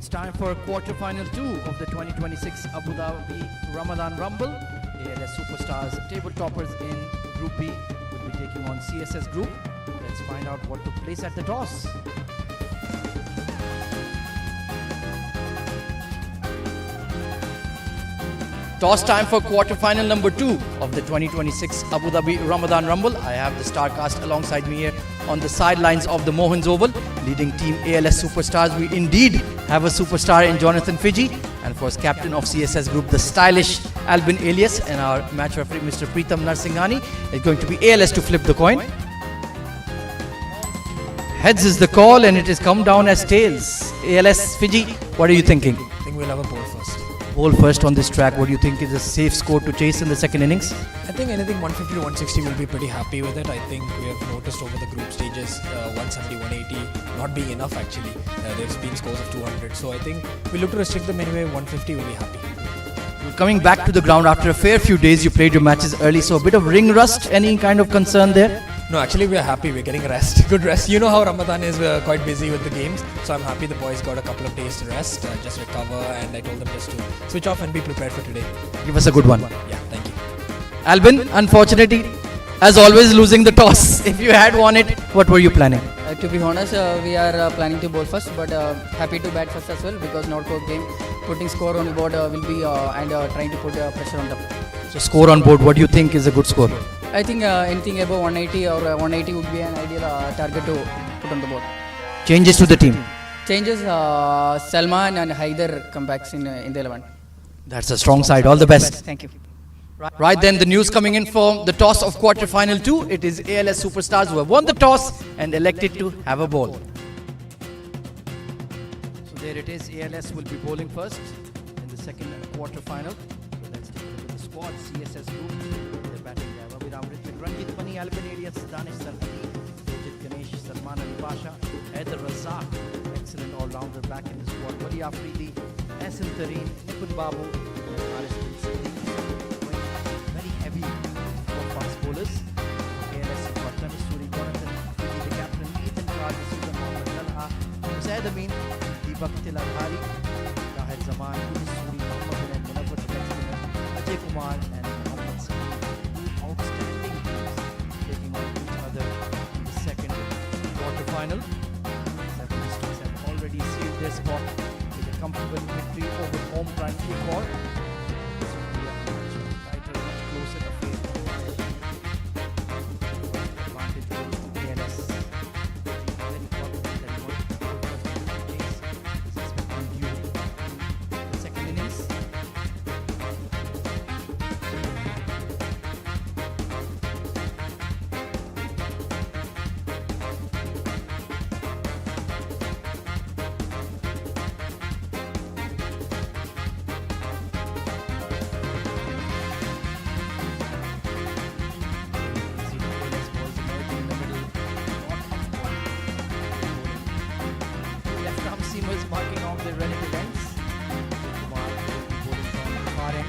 It's time for quarter-final 2 of the 2026 Abu Dhabi Ramadan Rumble. ALS Superstars table toppers in Group B will be taking on CSS Group. Let's find out what took place at the toss. Toss time for quarter-final number 2 of the 2026 Abu Dhabi Ramadan Rumble. I have the star cast alongside me here on the sidelines of the Mohans Oval. Leading team ALS Superstars, we indeed have a superstar in Jonathan Fiji. And of course, captain of CSS Group, the stylish Albin Alias, and our match referee, Mr. Preetham Narsinghani. It's going to be ALS to flip the coin. Heads is the call, and it has come down as tails. ALS Fiji, what are you thinking? I think we'll have a ball first. Ball first on this track. What do you think is a safe score to chase in the second innings? I think anything 150 to 160 we'll be pretty happy with it. I think we have noticed over the group stages 170, 180 not being enough actually. There's been scores of 200. So I think we look to restrict them anyway. 150 we'll be happy. Coming back to the ground after a fair few days, you played your matches early, so a bit of ring rust. Any kind of concern there? No, actually we are happy. We're getting rest. Good rest. You know how Ramadan is. We're quite busy with the games. So I'm happy the boys got a couple of days to rest, just recover, and I told them just to switch off and be prepared for today. Give us a good one. Yeah, thank you. Albin, unfortunately, as always, losing the toss. If you had won it, what were you planning? To be honest, we are planning to bowl first, but happy to bat first as well because Norco game putting score on the board will be and trying to put pressure on them. So score on board, what do you think is a good score? I think anything above 180 or 180 would be an ideal target to put on the board. Changes to the team. Changes, Salman and Haider comebacks in the 11. That's a strong side. All the best. Thank you. Right then, the news coming in from the toss of quarter-final 2. It is ALS Superstars who have won the toss and elected to have a ball. So there it is. ALS will be bowling first in the second quarter-final. So let's take a look at the squad. CSS Group. They're batting there. Dhabi Ramadan, Ranjit Pani, Albin Alias, Danish Sarhadi, Rajit Ganesh, Salman Ali Pasha, Haider Razak. Excellent all-rounder back in the squad. Wali Afridi, Asim Tareen, Nipun Babu, Haris bin Siddiq. Heavy for fast bowlers. ALS have got Tanis Suri, Jonathan Fiji, the captain, Ethan Clark, Susan Mohammad Talha, Musaid Amin, Deepak Tiladhari, Tahir Zaman, Tanis Suri, Mohammad Bin, Munawwar Spinner, Ajay Kumar, and Mohammad Saeed. Outstanding teams taking on each other in the second quarter-final. 7 districts have already sealed their spot with a comfortable victory over home prime Ekor. Seamers marking off their relative ends. Kumar bowling from the far end.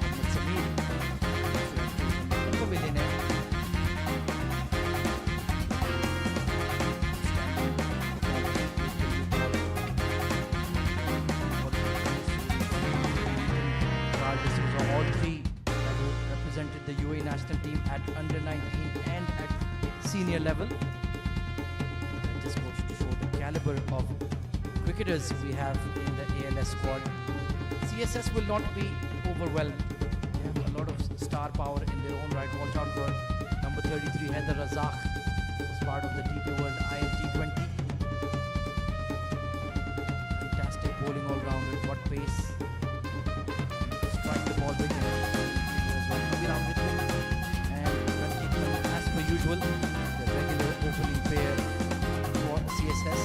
Mohammad Sameer. Pavilion end. All three that represented the UAE national team at under 19 and at senior level. That just goes to show the caliber of cricketers we have in the ALS squad. CSS will not be overwhelmed. They have a lot of star power in their own right. Watch out for number 33, Haider Razak, who's part of the DP World ILT20. Fantastic bowling all-rounder, got pace. Strike the ball big as well. Dhabi Ramadan and Ranjit Pani, as per usual, the regular opening pair for CSS.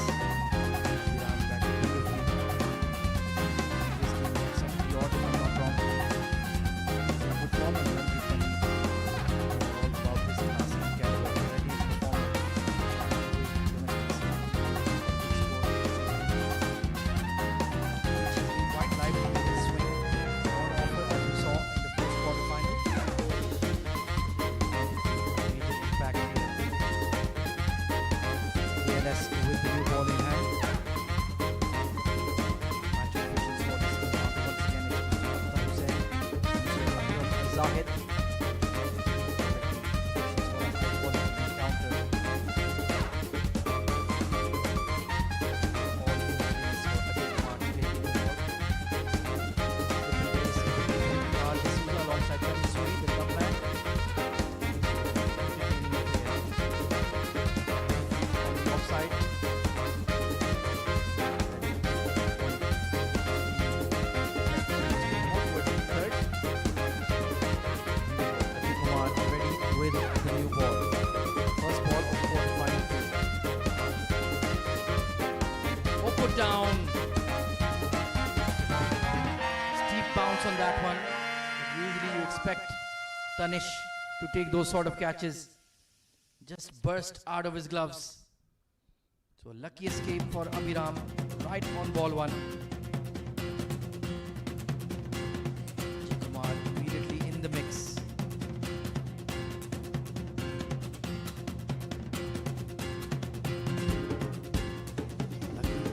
down. Steep bounce on that one. But usually you expect Tanish to take those sort of catches. Just burst out of his gloves. So a lucky escape for Abhiram right on ball one. Kumar immediately in the mix.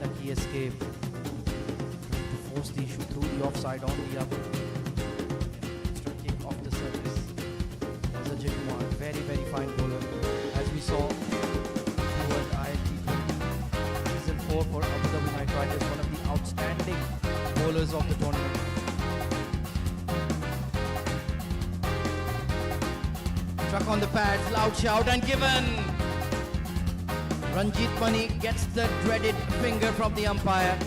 Lucky escape. Trying to force the issue through the offside on the up. Extra kick off the surface. There's Ajay Kumar, very fine bowler. As we saw toward IIT Season 4 for Abu Dhabi Knight Riders, one of the outstanding bowlers of the tournament. Struck on the pads, loud shout and given. Ranjit Mani gets the dreaded finger from the umpire.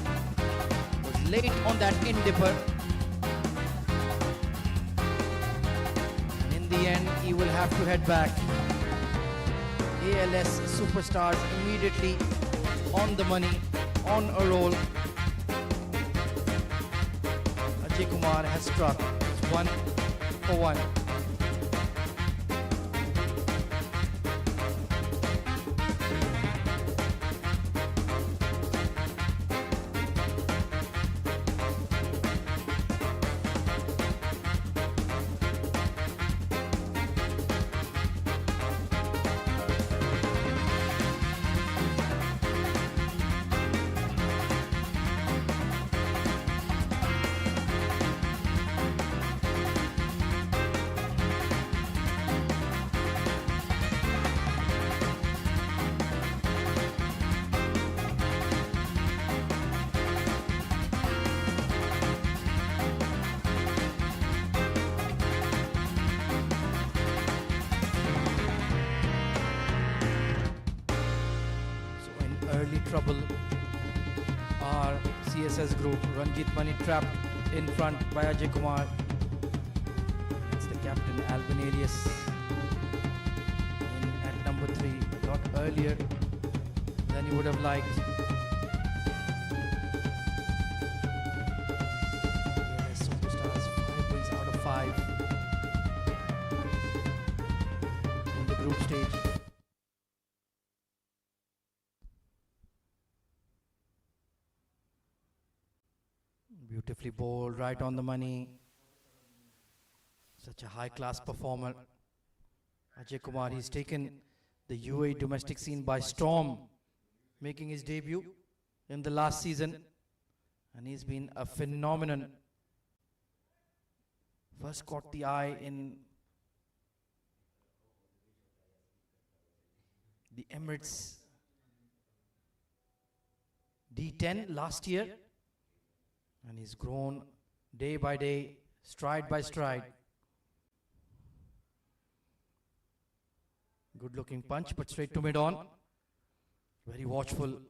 Was late on that in dipper. And in the end, he will have to head back. ALS superstars immediately on the money, on a roll. Ajay Kumar has struck. It's 1 for 1. Early trouble. Our CSS group, Ranjit Mani trapped in front by Ajay Kumar. It's the captain, Alvin Alias, in at number 3. Got earlier than he would have liked. Yes, superstars, 5 wins out of 5 in the group stage. Beautifully bowled, right on the money. Such a high-class performer. Ajay Kumar, he's taken the UAE domestic scene by storm, making his debut in the last season. And he's been a phenomenon. First caught the eye in the Emirates D10 last year. And he's grown day by day, stride by stride. Good looking punch, but straight to mid-on. Very watchful.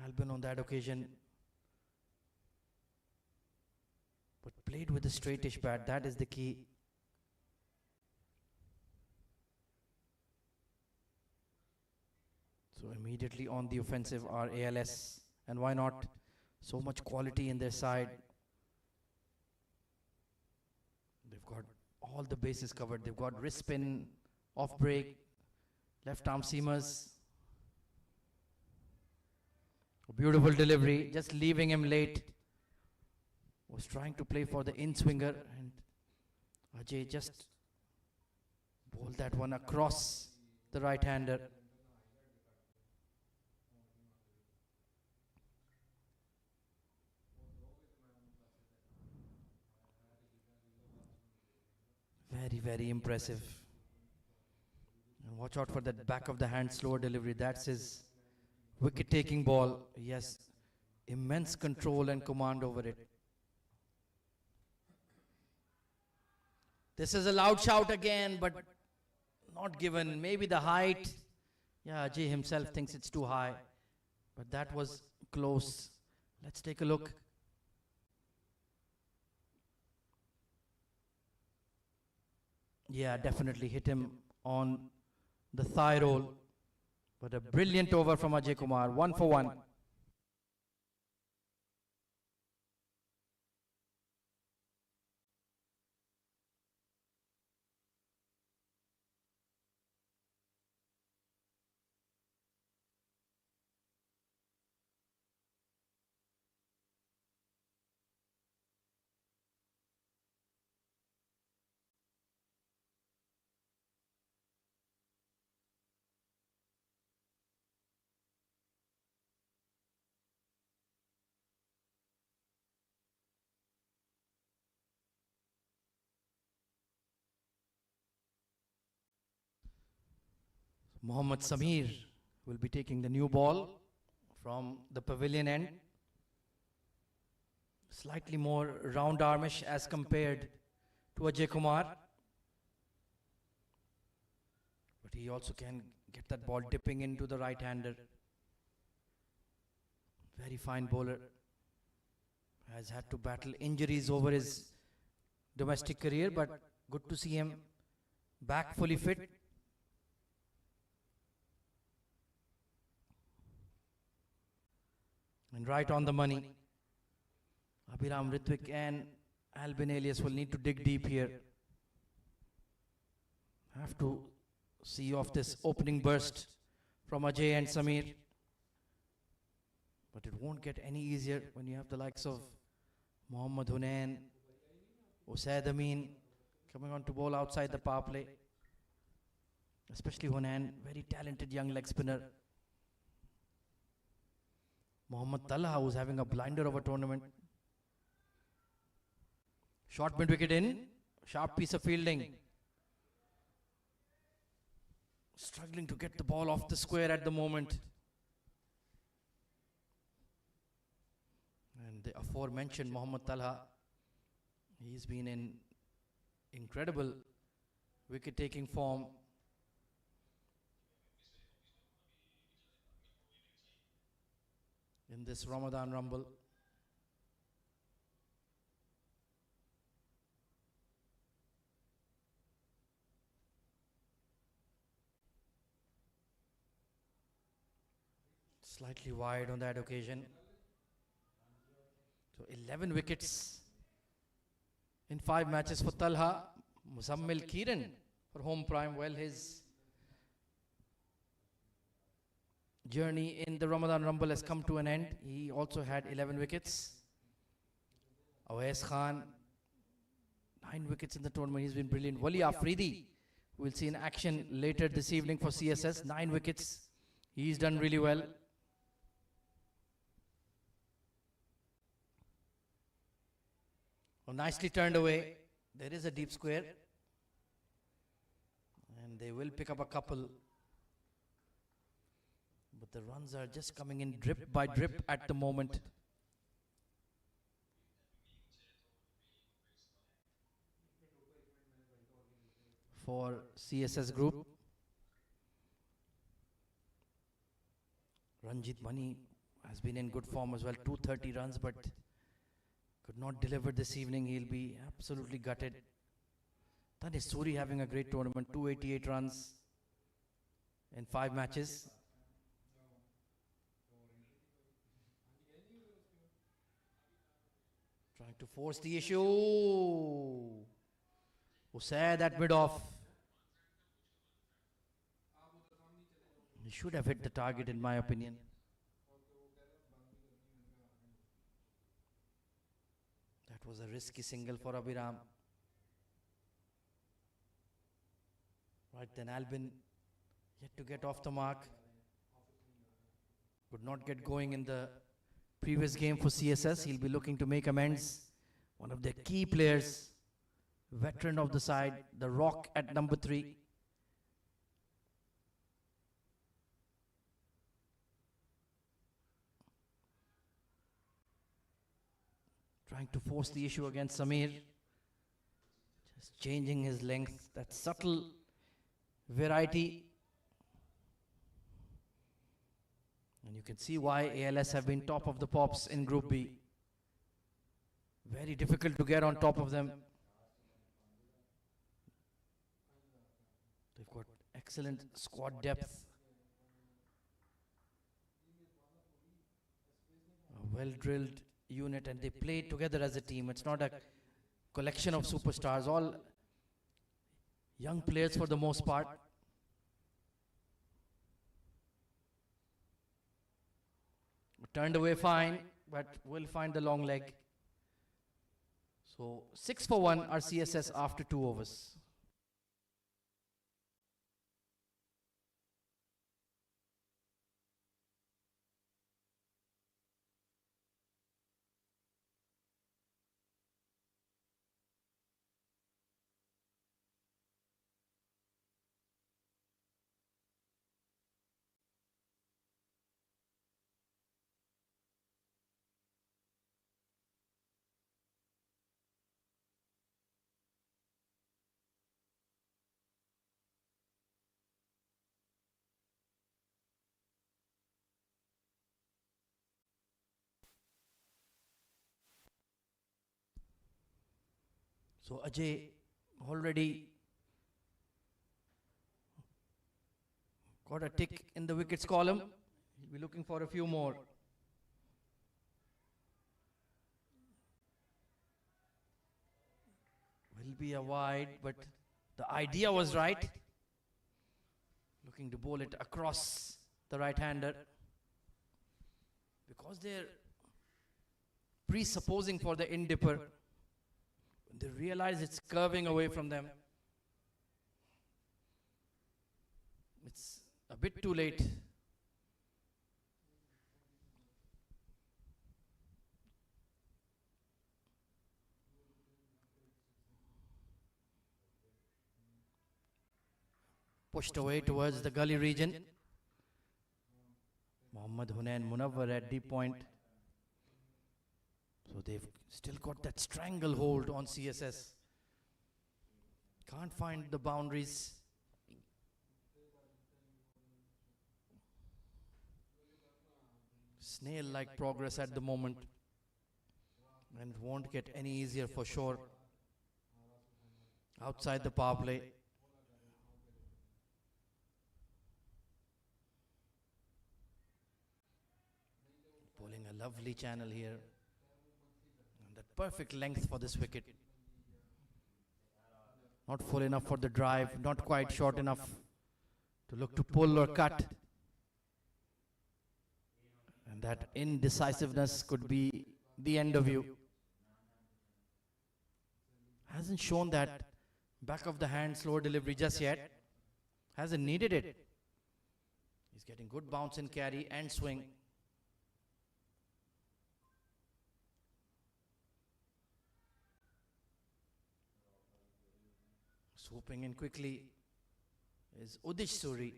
Albin on that occasion. But played with a straightish bat, that is the key. So immediately on the offensive are ALS. And why not? So much quality in their side. They've got all the bases covered. They've got wrist spin, off break, left arm seamers. A beautiful delivery, just leaving him late. Was trying to play for the in-swinger, and Ajay just bowled that one across the right-hander. Very impressive. And watch out for that back of the hand slower delivery. That's his wicket taking ball. He has immense control and command over it. This is a loud shout again, but not given. Maybe the height. Yeah, Ajay himself thinks it's too high. But that was close. Let's take a look. Yeah, definitely hit him on the thigh roll. But a brilliant over from Ajay Kumar, 1 for 1. Mohammad Samir will be taking the new ball from the pavilion end. Slightly more round armish as compared to Ajay Kumar. But he also can get that ball dipping into the right-hander. Very fine bowler. Has had to battle injuries over his domestic career, but good to see him back fully fit. And right on the money. Abhiram, Ritwik and Albin Elias will need to dig deep here. Have to see off this opening burst from Ajay and Samir. But it won't get any easier when you have the likes of Mohammad Hunain, Usaid Amin coming on to bowl outside the power play. Especially Hunain, very talented young leg spinner. Mohammad Talha, who's having a blinder of a tournament. Short mid-wicket in, sharp piece of fielding. Struggling to get the ball off the square at the moment. And the aforementioned Mohammad Talha, he's been in incredible wicket-taking form. In this Ramadan Rumble. Slightly wide on that occasion. So 11 wickets in 5 matches for Talha. Muzammil Kiran for home prime. Well, his journey in the Ramadan Rumble has come to an end. He also had 11 wickets. Awais Khan, 9 wickets in the tournament. He's been brilliant. Wali Afridi, we'll see in action later this evening for CSS. 9 wickets. He's done really well. Oh, nicely turned away. There is a deep square. And they will pick up a couple. But the runs are just coming in drip by drip at the moment. For CSS group. Ranjit Mani has been in good form as well. 230 runs, but could not deliver this evening. He'll be absolutely gutted. Tanish Suri having a great tournament. 288 runs in 5 matches. Trying to force the issue. Usaid at mid-off. He should have hit the target in my opinion. That was a risky single for Abhiram. Right then Albin yet to get off the mark. Could not get going in the previous game for CSS. He'll be looking to make amends. One of their key players, veteran of the side, the Rock at number 3. Trying to force the issue against Samir. Just changing his length. That subtle variety. And you can see why ALS have been top of the pops in Group B. Very difficult to get on top of them. They've got excellent squad depth. well-drilled unit, and they play together as a team. It's not a collection of superstars, all young players for the most part. Turned away fine, but will find the long leg. So 6 for 1 are CSS after 2 overs. So Ajay already got a tick in the wickets column. He'll be looking for a few more. Will be a wide, but the idea was right. Looking to bowl it across the right-hander. Because they're presupposing for the in-dipper, when they realize it's curving away from them, it's a bit too late. Pushed away towards the gully region. Mohammad Hunain Munawwar at deep point. So they've still got that stranglehold on CSS. Can't find the boundaries. Snail-like progress at the moment. And won't get any easier for sure. Outside the power play. Pulling a lovely channel here. And that perfect length for this wicket. Not full enough for the drive, not quite short enough to look to pull or cut. And that indecisiveness could be the end of you. Hasn't shown that back of the hand slow delivery just yet. Hasn't needed it. He's getting good bounce and carry and swing. Swooping in quickly is Udish Suri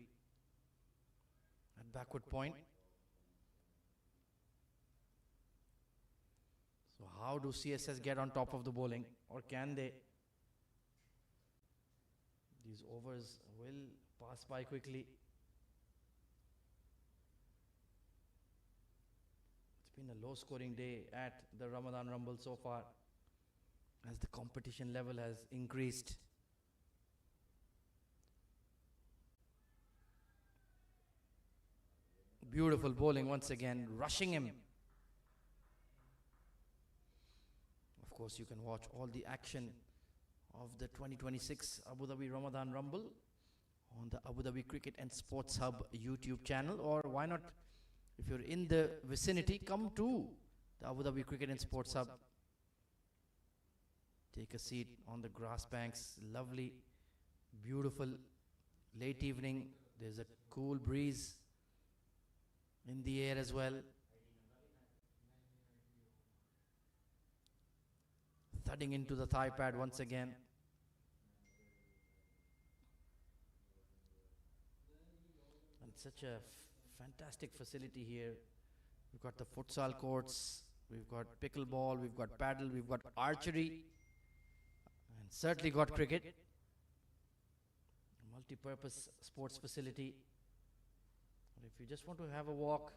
at backward point. So how do CSS get on top of the bowling, or can they? These overs will pass by quickly. It's been a low scoring day at the Ramadan Rumble so far, as the competition level has increased. Beautiful bowling once again, rushing him. Of course, you can watch all the action of the 2026 Abu Dhabi Ramadan Rumble on the Abu Dhabi Cricket and Sports Hub YouTube channel, or why not, if you're in the vicinity, come to the Abu Dhabi Cricket and Sports Hub. Take a seat on the grass banks. Lovely, beautiful late evening. There's a cool breeze in the air as well. Thudding into the thigh pad once again. And such a fantastic facility here. We've got the futsal courts, we've got pickleball, we've got paddle, we've got archery, and certainly got cricket. A multi-purpose sports facility. If you just want to have a walk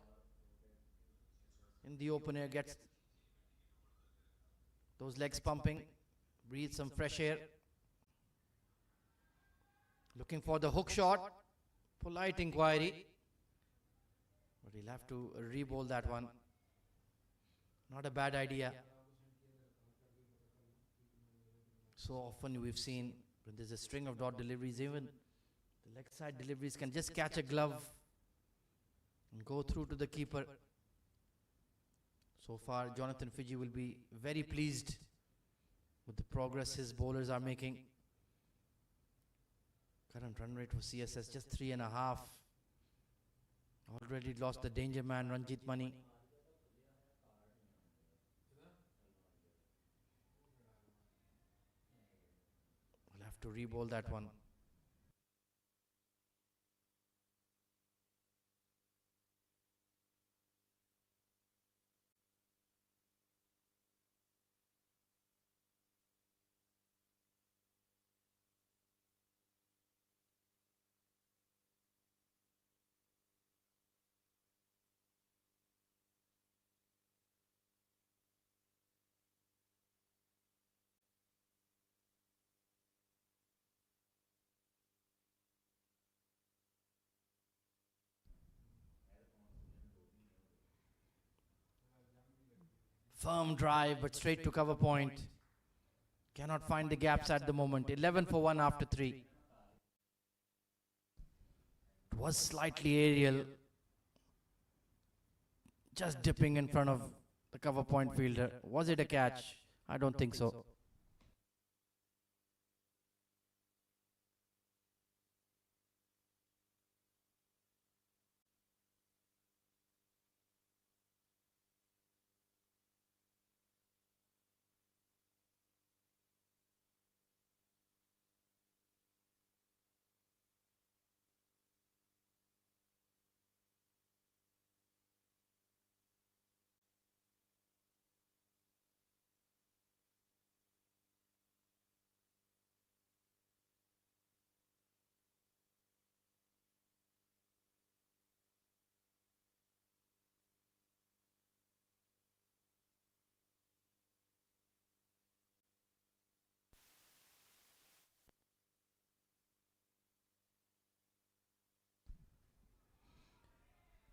in the open air, get those legs pumping, breathe some fresh air. Looking for the hook shot, polite inquiry, but he'll have to re-bowl that one. Not a bad idea. So often we've seen when there's a string of dot deliveries, even the leg side deliveries can just catch a glove and go through to the keeper. So far, Jonathan Fiji will be very pleased with the progress his bowlers are making. Current run rate for CSS just 3.5. Already lost the danger man, Ranjit Mani. We'll have to re-bowl that one. Firm drive, but straight to cover point. Cannot find the gaps at the moment. 11 for 1 after 3. It was slightly aerial. Just dipping in front of the cover point fielder. Was it a catch? I don't think so.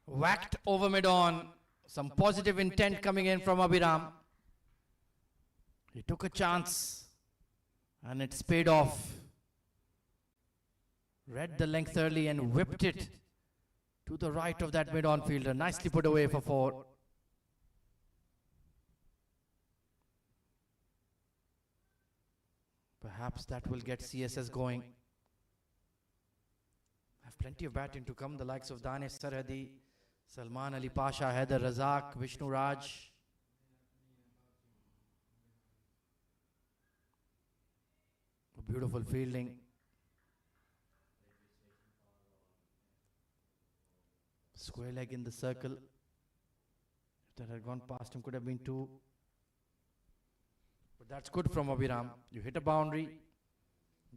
Whacked over mid-on. Some positive intent coming in from Abhiram. He took a chance and it's paid off. Read the length early and whipped it to the right of that mid-on fielder. Nicely put away for 4. Perhaps that will get CSS going. Have plenty of batting to come. The likes of Danish Sarhadi, Salman Ali Pasha, Haider Razak, Vishnu Raj. Beautiful fielding. Square leg in the circle. If that had gone past him, could have been 2. But that's good from Abhiram. You hit a boundary,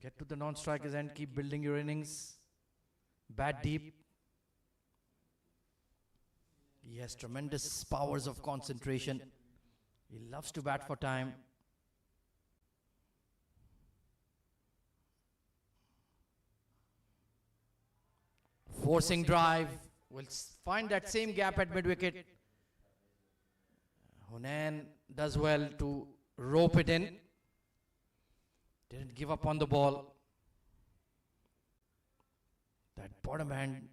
get to the non-striker's end, keep building your innings. Bat deep. He has tremendous powers of concentration. He loves to bat for time. Forcing drive. Will find that same gap at mid-wicket. Hunain does well to rope it in. Didn't give up on the ball. That bottom hand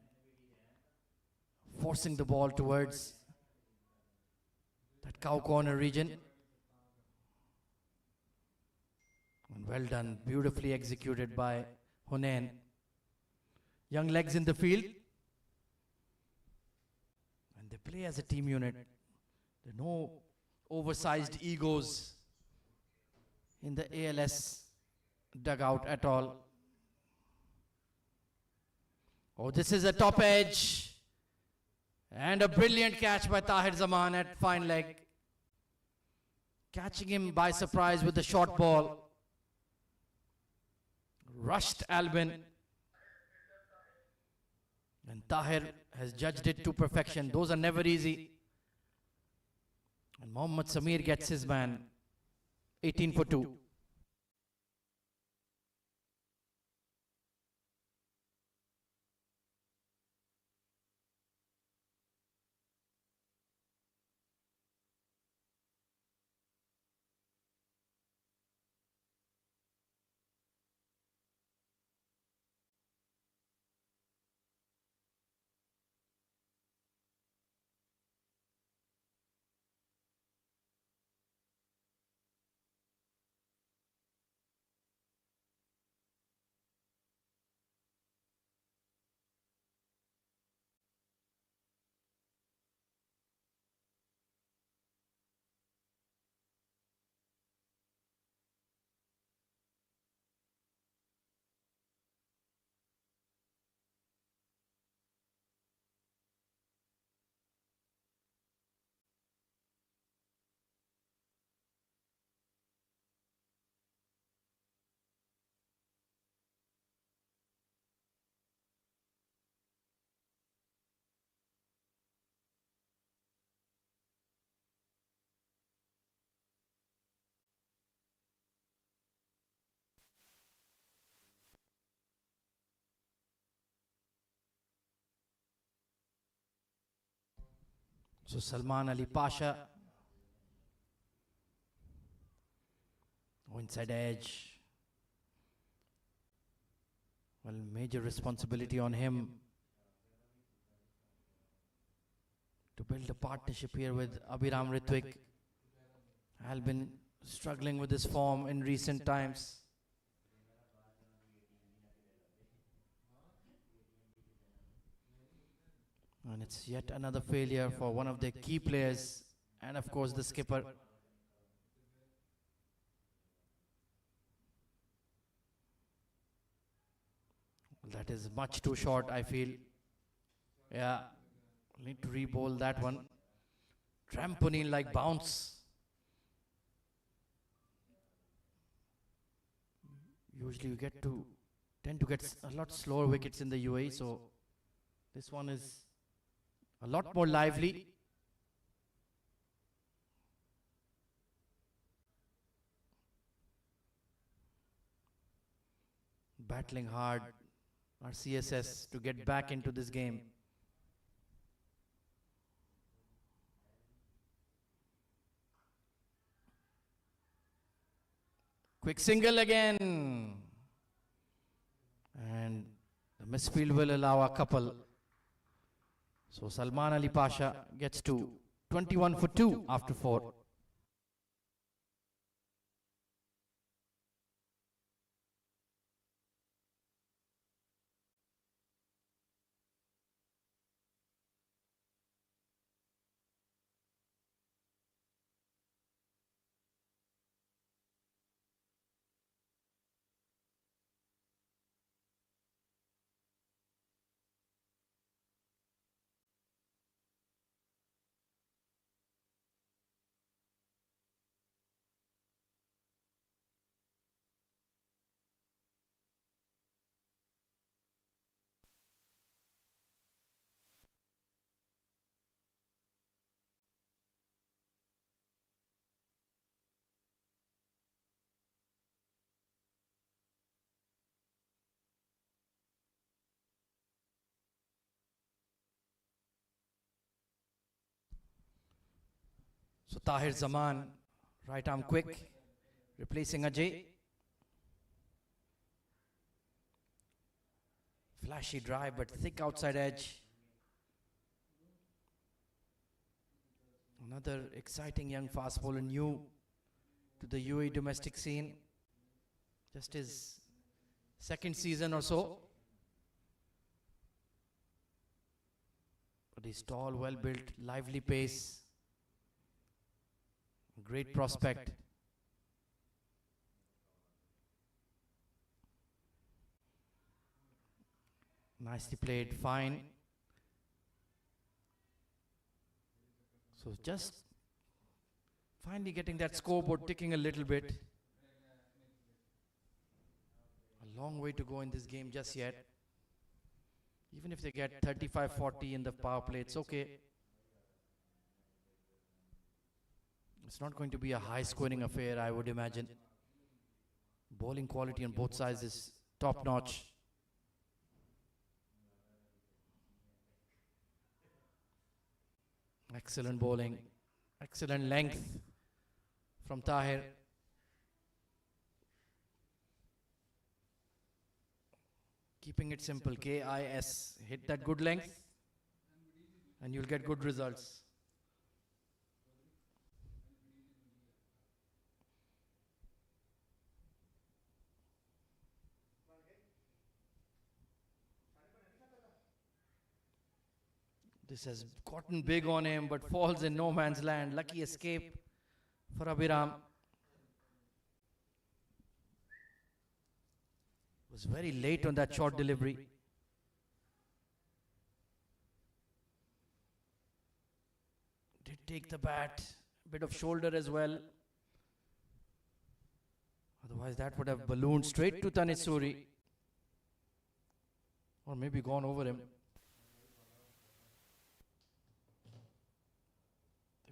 forcing the ball towards that cow corner region. And well done, beautifully executed by Hunain. Young legs in the field. And they play as a team unit. There are no oversized egos in the ALS dugout at all. Oh, this is a top edge. And a brilliant catch by Tahir Zaman at fine leg. Catching him by surprise with the short ball. Rushed Albin. And Tahir has judged it to perfection. Those are never easy. And Mohammad Samir gets his man. 18 for 2. So Salman Ali Pasha. Oh, inside edge. Well, major responsibility on him to build a partnership here with Abhiram Ritwik. Al been struggling with his form in recent times. And it's yet another failure for one of their key players and of course the skipper. That is much too short, I feel. Yeah, need to re-bowl that one. Trampoline like bounce. Usually you tend to get a lot slower wickets in the UAE, so this one is a lot more lively. Battling hard, our CSS, to get back into this game. Quick single again. And the misfield will allow a couple. So Salman Ali Pasha gets to 21 for 2 after 4. So Tahir Zaman, right arm quick, replacing Ajay. Flashy drive but thick outside edge. Another exciting young fast bowler, new to the UAE domestic scene. Just his second season or so. But he's tall, well built, lively pace. Great prospect. Nicely played, fine. So just finally getting that scoreboard ticking a little bit. A long way to go in this game just yet. Even if they get 35-40 in the power play, it's okay. It's not going to be a high scoring affair, I would imagine. Bowling quality on both sides is top notch. Excellent bowling, excellent length from Tahir. Keeping it simple, KIS. Hit that good length and you'll get good results. This has gotten big on him, but falls in no man's land. Lucky escape for Abhiram. Was very late on that short delivery. Did take the bat, a bit of shoulder as well. Otherwise that would have ballooned straight to Tanisuri. Or maybe gone over him.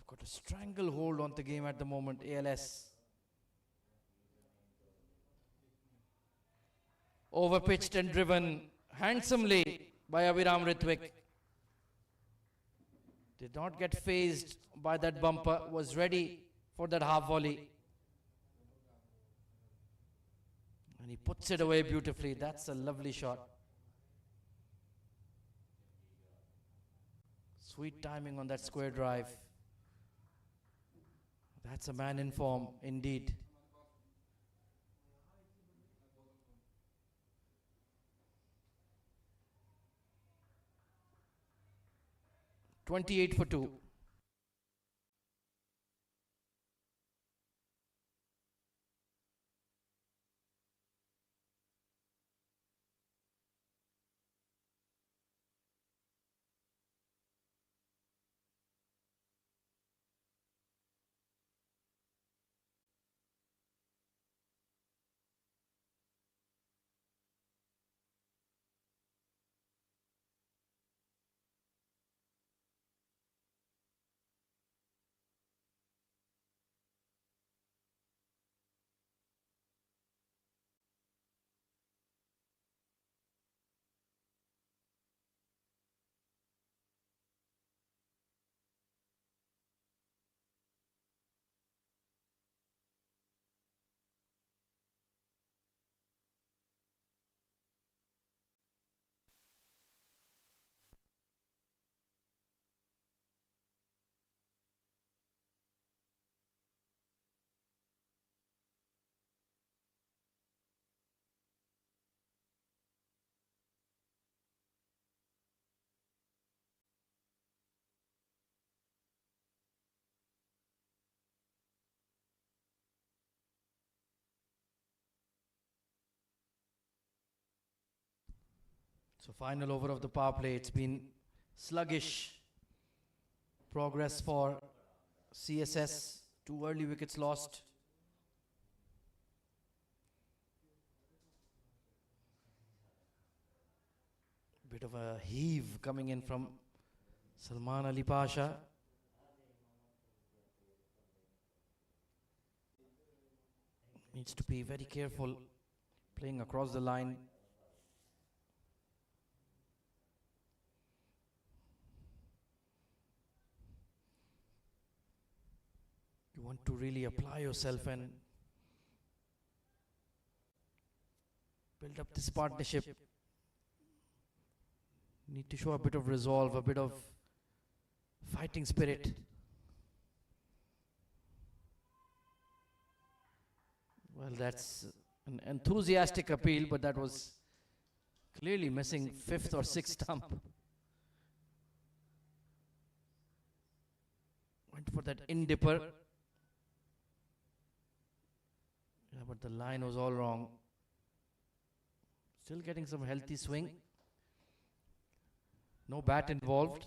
Got a stranglehold on the game at the moment, ALS. Overpitched and driven handsomely by Abhiram Ritwik. Did not get phased by that bumper, was ready for that half volley. And he puts it away beautifully. That's a lovely shot. Sweet timing on that square drive. That's a man in form, indeed. "28 for 2. So final over of the power play. It's been sluggish progress for CSS. 2 early wickets lost. Bit of a heave coming in from Salman Ali Pasha. Needs to be very careful playing across the line. You want to really apply yourself and build up this partnership. Need to show a bit of resolve, a bit of fighting spirit. Well, that's an enthusiastic appeal, but that was clearly missing 5th or 6th stump. Went for that in-dipper. Yeah, but the line was all wrong. Still getting some healthy swing. No bat involved.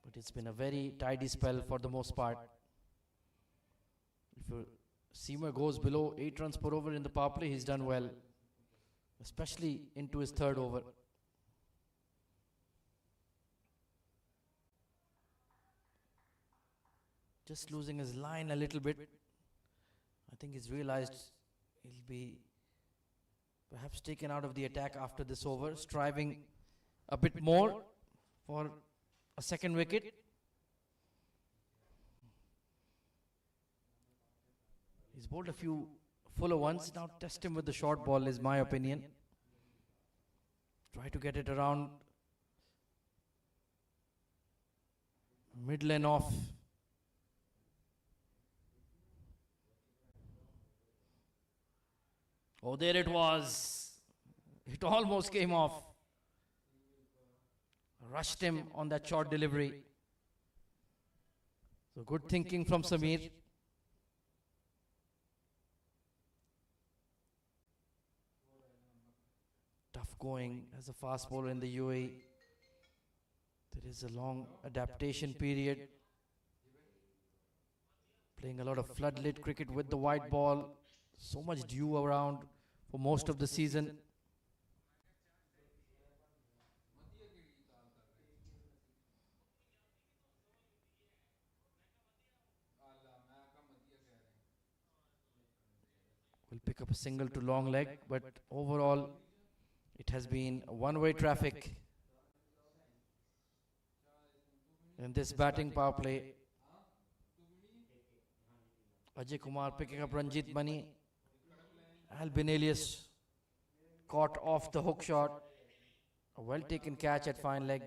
But it's been a very tidy spell for the most part. If a seamer goes below 8 runs per over in the power play, he's done well. Especially into his 3rd over. Just losing his line a little bit. I think he's realized he'll be perhaps taken out of the attack after this over, striving a bit more for a 2nd wicket. He's bowled a few fuller ones. Now test him with the short ball is my opinion. Try to get it around middle and off. Oh, there it was. It almost came off. Rushed him on that short delivery. So good thinking from Samir. Tough going as a fast bowler in the UAE. There is a long adaptation period. Playing a lot of floodlit cricket with the white ball. So much dew around for most of the season. Will pick up a single to long leg, but overall it has been a one-way traffic. in this batting power play. Ajay Kumar picking up Ranjit Mani. Albin Elias caught off the hook shot. A well taken catch at fine leg.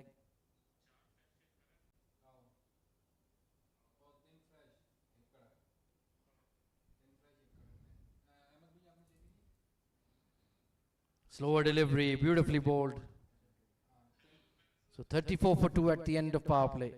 Slower delivery, beautifully bowled. So 34 for 2 at the end of power play.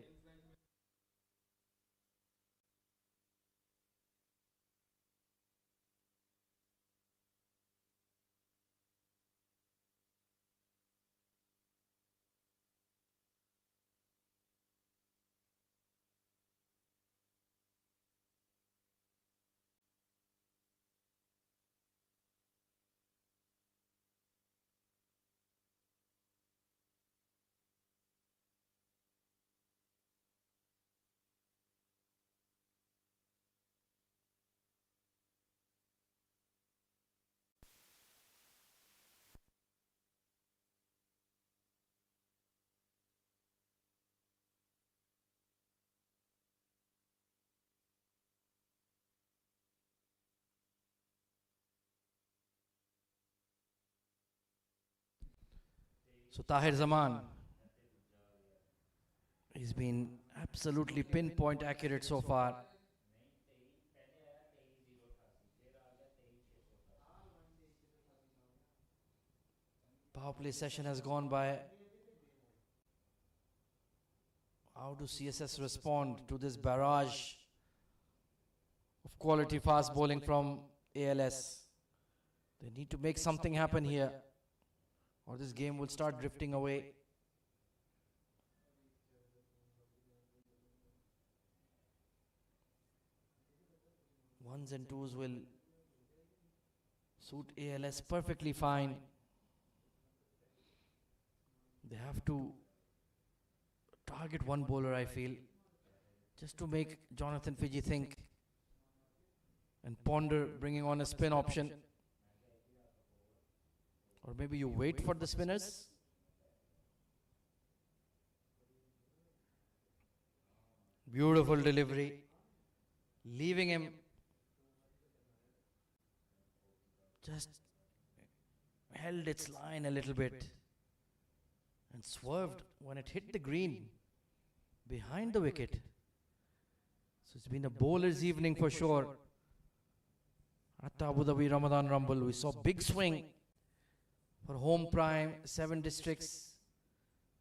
So Tahir Zaman, he's been absolutely pinpoint accurate so far. Power play session has gone by. How do CSS respond to this barrage of quality fast bowling from ALS? They need to make something happen here, or this game will start drifting away. Ones and twos will suit ALS perfectly fine. They have to target one bowler, I feel, just to make Jonathan Fiji think and ponder bringing on a spin option. Or maybe you wait for the spinners. Beautiful delivery, leaving him just held its line a little bit and swerved when it hit the green behind the wicket. So it's been a bowler's evening for sure. At the Abu Dhabi Ramadan Rumble, we saw big swing for home prime, 7 districts,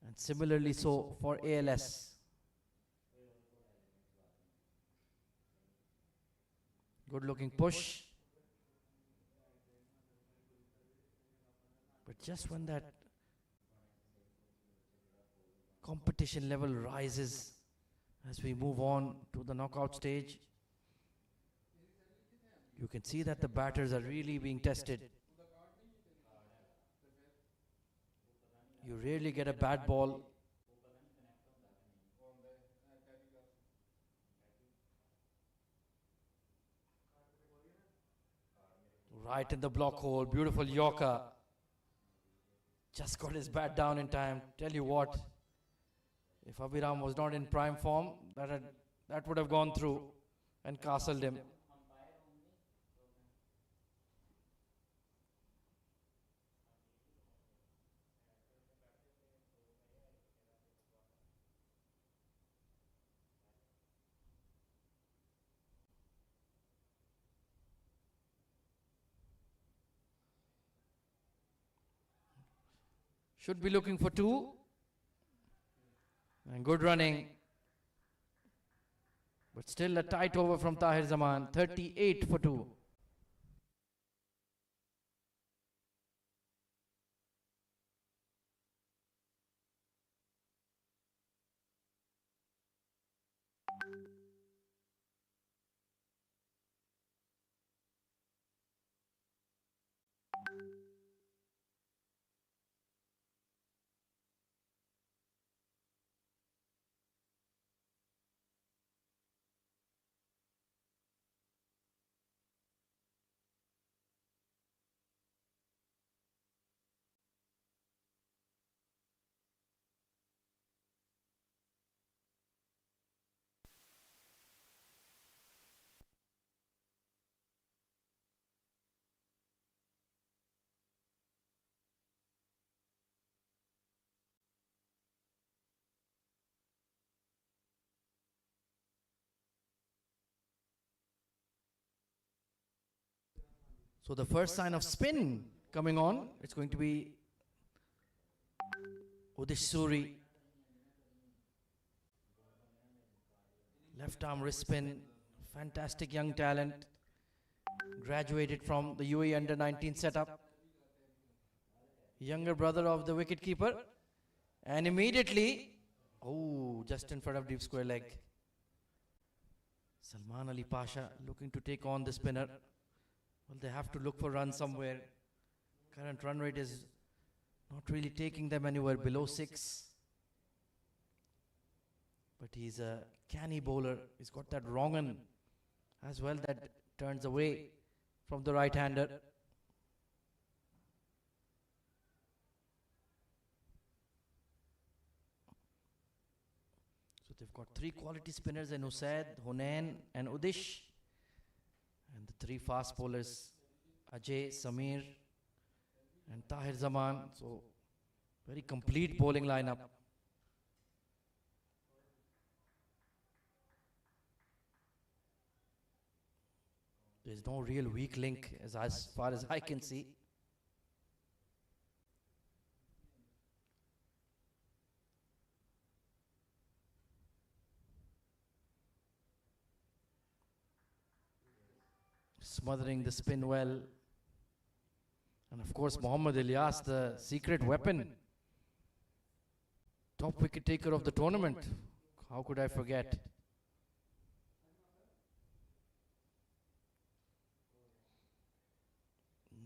and similarly so for ALS. Good looking push. But just when that competition level rises as we move on to the knockout stage, you can see that the batters are really being tested. You rarely get a bad ball. Right in the block hole, beautiful Yorker. Just got his bat down in time. Tell you what, if Abhiram was not in prime form, that would have gone through and castled him. Should be looking for 2. And good running. But still a tight over from Tahir Zaman. 38 for 2. So the first sign of spin coming on, it's going to be Udish Suri. Left arm wrist spin, fantastic young talent. Graduated from the UAE under 19 setup. Younger brother of the wicketkeeper. And immediately, oh, just in front of deep square leg. Salman Ali Pasha looking to take on the spinner. Well, they have to look for runs somewhere. Current run rate is not really taking them anywhere below 6. But he's a canny bowler. He's got that wrong one as well that turns away from the right-hander. So they've got 3 quality spinners in Usaid, Hunain and Udish. And the 3 fast bowlers, Ajay, Samir and Tahir Zaman. So very complete bowling lineup. There's no real weak link as far as I can see. Smothering the spin well. And of course, Mohammad Ilyas, the secret weapon. Top wicket taker of the tournament. How could I forget?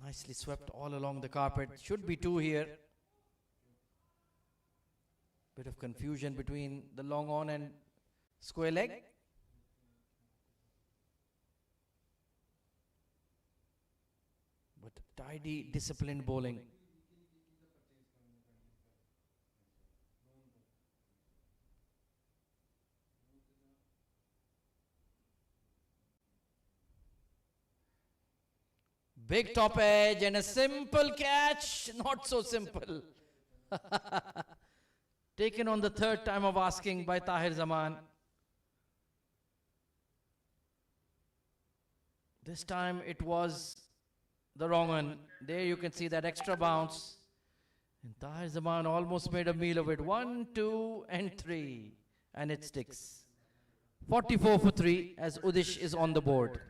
Nicely swept all along the carpet. Should be 2 here. Bit of confusion between the long on and square leg. But tidy, disciplined bowling. Big top edge and a simple catch. Not so simple. Taken on the 3rd time of asking by Tahir Zaman. This time it was the wrong one. There you can see that extra bounce. And Tahir Zaman almost made a meal of it. 1, 2 and 3. And it sticks. 44 for 3 as Udish is on the board.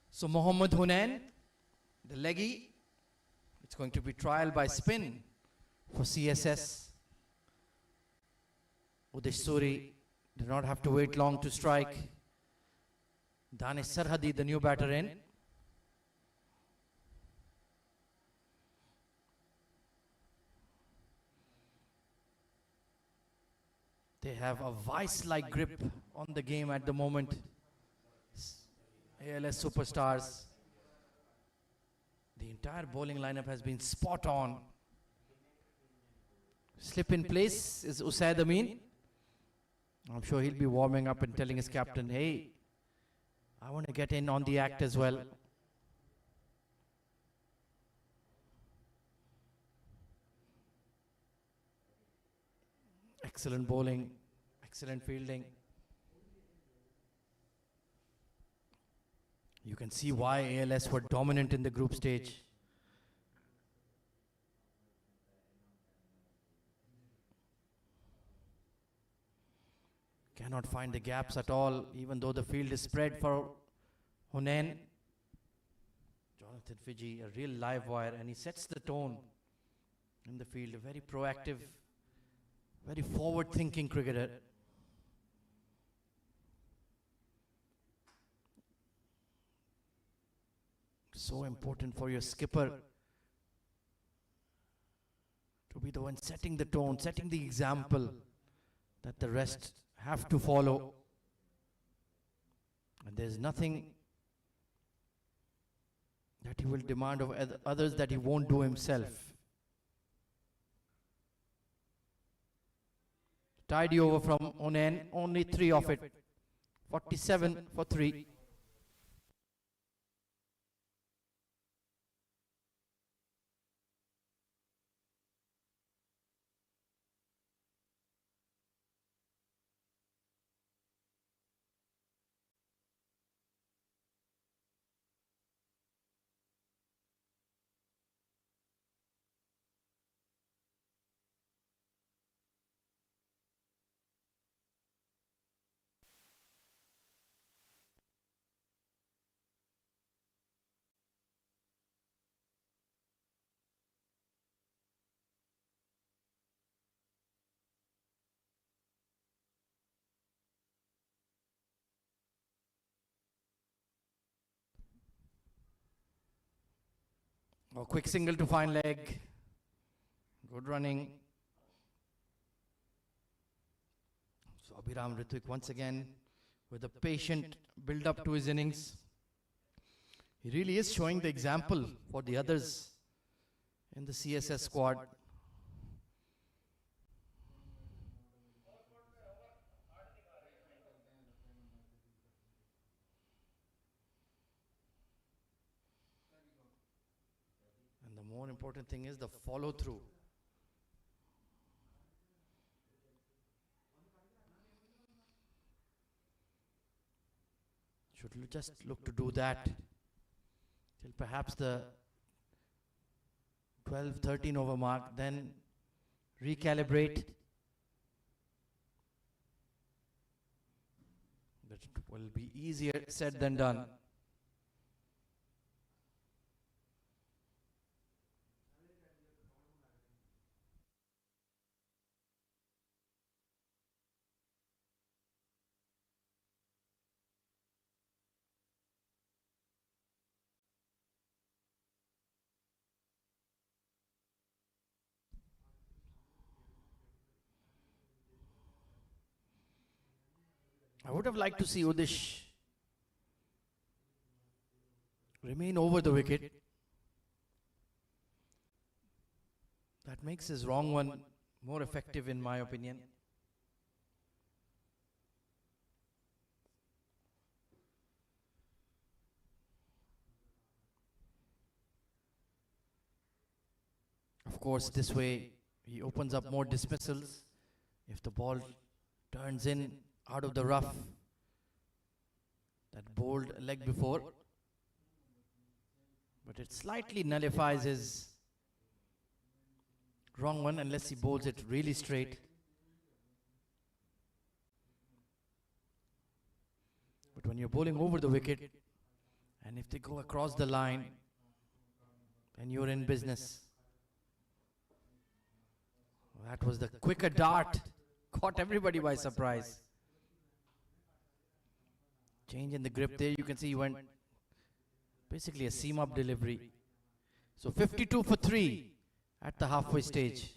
So Mohammad Hunain, the leggy, it's going to be trial by spin for CSS. Udish Suri did not have to wait long to strike. Danish Sarhadi, the new batter in. They have a vice-like grip on the game at the moment. ALS superstars. The entire bowling lineup has been spot on. Slip in place is Usaid Amin. I'm sure he'll be warming up and telling his captain, hey, I want to get in on the act as well. Excellent bowling, excellent fielding. You can see why ALS were dominant in the group stage. Cannot find the gaps at all, even though the field is spread for Hunain. Jonathan Fiji, a real live wire, and he sets the tone in the field. A very proactive, very forward-thinking cricketer. So important for your skipper to be the one setting the tone, setting the example that the rest have to follow. And there's nothing that he will demand of others that he won't do himself. Tidy over from Onan, only 3 of it. 47 for 3. A quick single to fine leg. Good running. So Abhiram Ritwik once again with a patient build up to his innings. He really is showing the example for the others in the CSS squad. And the more important thing is the follow through. Should just look to do that till perhaps the 12-13 over mark, then recalibrate. That will be easier said than done. I would have liked to see Udish remain over the wicket. That makes his wrong one more effective in my opinion. Of course, this way he opens up more dismissals if the ball turns in out of the rough. That bowled leg before, but it slightly nullifies his wrong one unless he bowls it really straight. But when you're bowling over the wicket, and if they go across the line, then you're in business. That was the quicker dart, caught everybody by surprise. Change in the grip there, you can see he went basically a seam up delivery. So 52 for 3 at the halfway stage.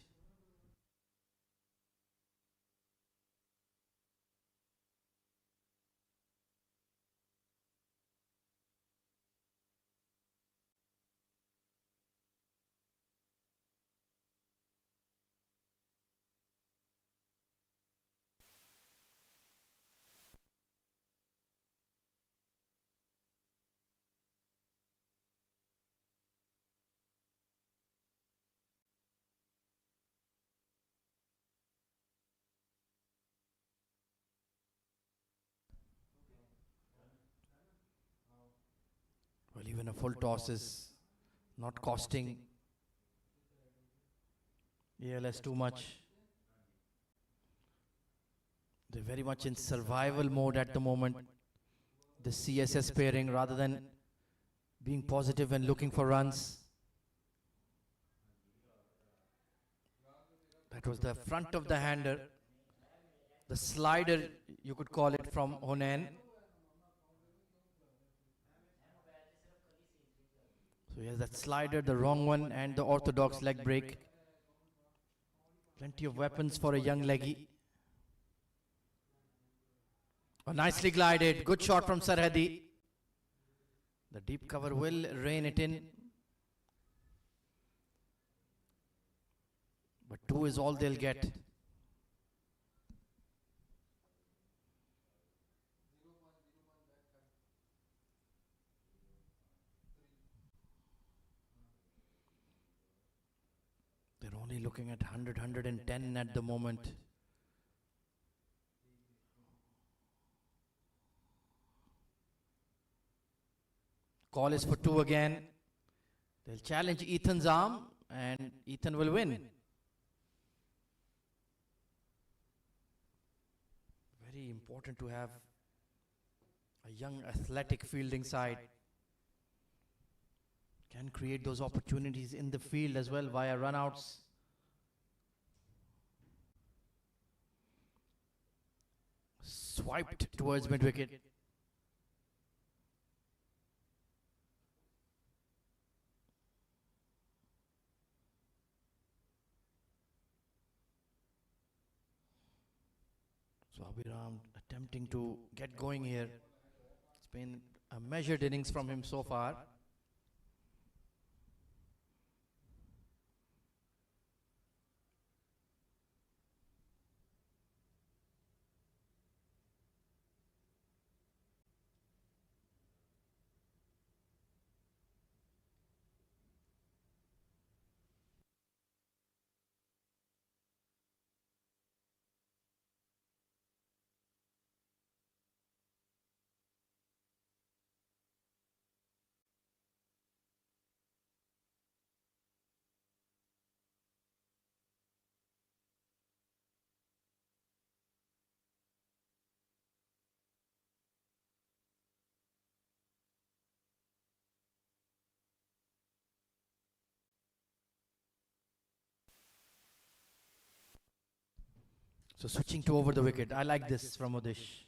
even a full toss is not costing ALS too much. They're very much in survival mode at the moment. The CSS pairing, rather than being positive and looking for runs. That was the front of the hander. The slider, you could call it, from Honan. So he has that slider, the wrong one, and the orthodox leg break. Plenty of weapons for a young leggy. Oh, nicely glided. Good shot from Sarhadi. The deep cover will rein it in. But 2 is all they'll get. They're only looking at 100, 110 at the moment. Call is for 2 again. They'll challenge Ethan's arm and Ethan will win. Very important to have a young athletic fielding side. Can create those opportunities in the field as well via runouts. Swiped towards mid-wicket. So Abhiram attempting to get going here. It's been a measured innings from him so far. So switching to over the wicket. I like this from Udish.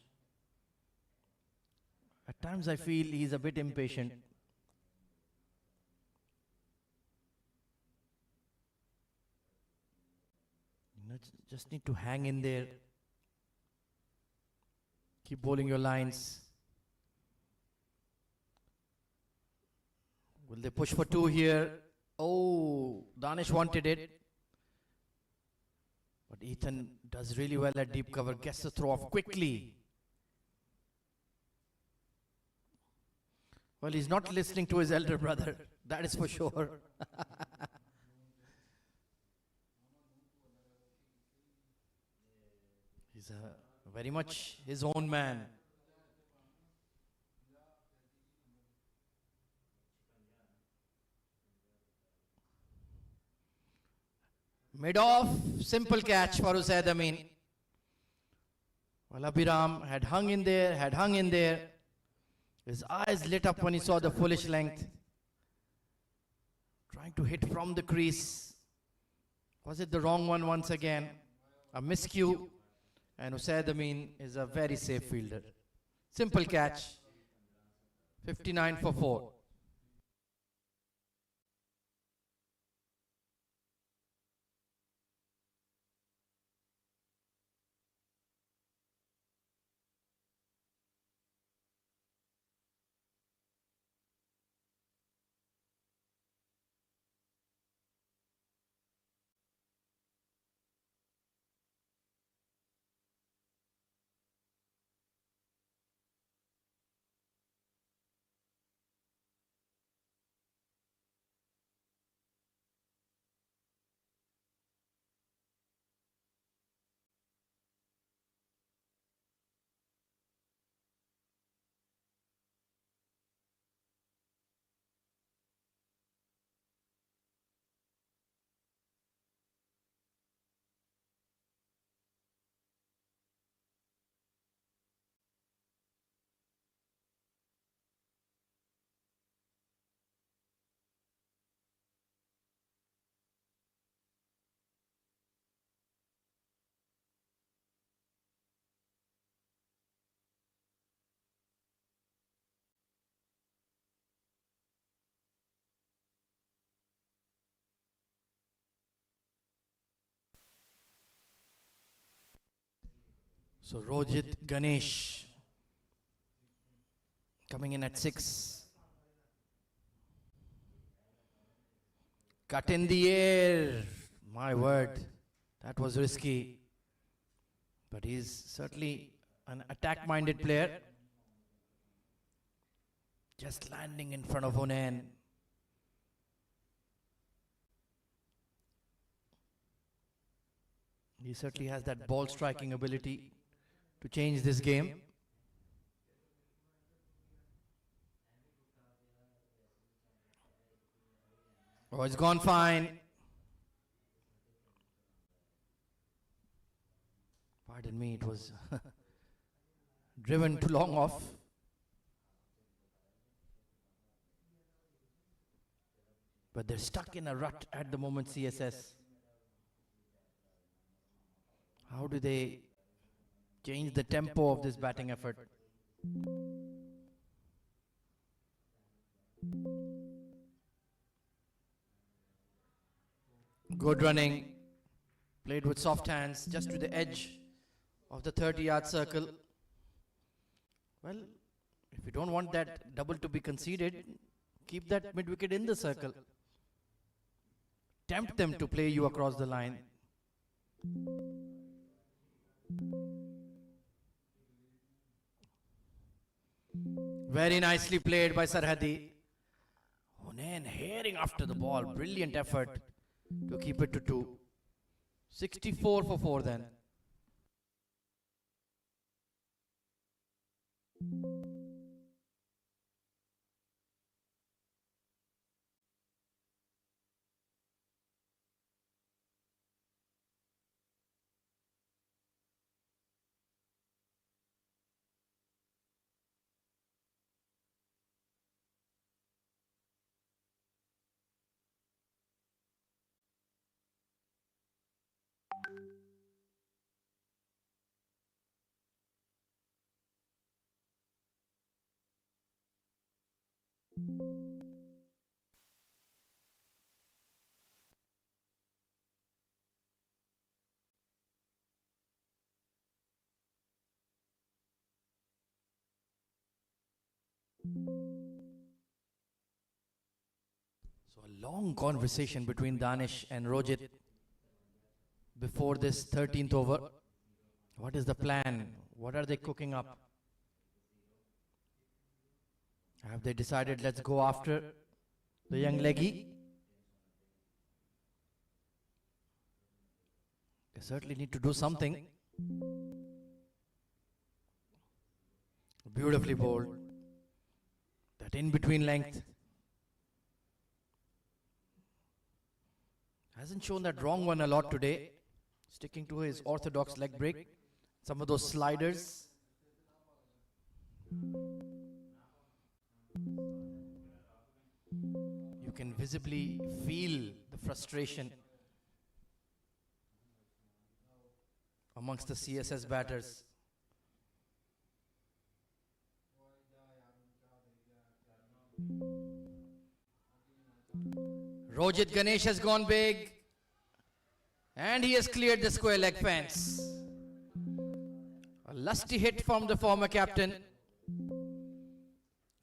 At times I feel he's a bit impatient. You know, just need to hang in there. Keep bowling your lines. Will they push for 2 here? Oh, Danish wanted it. But Ethan does really well at deep cover, gets the throw off quickly. Well, he's not listening to his elder brother, that is for sure. He's very much his own man. Mid-off, simple catch for Usaid Amin. Well, Abhiram had hung in there. His eyes lit up when he saw the foolish length. Trying to hit from the crease. Was it the wrong one once again? A miscue. And Usaid Amin is a very safe fielder. Simple catch. 59 for 4. So Rojit Ganesh coming in at 6. Cut in the air. My word, that was risky. But he's certainly an attack-minded player. Just landing in front of Hunain. He certainly has that ball striking ability to change this game. Oh, it's gone fine. Pardon me, it was driven too long off. But they're stuck in a rut at the moment, CSS. How do they change the tempo of this batting effort? Good running. Played with soft hands just to the edge of the 30-yard circle. Well, if you don't want that double to be conceded, keep that mid-wicket in the circle. Tempt them to play you across the line. Very nicely played by Sarhadi. Hunain herring after the ball. Brilliant effort to keep it to 2. 64 for 4 then. So a long conversation between Danish and Rojit before this 13th over. What is the plan? What are they cooking up? Have they decided let's go after the young leggy? They certainly need to do something. Beautifully bowled. That in-between length. Hasn't shown that wrong one a lot today. Sticking to his orthodox leg break. Some of those sliders. You can visibly feel the frustration amongst the CSS batters. Rojit Ganesh has gone big and he has cleared the square leg fence. A lusty hit from the former captain.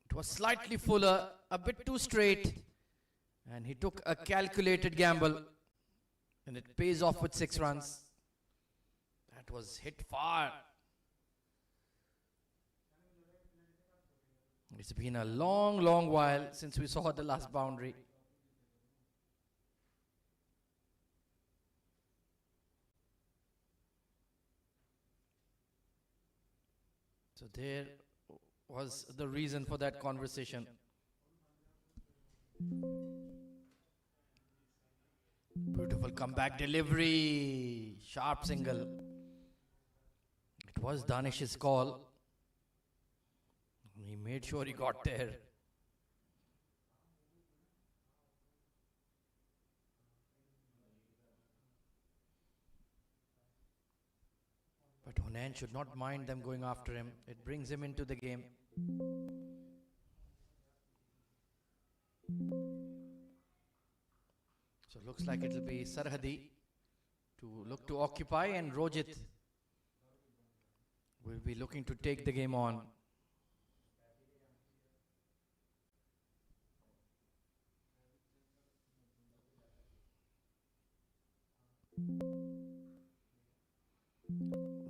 It was slightly fuller, a bit too straight, and he took a calculated gamble and it pays off with 6 runs. That was hit far. It's been a long while since we saw the last boundary. So there was the reason for that conversation. Beautiful comeback delivery. Sharp single. It was Danish's call. He made sure he got there. But Hunain should not mind them going after him. It brings him into the game. So looks like it will be Sarhadi to look to occupy and Rojit will be looking to take the game on.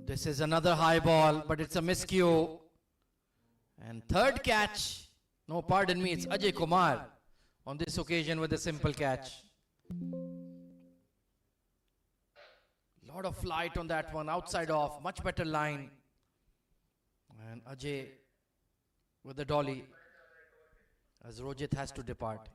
This is another high ball, but it's a miscue. And third catch, no, pardon me, it's Ajay Kumar on this occasion with a simple catch. Lot of flight on that one, outside off, much better line. And Ajay with the dolly as Rojit has to depart.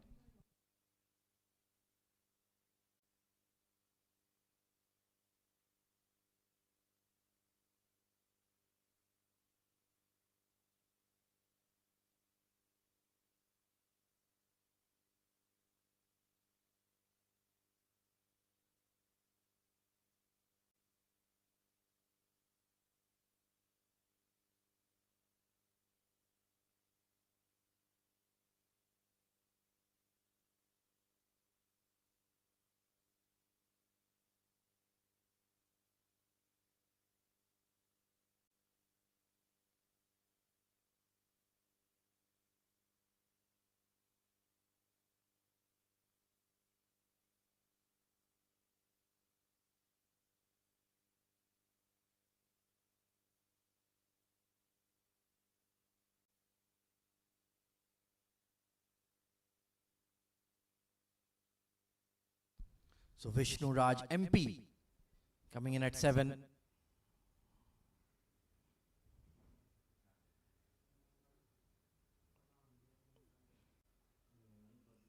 So Vishnu Raj MP coming in at 7.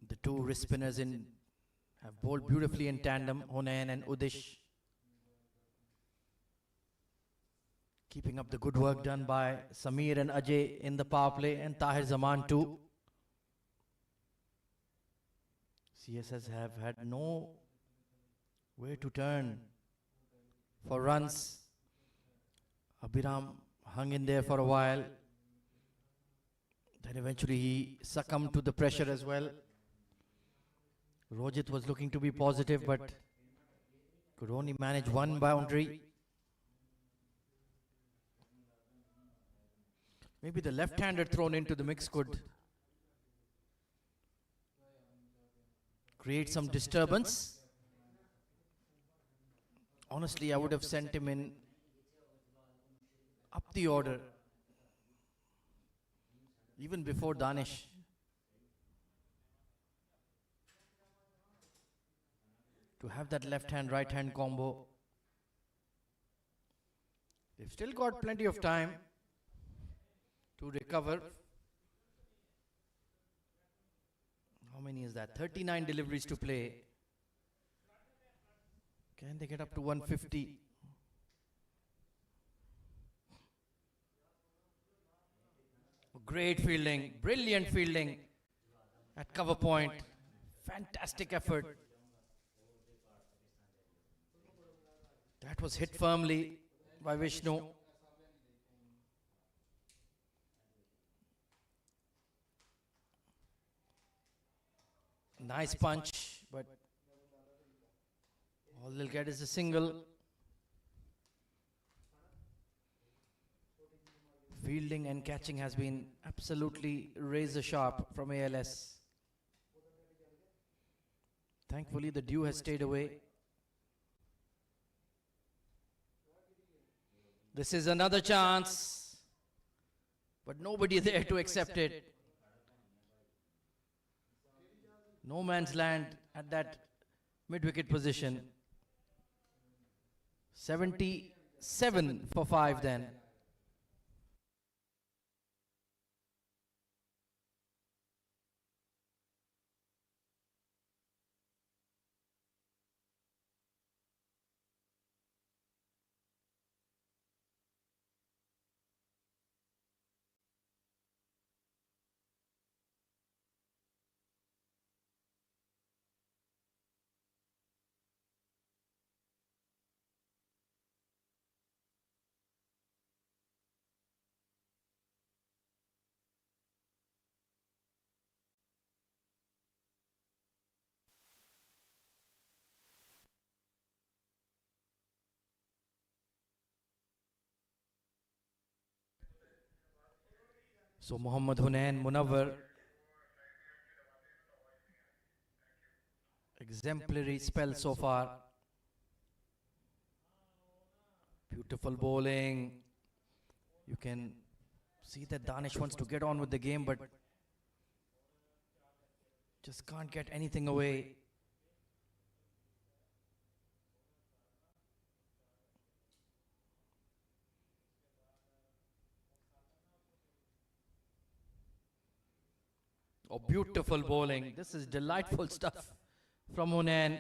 The two wrist spinners in have bowled beautifully in tandem, Hunain and Udish. Keeping up the good work done by Samir and Ajay in the power play, and Tahir Zaman too. CSS have had no way to turn for runs. Abhiram hung in there for a while. Then eventually he succumbed to the pressure as well. Rojit was looking to be positive, but could only manage one boundary. Maybe the left-hander thrown into the mix could create some disturbance. Honestly, I would have sent him in up the order even before Danish. To have that left-hand, right-hand combo. They've still got plenty of time to recover. How many is that? 39 deliveries to play. Can they get up to 150? Great fielding, brilliant fielding at cover point. Fantastic effort. That was hit firmly by Vishnu. Nice punch, but all they'll get is a single. Fielding and catching has been absolutely razor sharp from ALS. Thankfully, the dew has stayed away. This is another chance, but nobody there to accept it. No man's land at that mid-wicket position. 77 for 5 then. So Mohammad Hunain Munawwar, exemplary spell so far. Beautiful bowling. You can see that Danish wants to get on with the game, but just can't get anything away. Oh, beautiful bowling. This is delightful stuff from Hunain.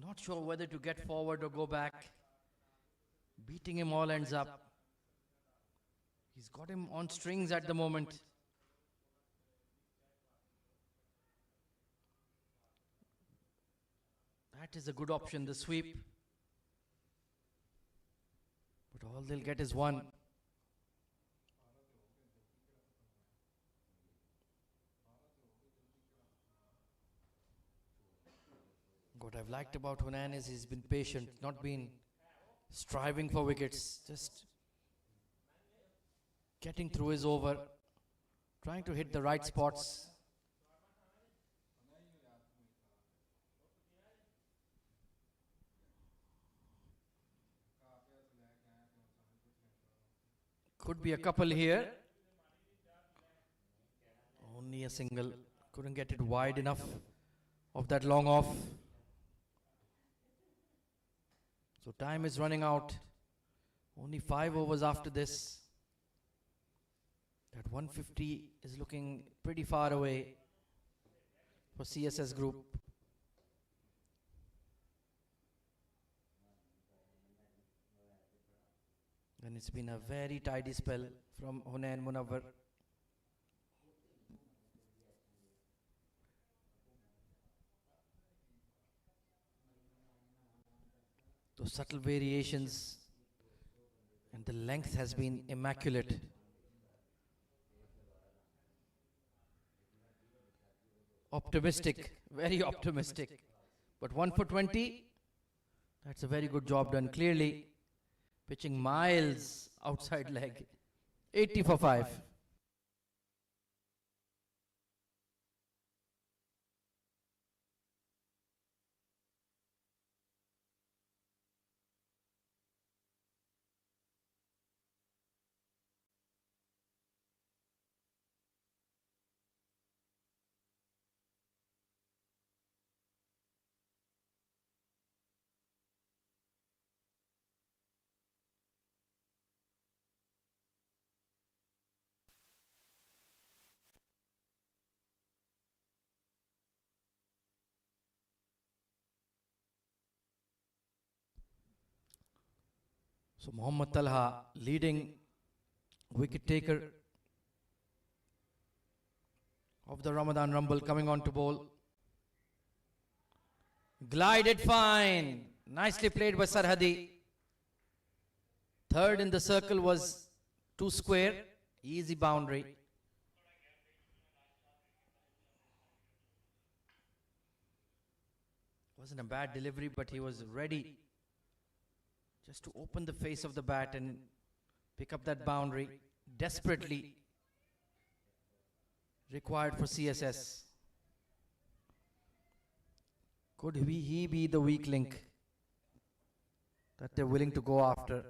Not sure whether to get forward or go back. Beating him all ends up. He's got him on strings at the moment. That is a good option, the sweep. But all they'll get is one. What I've liked about Hunain is he's been patient, not been striving for wickets, just getting through his over, trying to hit the right spots. Could be a couple here. Only a single. Couldn't get it wide enough of that long off. So time is running out. Only 5 overs after this. That 150 is looking pretty far away for CSS Group. And it's been a very tidy spell from Hunain Munawwar. Those subtle variations and the length has been immaculate. Optimistic, very optimistic. But 1 for 20, that's a very good job done. Clearly, pitching miles outside leg. 80 for 5. So Mohammad Talha, leading wicket taker of the Ramadan Rumble, coming on to bowl. Glided fine. Nicely played by Sarhadi. Third in the circle was 2 square. Easy boundary. Wasn't a bad delivery, but he was ready just to open the face of the bat and pick up that boundary. Desperately required for CSS. Could he be the weak link that they're willing to go after?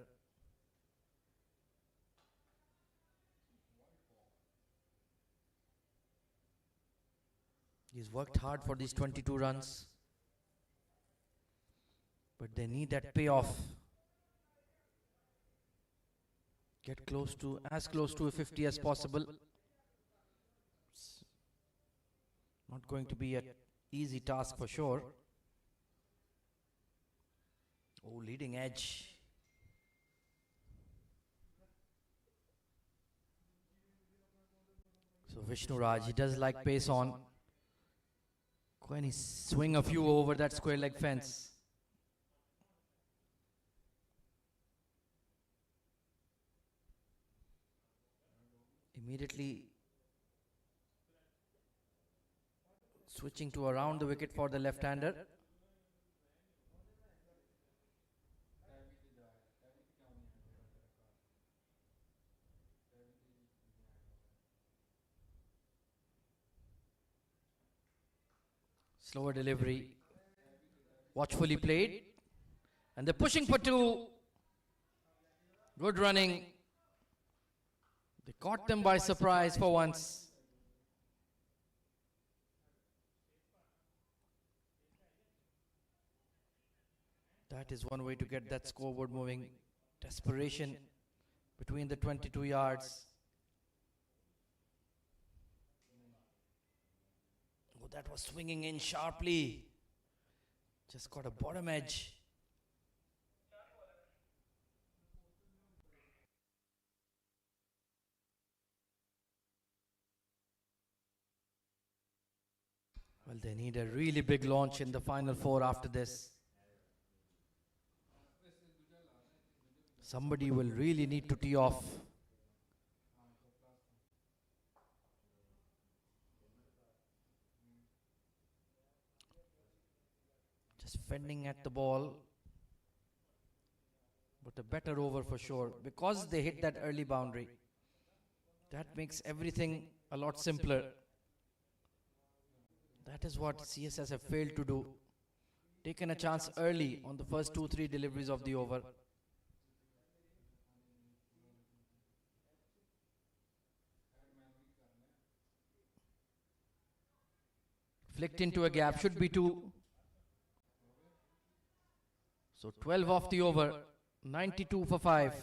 He's worked hard for these 22 runs, but they need that payoff. Get close to, as close to a 50 as possible. It's not going to be an easy task for sure. Oh, leading edge. So Vishnu Raj, he does like pace on. When he swing a few over that square leg fence. Immediately switching to around the wicket for the left-hander. Slower delivery. Watchfully played. And they're pushing for two. Good running. They caught them by surprise for once. That is one way to get that scoreboard moving. Desperation between the 22 yards. Oh, that was swinging in sharply. Just got a bottom edge. Well, they need a really big launch in the final four after this. Somebody will really need to tee off. Just fending at the ball. But a better over for sure. Because they hit that early boundary. That makes everything a lot simpler. That is what CSS have failed to do. Taken a chance early on the first 2-3 deliveries of the over. Flicked into a gap, should be two. So 12 off the over, 92 for 5.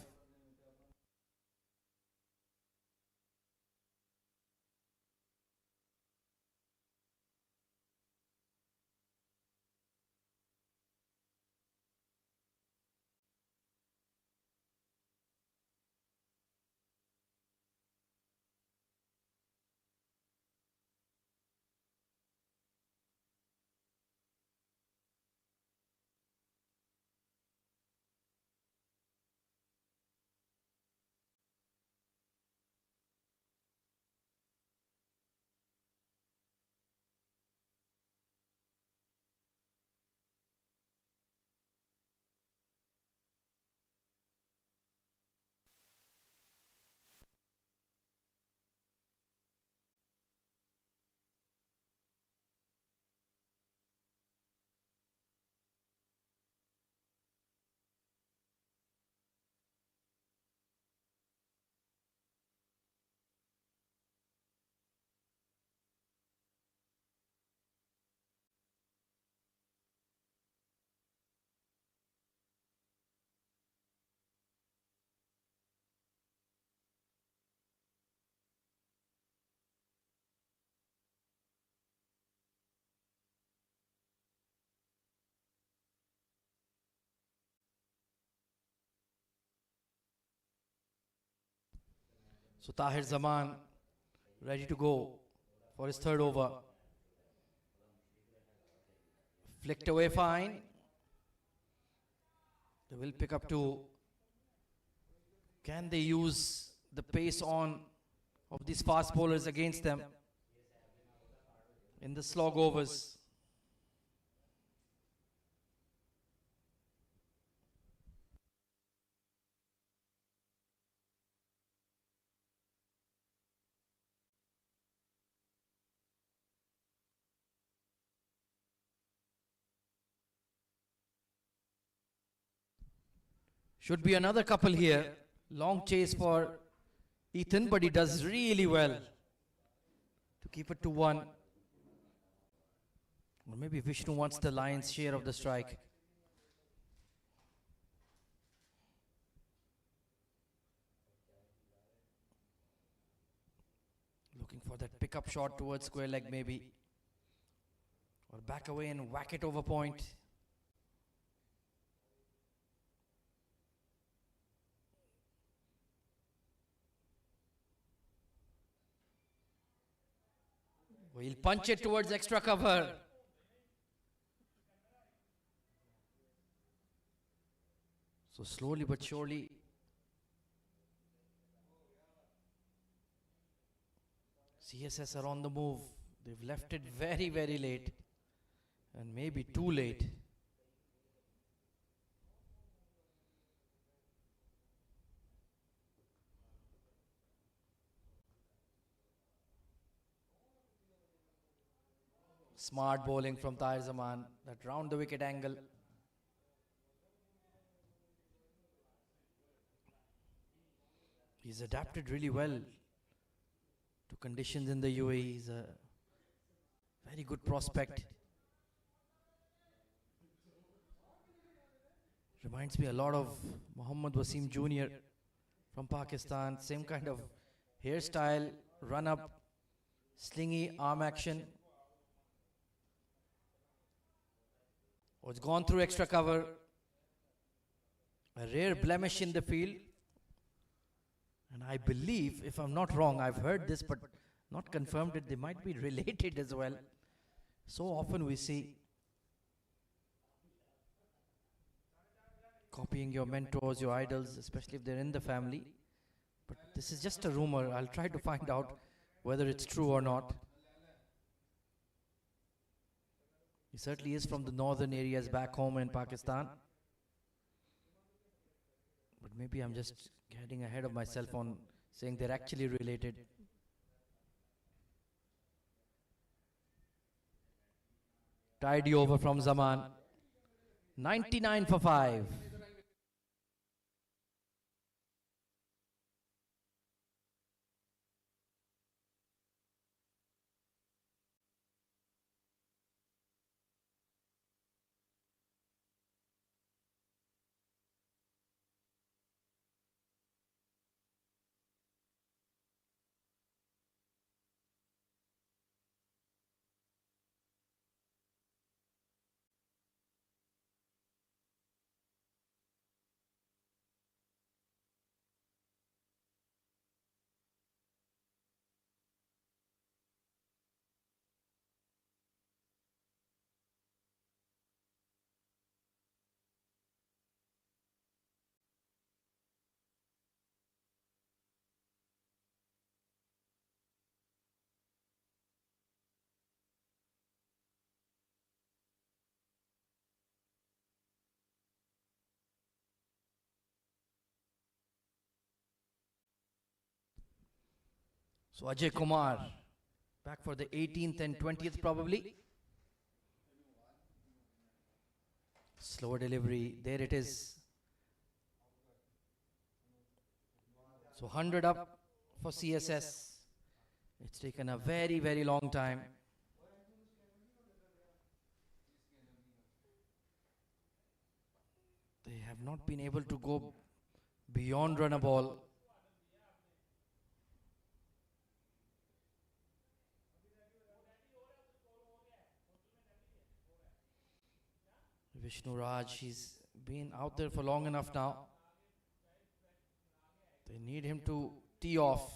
So Tahir Zaman ready to go for his third over. Flicked away fine. They will pick up two. Can they use the pace on of these fast bowlers against them in the slog overs? Should be another couple here. Long chase for Ethan, but he does really well to keep it to 1. Or maybe Vishnu wants the lion's share of the strike. Looking for that pickup shot towards square leg maybe. Or back away and whack it over point. We'll punch it towards extra cover. So slowly but surely. CSS are on the move. They've left it very, very late. And maybe too late. Smart bowling from Tahir Zaman, that round the wicket angle. He's adapted really well to conditions in the UAE. He's a very good prospect. Reminds me a lot of Mohammad Wasim Jr. from Pakistan. Same kind of hairstyle, run up, slingy arm action. Oh, it's gone through extra cover. A rare blemish in the field. And I believe, if I'm not wrong, I've heard this but not confirmed it, they might be related as well. So often we see copying your mentors, your idols, especially if they're in the family. But this is just a rumor. I'll try to find out whether it's true or not. He certainly is from the northern areas back home in Pakistan. But maybe I'm just getting ahead of myself on saying they're actually related. Tidy over from Zaman. 99 for 5. So Ajay Kumar, back for the 18th and 20th probably. Slower delivery, there it is. So 100 up for CSS. It's taken a very, very long time. They have not been able to go beyond run a ball. Vishnu Raj, he's been out there for long enough now. They need him to tee off.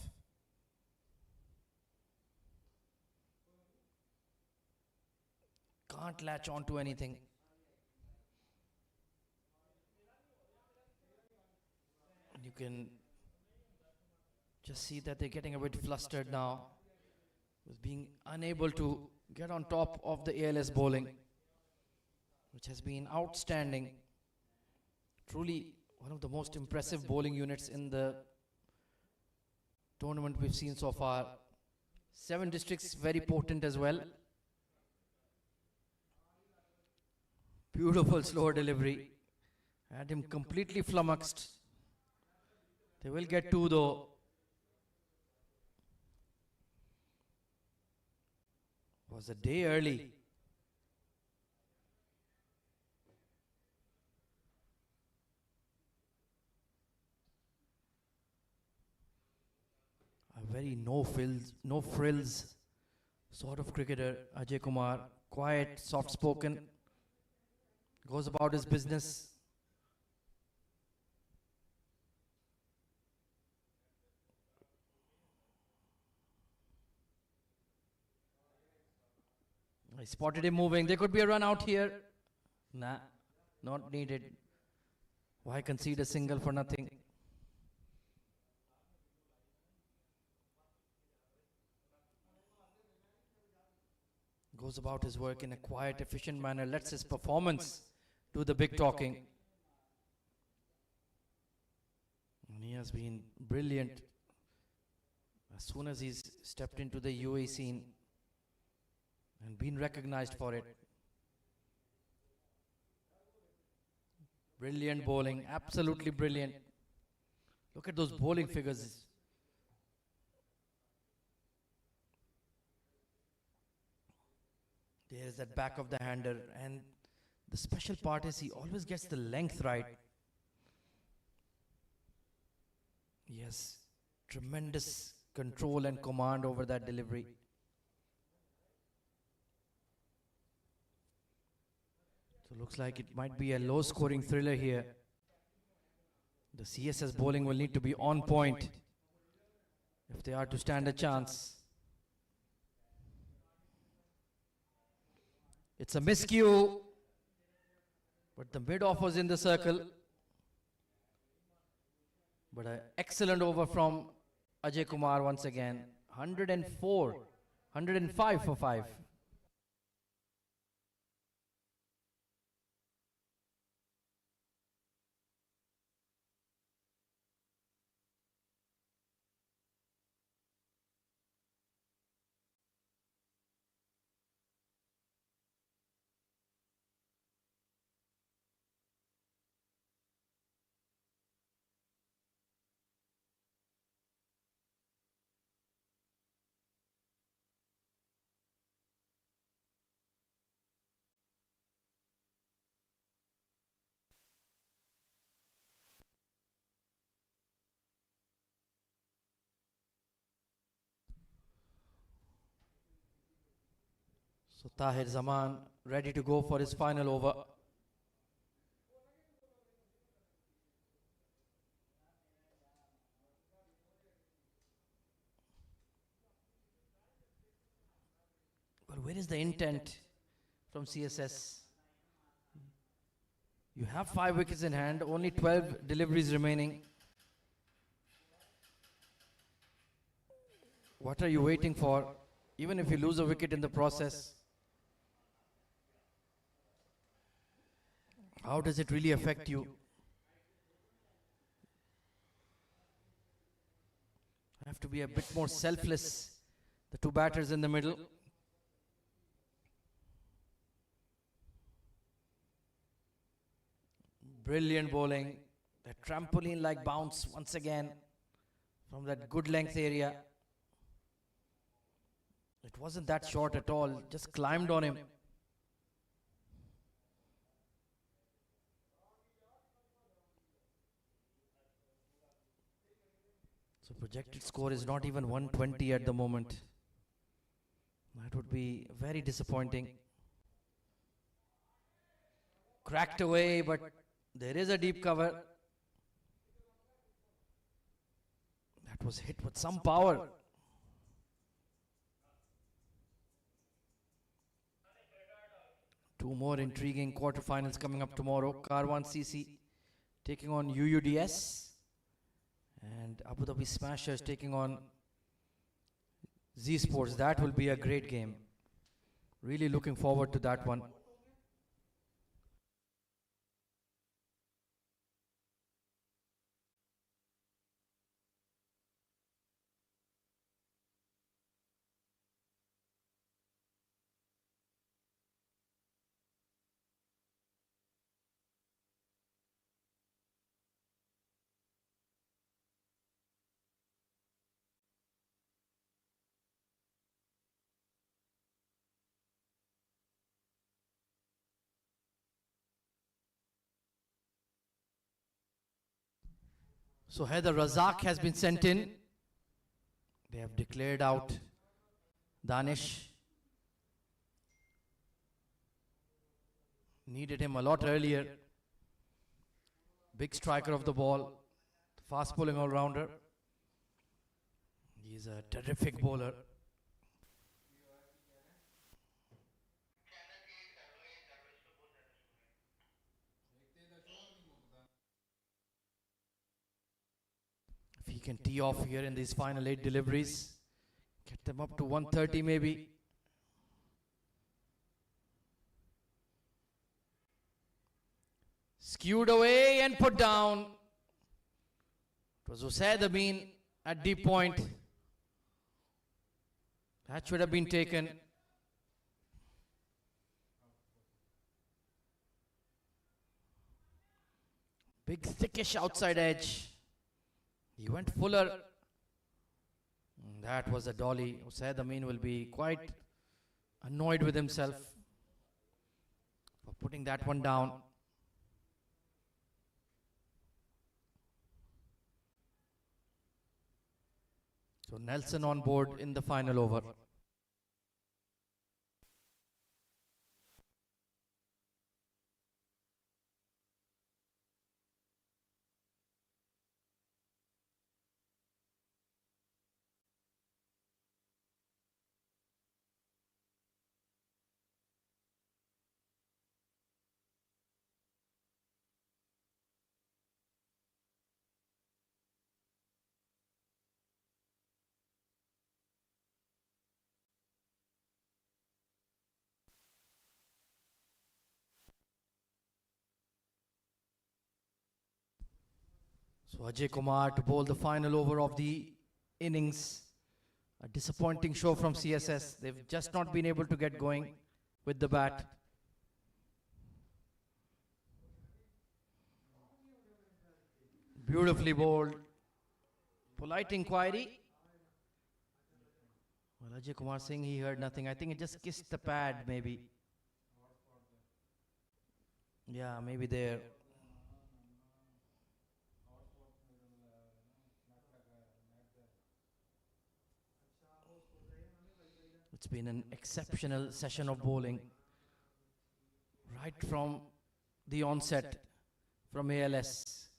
Can't latch on to anything. And you can just see that they're getting a bit flustered now with being unable to get on top of the ALS bowling, which has been outstanding. Truly one of the most impressive bowling units in the tournament we've seen so far. 7 districts very potent as well. Beautiful slower delivery. Had him completely flummoxed. They will get 2 though. Was a day early. A very no frills sort of cricketer, Ajay Kumar. Quiet, soft spoken. Goes about his business. I spotted him moving. There could be a run out here. Nah, not needed. Why concede a single for nothing? Goes about his work in a quiet, efficient manner. Lets his performance do the big talking. And he has been brilliant. As soon as he's stepped into the UAE scene, and been recognized for it. Brilliant bowling, absolutely brilliant. Look at those bowling figures. There's that back of the hander, and the special part is he always gets the length right. Yes, tremendous control and command over that delivery. So looks like it might be a low scoring thriller here. The CSS bowling will need to be on point if they are to stand a chance. It's a miscue, but the mid-off was in the circle. But an excellent over from Ajay Kumar once again. 104, 105 for 5. So Tahir Zaman ready to go for his final over. But where is the intent from CSS? You have 5 wickets in hand, only 12 deliveries remaining. What are you waiting for? Even if you lose a wicket in the process, how does it really affect you? Have to be a bit more selfless. The two batters in the middle. Brilliant bowling. That trampoline-like bounce once again from that good length area. It wasn't that short at all, just climbed on him. So projected score is not even 120 at the moment. That would be very disappointing. Cracked away, but there is a deep cover. That was hit with some power. Two more intriguing quarterfinals coming up tomorrow. Karwan CC taking on UUDS. And Abu Dhabi Smashers taking on Z Sports. That will be a great game. Really looking forward to that one. So Heather Razak has been sent in. They have declared out Danish. Needed him a lot earlier. Big striker of the ball. Fast bowling all-rounder. He's a terrific bowler. If he can tee off here in these final 8 deliveries, get them up to 130 maybe. Skewed away and put down. It was Usaid Amin at deep point. That should have been taken. Big thickish outside edge. He went fuller. That was a dolly. Usaid Amin will be quite annoyed with himself for putting that one down. So Nelson on board in the final over. So Ajay Kumar to bowl the final over of the innings. A disappointing show from CSS. They've just not been able to get going with the bat. Beautifully bowled. Polite inquiry. Well, Ajay Kumar saying he heard nothing. I think it just kissed the pad, maybe. Yeah, maybe there. It's been an exceptional session of bowling. Right from the onset from ALS.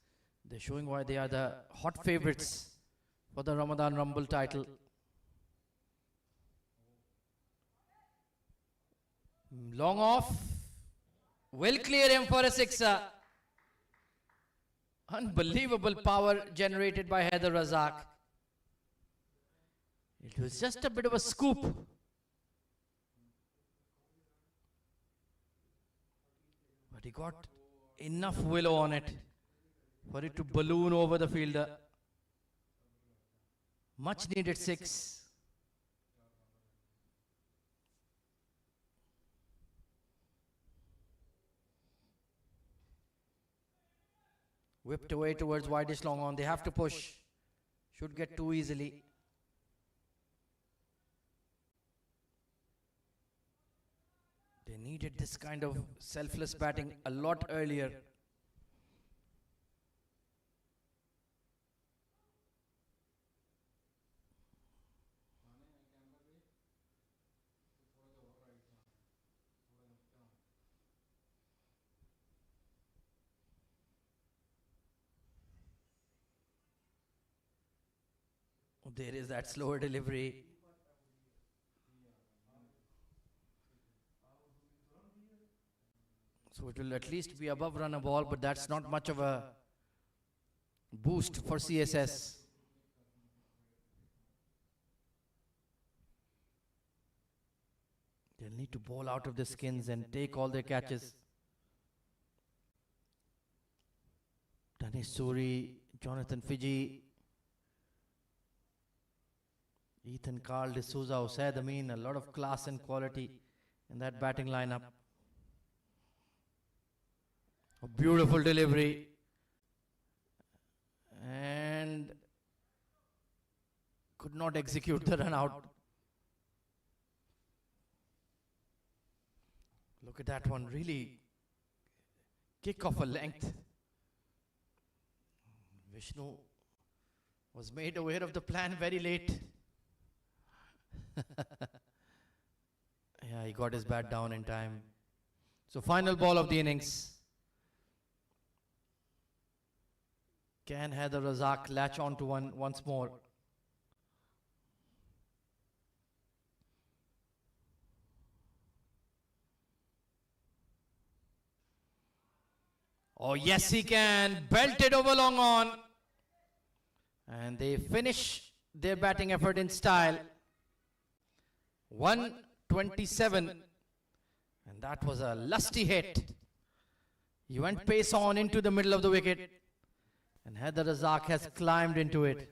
They're showing why they are the hot favorites for the Ramadan Rumble title. Long off. Will clear him for a sixer. Unbelievable power generated by Haider Razak. It was just a bit of a scoop. But he got enough willow on it for it to balloon over the fielder. Much needed six. Whipped away towards wideish long on. They have to push. Should get too easily. They needed this kind of selfless batting a lot earlier. There is that slower delivery. So it will at least be above run a ball, but that's not much of a boost for CSS. They'll need to bowl out of the skins and take all their catches. Danish Suri, Jonathan Fiji, Ethan Carl D'Souza, Usaid Amin, a lot of class and quality in that batting lineup. A beautiful delivery. And could not execute the run out. Look at that one, really kick off a length. Vishnu was made aware of the plan very late. Yeah, he got his bat down in time. So final ball of the innings. Can Haider Razak latch on to one once more? Oh yes, he can. Belted over long on. And they finish their batting effort in style. 127. And that was a lusty hit. He went pace on into the middle of the wicket. And Haider Razak has climbed into it.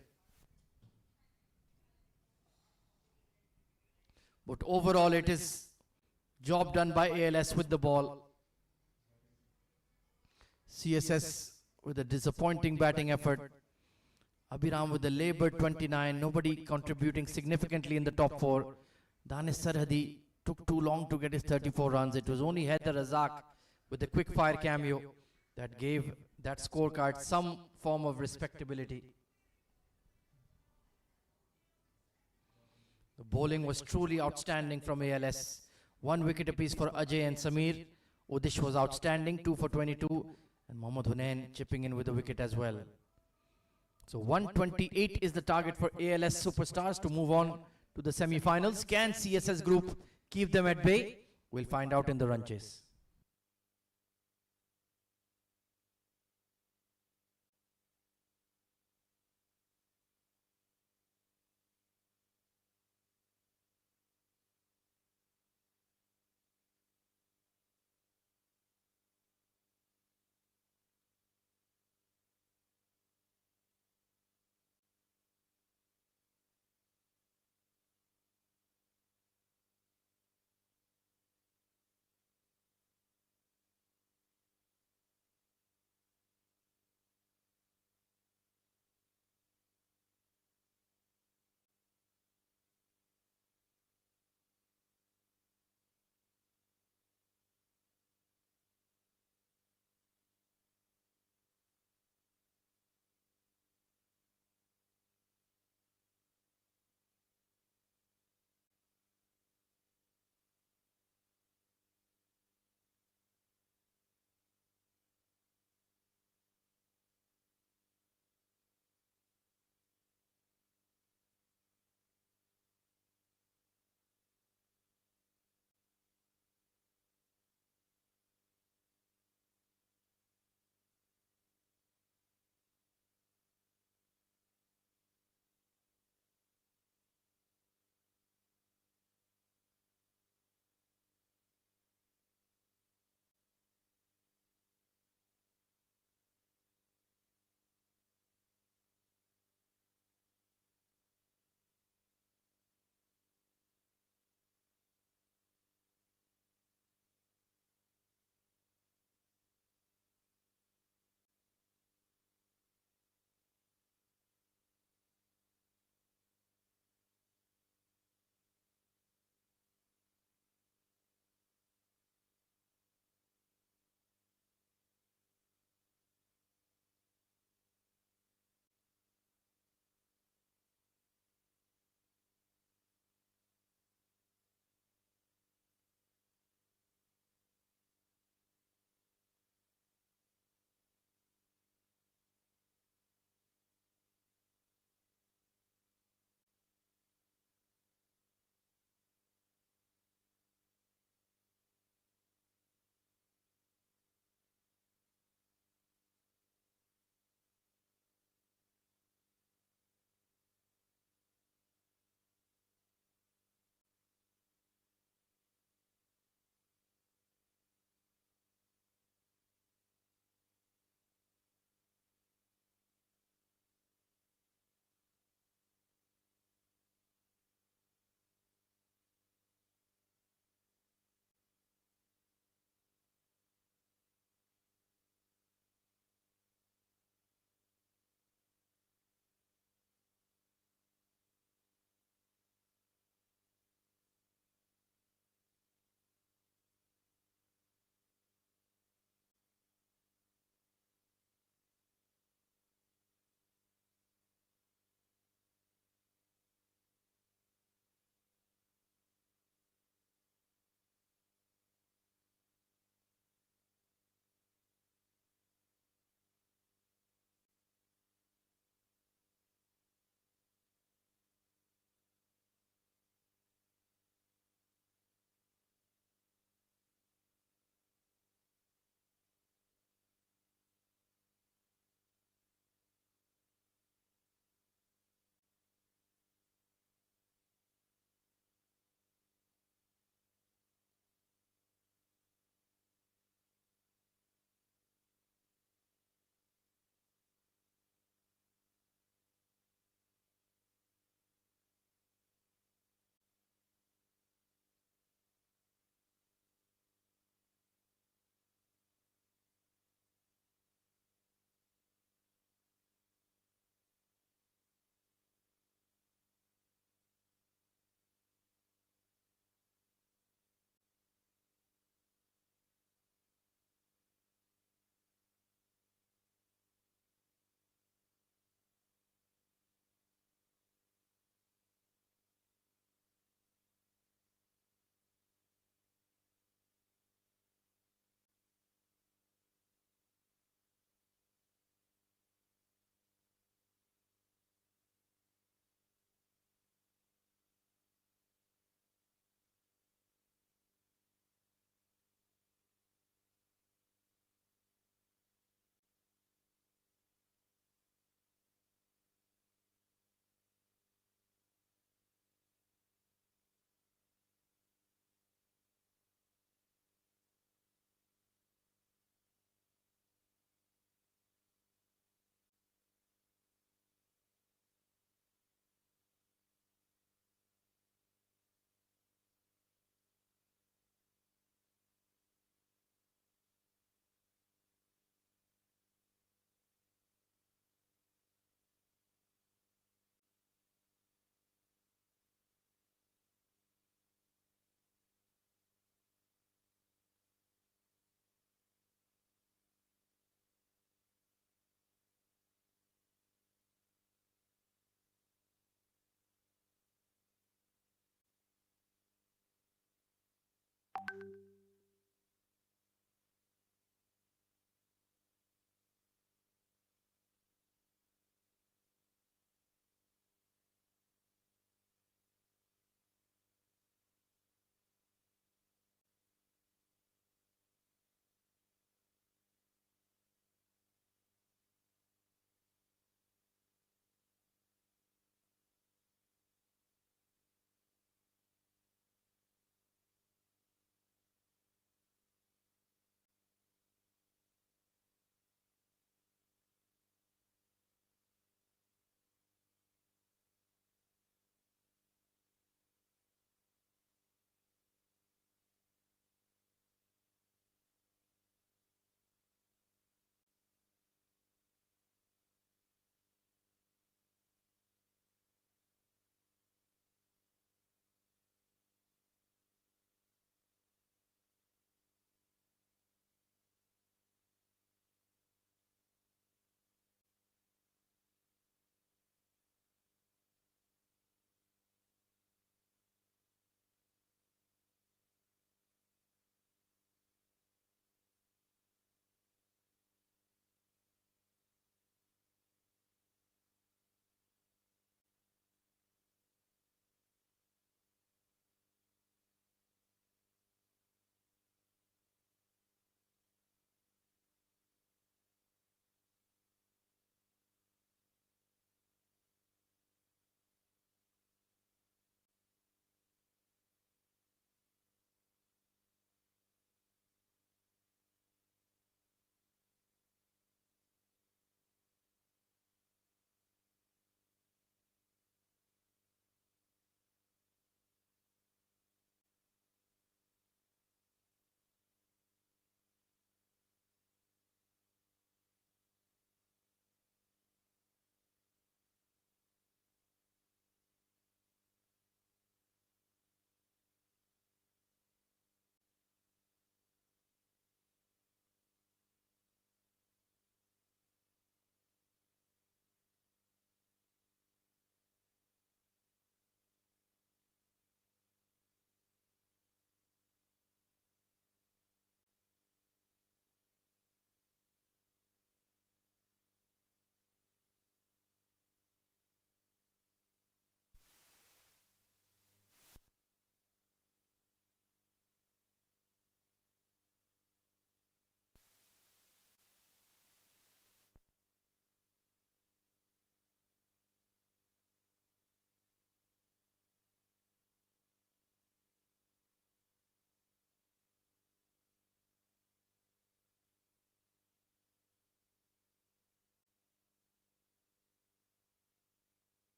But overall it is job done by ALS with the ball. CSS with a disappointing batting effort. Abhiram with the laboured 29, nobody contributing significantly in the top four. Danish Sarhadi took too long to get his 34 runs. It was only Haider Razak with the quick fire cameo that gave that scorecard some form of respectability. The bowling was truly outstanding from ALS. 1 wicket apiece for Ajay and Samir. Udish was outstanding, 2 for 22. And Mohammad Hunain chipping in with a wicket as well. So 128 is the target for ALS superstars to move on to the semi-finals. Can CSS group keep them at bay? We'll find out in the run chase.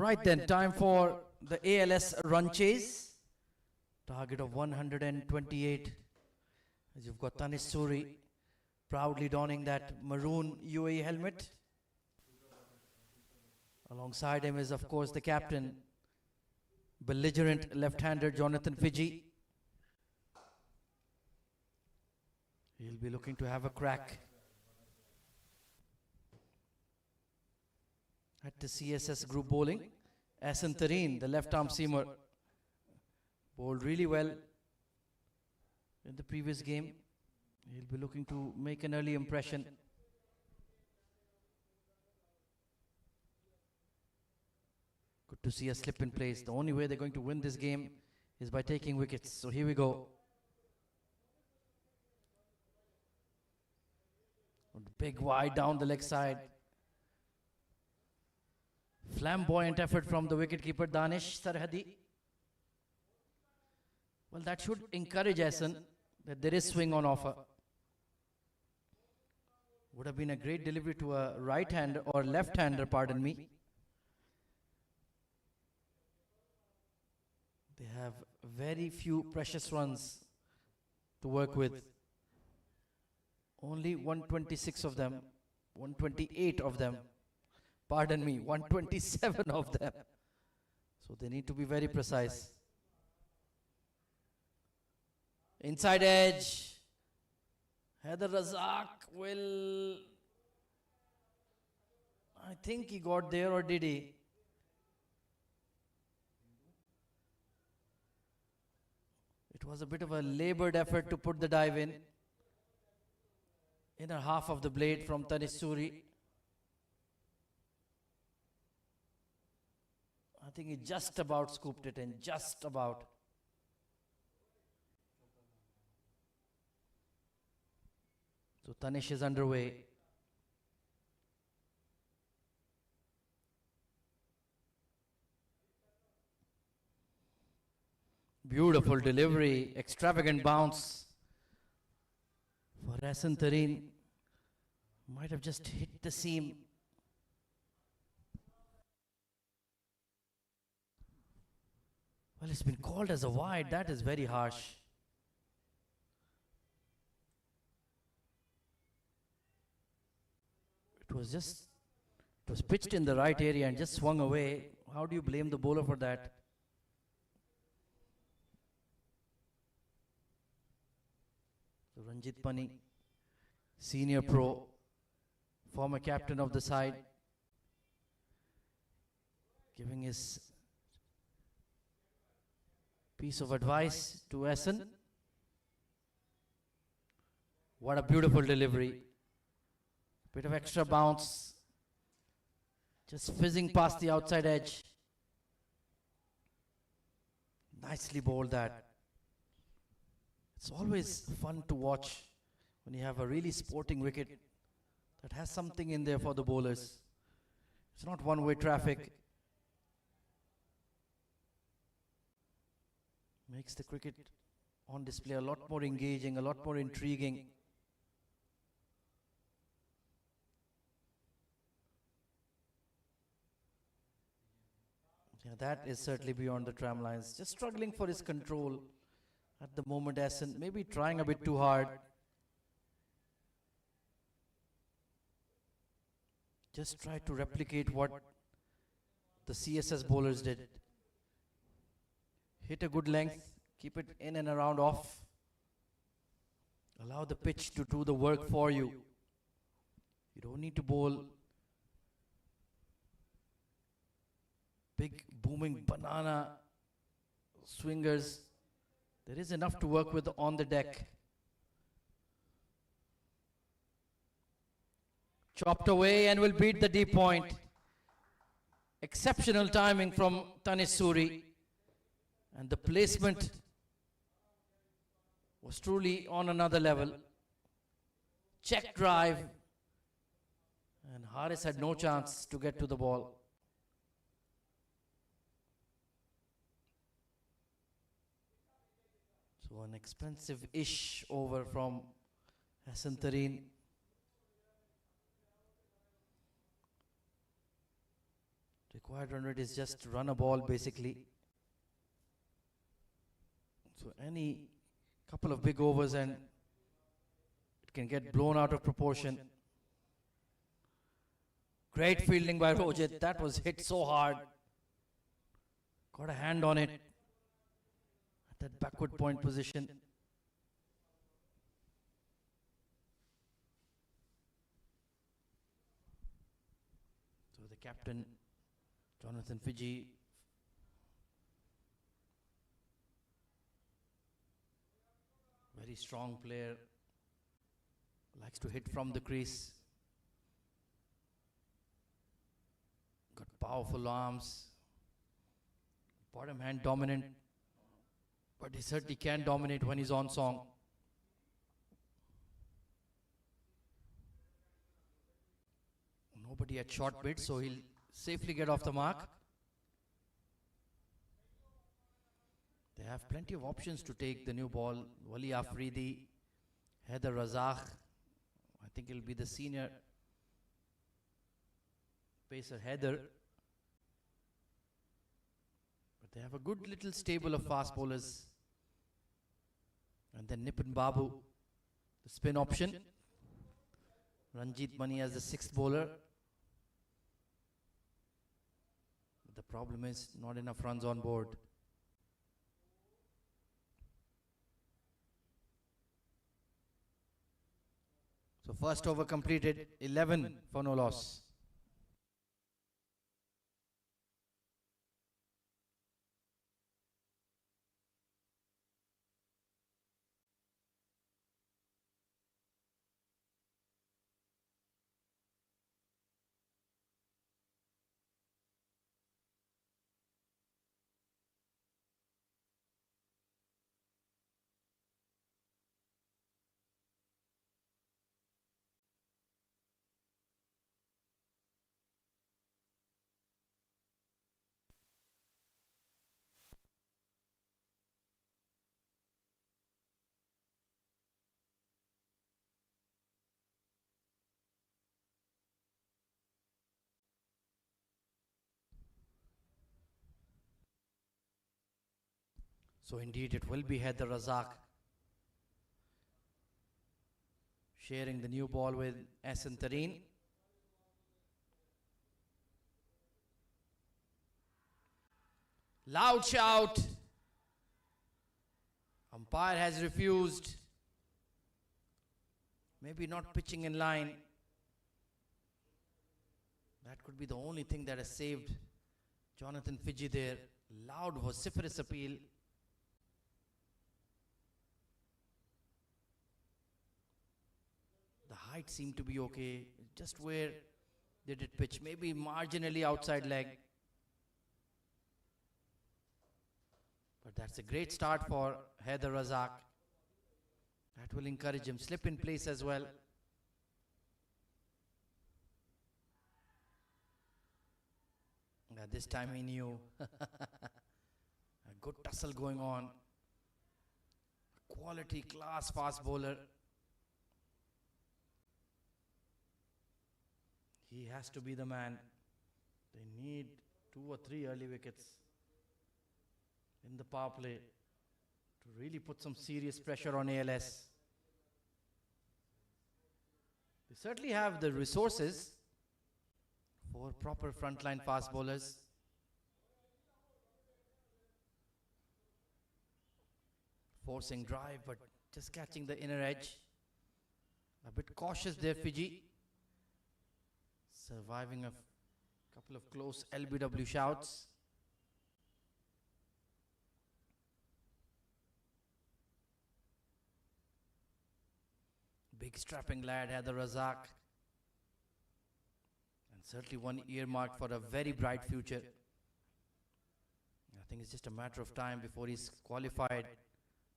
Right then, time for the ALS run chase. Target of 128. As you've got Tanis Suri proudly donning that maroon UAE helmet. Alongside him is, of course, the captain, belligerent left-hander Jonathan Fiji. He'll be looking to have a crack at the CSS group bowling. Ahsan Tareen, the left-arm seamer, bowled really well in the previous game. He'll be looking to make an early impression. Good to see a slip in place. The only way they're going to win this game is by taking wickets. So here we go. Big wide down the leg side. Flamboyant effort from the wicketkeeper Danish Sarhadi. Well, that should encourage Ahsan that there is swing on offer. Would have been a great delivery to a right-hander or left-hander, pardon me. They have very few precious runs to work with. Only 126 of them, 128 of them, pardon me, 127 of them. So they need to be very precise. Inside edge. Haider Razak will... I think he got there, or did he? It was a bit of a labored effort to put the dive in. Inner half of the blade from Tanis Suri. I think he just about scooped it in, just about. So Tanish is underway. Beautiful delivery, extravagant bounce for Ahsan Tareen. Might have just hit the seam. Well, it's been called as a wide. That is very harsh. It was pitched in the right area and just swung away. How do you blame the bowler for that? So Ranjit Pani, senior pro, former captain of the side, giving his piece of advice to Ahsan. What a beautiful delivery. Bit of extra bounce. Just fizzing past the outside edge. Nicely bowled that. It's always fun to watch when you have a really sporting wicket that has something in there for the bowlers. It's not one-way traffic. Makes the cricket on display a lot more engaging, a lot more intriguing. Yeah, that is certainly beyond the tram lines. Just struggling for his control at the moment, Ahsan. Maybe trying a bit too hard. Just try to replicate what the CSS bowlers did. Hit a good length, keep it in and around off. Allow the pitch to do the work for you. You don't need to bowl big booming banana swingers. There is enough to work with on the deck. Chopped away and will beat the deep point. Exceptional timing from Tanis Suri. And the placement was truly on another level. Check drive. And Haris had no chance to get to the ball. So an expensive-ish over from Ahsan Tareen. Required run rate is just run a ball basically. So any couple of big overs and it can get blown out of proportion. Great fielding by Rojit. That was hit so hard. Got a hand on it at that backward point position. So the captain, Jonathan Fiji, very strong player, likes to hit from the crease. Got powerful arms. Bottom hand dominant, but he certainly can dominate when he's on song. Nobody at short mid, so he'll safely get off the mark. They have plenty of options to take the new ball. Wali Afridi, Heather Razak. I think it'll be the senior pacer Heather. But they have a good little stable of fast bowlers. And then Nipun Babu, the spin option. Ranjit Mani as the sixth bowler. But the problem is not enough runs on board. So first over completed, 11 for no loss. So indeed it will be Heather Razak sharing the new ball with Ahsan Tareen. Loud shout. Umpire has refused. Maybe not pitching in line. That could be the only thing that has saved Jonathan Fiji there. Loud vociferous appeal. The height seemed to be okay. Just where they did pitch. Maybe marginally outside leg. But that's a great start for Heather Razak. That will encourage him. Slip in place as well. This time he knew. A good tussle going on. Quality, class, fast bowler. He has to be the man. They need 2 or 3 early wickets in the power play to really put some serious pressure on ALS. They certainly have the resources for proper frontline fast bowlers. Forcing drive, but just catching the inner edge. A bit cautious there, Fiji. Surviving a couple of close LBW shouts. Big strapping lad, Heather Razak. And certainly one earmarked for a very bright future. I think it's just a matter of time before he's qualified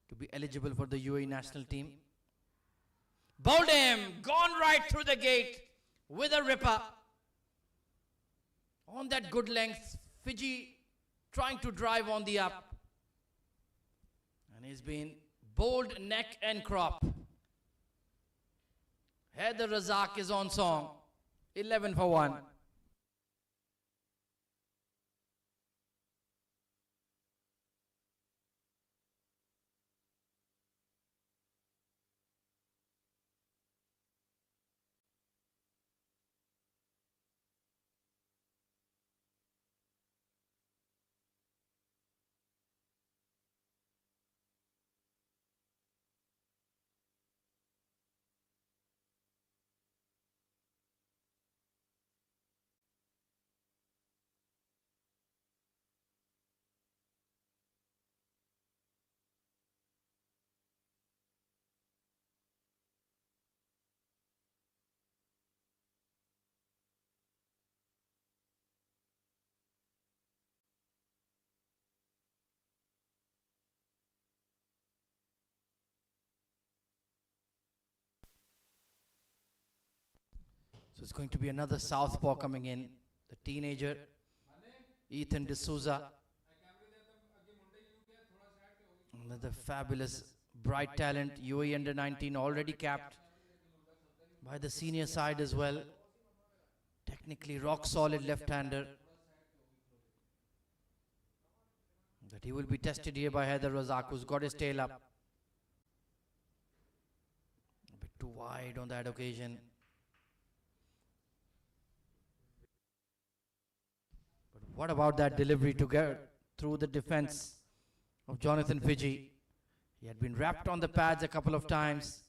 to be eligible for the UAE national team. Bowled him! Gone right through the gate with a ripper. On that good length, Fiji trying to drive on the up. And he's been bowled neck and crop. Heather Razak is on song. 11 for 1. it's going to be another southpaw coming in. The teenager, Ethan D'Souza. Another fabulous, bright talent. UAE under 19 already capped by the senior side as well. Technically rock solid left-hander. But he will be tested here by Haider Razak, who's got his tail up. A bit too wide on that occasion. But what about that delivery to get through the defense of Jonathan Fiji? He had been wrapped on the pads a couple of times.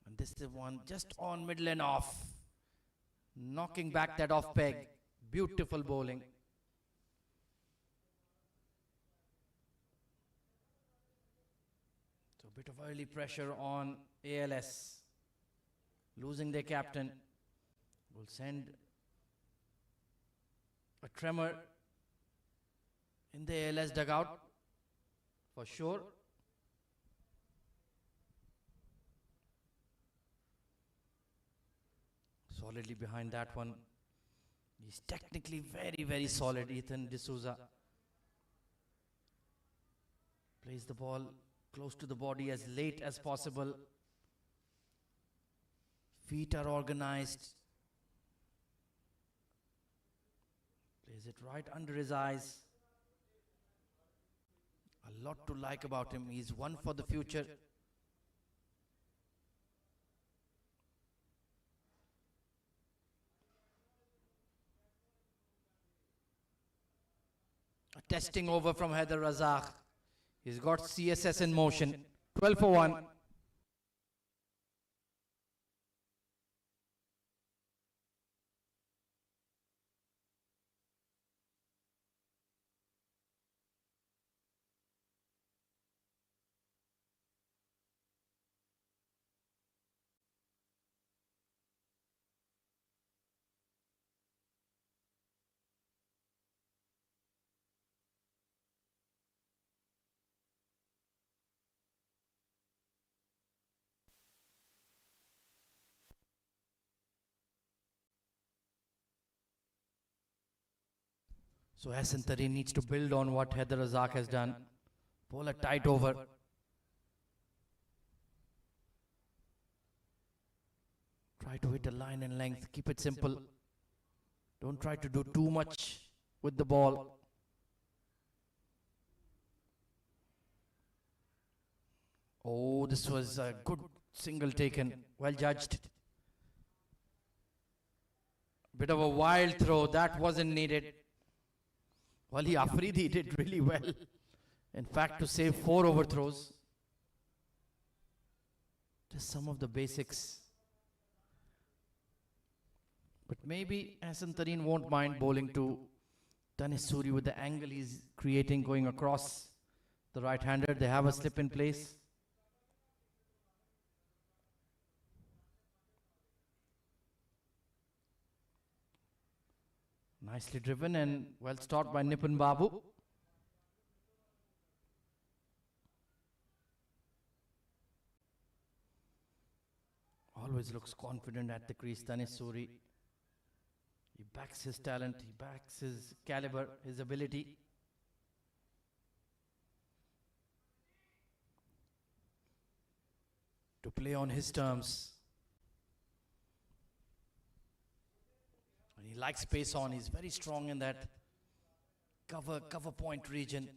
And this is one just on middle and off. Knocking back that off peg. Beautiful bowling. So a bit of early pressure on ALS. Losing their captain will send a tremor in the ALS dugout for sure. Solidly behind that one. He's technically very, very solid, Ethan D'Souza. Plays the ball close to the body as late as possible. Feet are organized. Plays it right under his eyes. A lot to like about him. He's one for the future. A testing over from Haider Razak. He's got CSS in motion. 12 for 1. So Hassan Tareen needs to build on what Haider Razak has done. Bowl a tight over. Try to hit a line and length. Keep it simple. Don't try to do too much with the ball. Oh, this was a good single taken. Well judged. Bit of a wild throw. That wasn't needed. Wali Afridi did really well. In fact, to save 4 overthrows. Just some of the basics. But maybe Hassan Tareen won't mind bowling to Danish Suri with the angle he's creating going across the right-hander. They have a slip in place. Nicely driven and well stopped by Nipun Babu. Always looks confident at the crease, Danish Suri. He backs his talent, he backs his caliber, his ability. To play on his terms. And he likes pace on, he's very strong in that cover point region.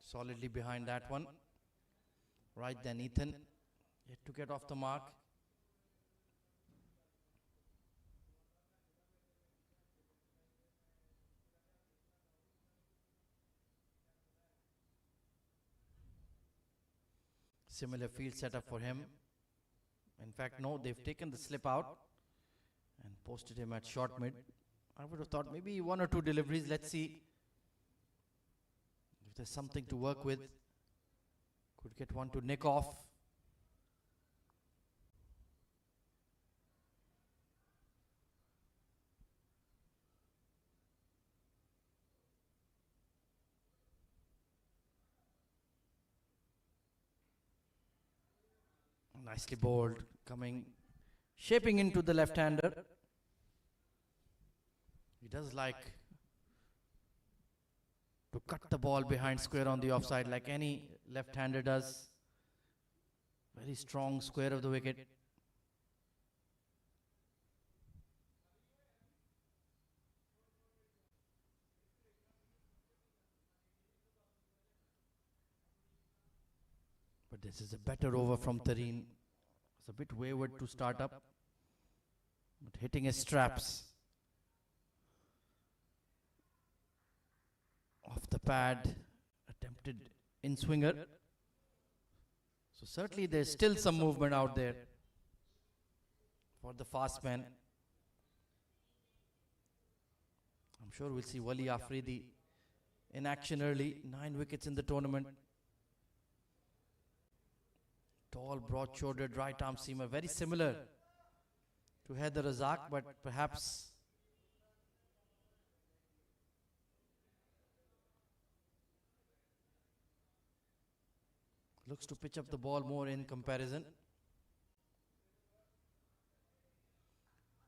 Solidly behind that one. Right then, Ethan, yet to get off the mark. Similar field setup for him. In fact, no, they've taken the slip out and posted him at short mid. I would have thought maybe 1 or 2 deliveries. Let's see if there's something to work with. Could get one to nick off. Nicely bowled, shaping into the left-hander. He does like to cut the ball behind square on the offside like any left-hander does. Very strong square of the wicket. But this is a better over from Tareen. It's a bit wayward to start up, but hitting his straps. Off the pad, attempted in swinger. So certainly there's still some movement out there for the fast man. I'm sure we'll see Wali Afridi in action early. 9 wickets in the tournament. Tall, broad-shouldered right-arm seamer, very similar to Haider Razak, but perhaps looks to pitch up the ball more in comparison.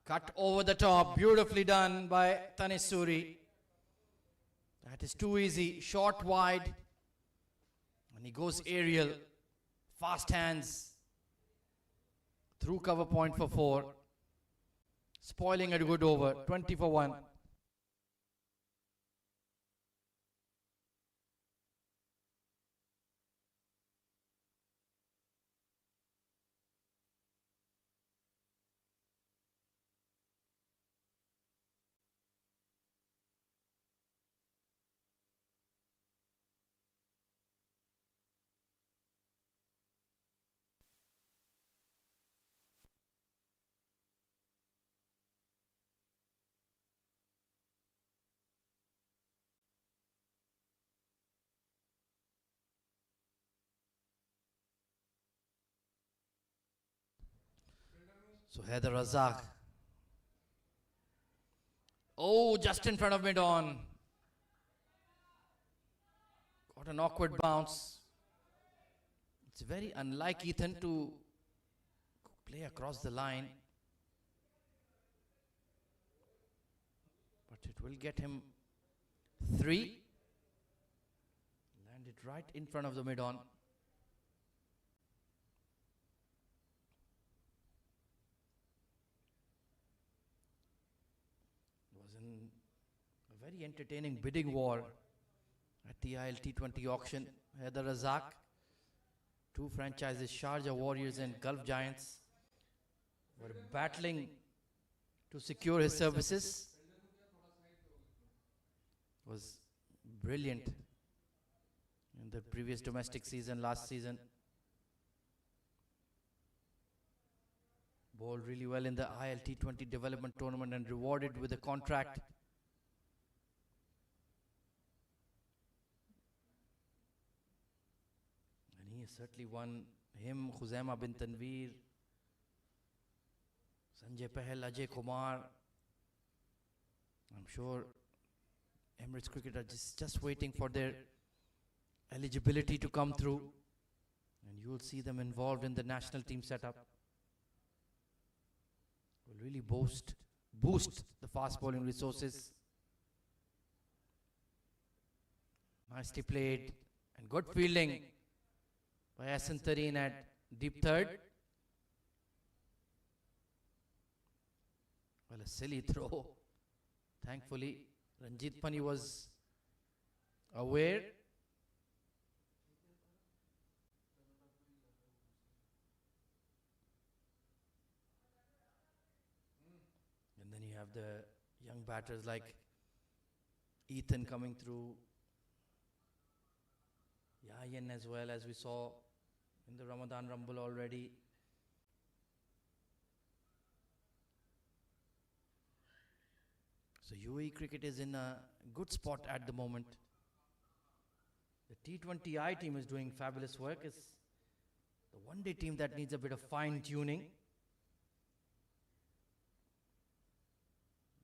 Cut over the top, beautifully done by Tanis Suri. That is too easy, short wide, and he goes aerial, fast hands, through cover point for 4, spoiling a good over, 20 for 1. So Haider Razak. Oh, just in front of mid-on. Got an awkward bounce. It's very unlike Ethan to play across the line. But it will get him 3. Landed right in front of the mid-on. A very entertaining bidding war at the IL T20 auction. Haider Razak, 2 franchises, Sharjah Warriors and Gulf Giants, were battling to secure his services. Was brilliant in the previous domestic season, last season. Bowled really well in the IL T20 development tournament and rewarded with a contract. And he has certainly won him, Khuzaima bin Tanveer, Sanjay Pahal, Ajay Kumar. I'm sure Emirates Cricket are just waiting for their eligibility to come through. And you will see them involved in the national team setup. Will really boost the fast bowling resources. Nicely played and good fielding by Hasan Tareen at deep third. Well, a silly throw. Thankfully, Ranjit Pani was aware. And then you have the young batters like Ethan coming through. Yayan as well, as we saw in the Ramadan Rumble already. So UAE cricket is in a good spot at the moment. The T20I team is doing fabulous work. It's the one-day team that needs a bit of fine-tuning.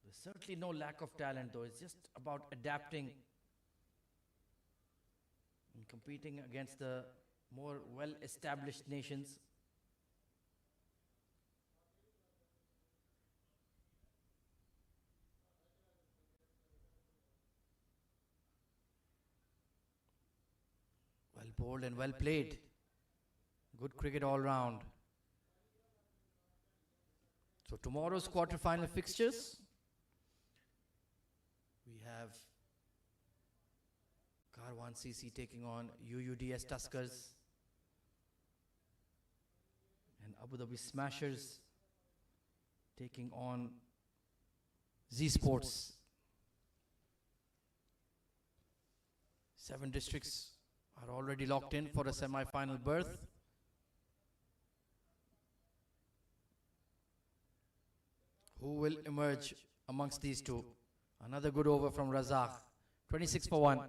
There's certainly no lack of talent though. It's just about adapting and competing against the more well-established nations. bowled and well played. Good cricket all round. So tomorrow's quarter-final fixtures. We have Karwan CC taking on UUDS Tuskers. And Abu Dhabi Smashers taking on Z Sports. 7 districts are already locked in for a semi-final berth. Who will emerge amongst these two? Another good over from Razak. 26 for 1.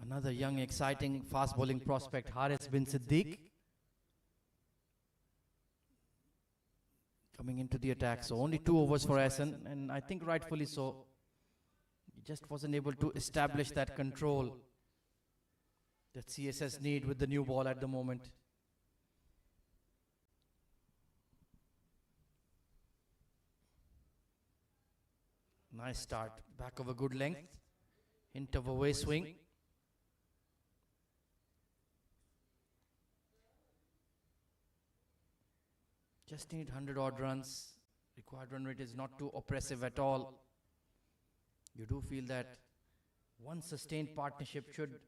Another young, exciting, fast bowling prospect, Haris bin Siddiq, coming into the attack. So only 2 overs for Hassan, and I think rightfully so. He just wasn't able to establish that control that CSS need with the new ball at the moment. Nice start, back of a good length, hint of a way swing. Just need 100 odd runs. Required run rate is not too oppressive at all. You do feel that one sustained partnership should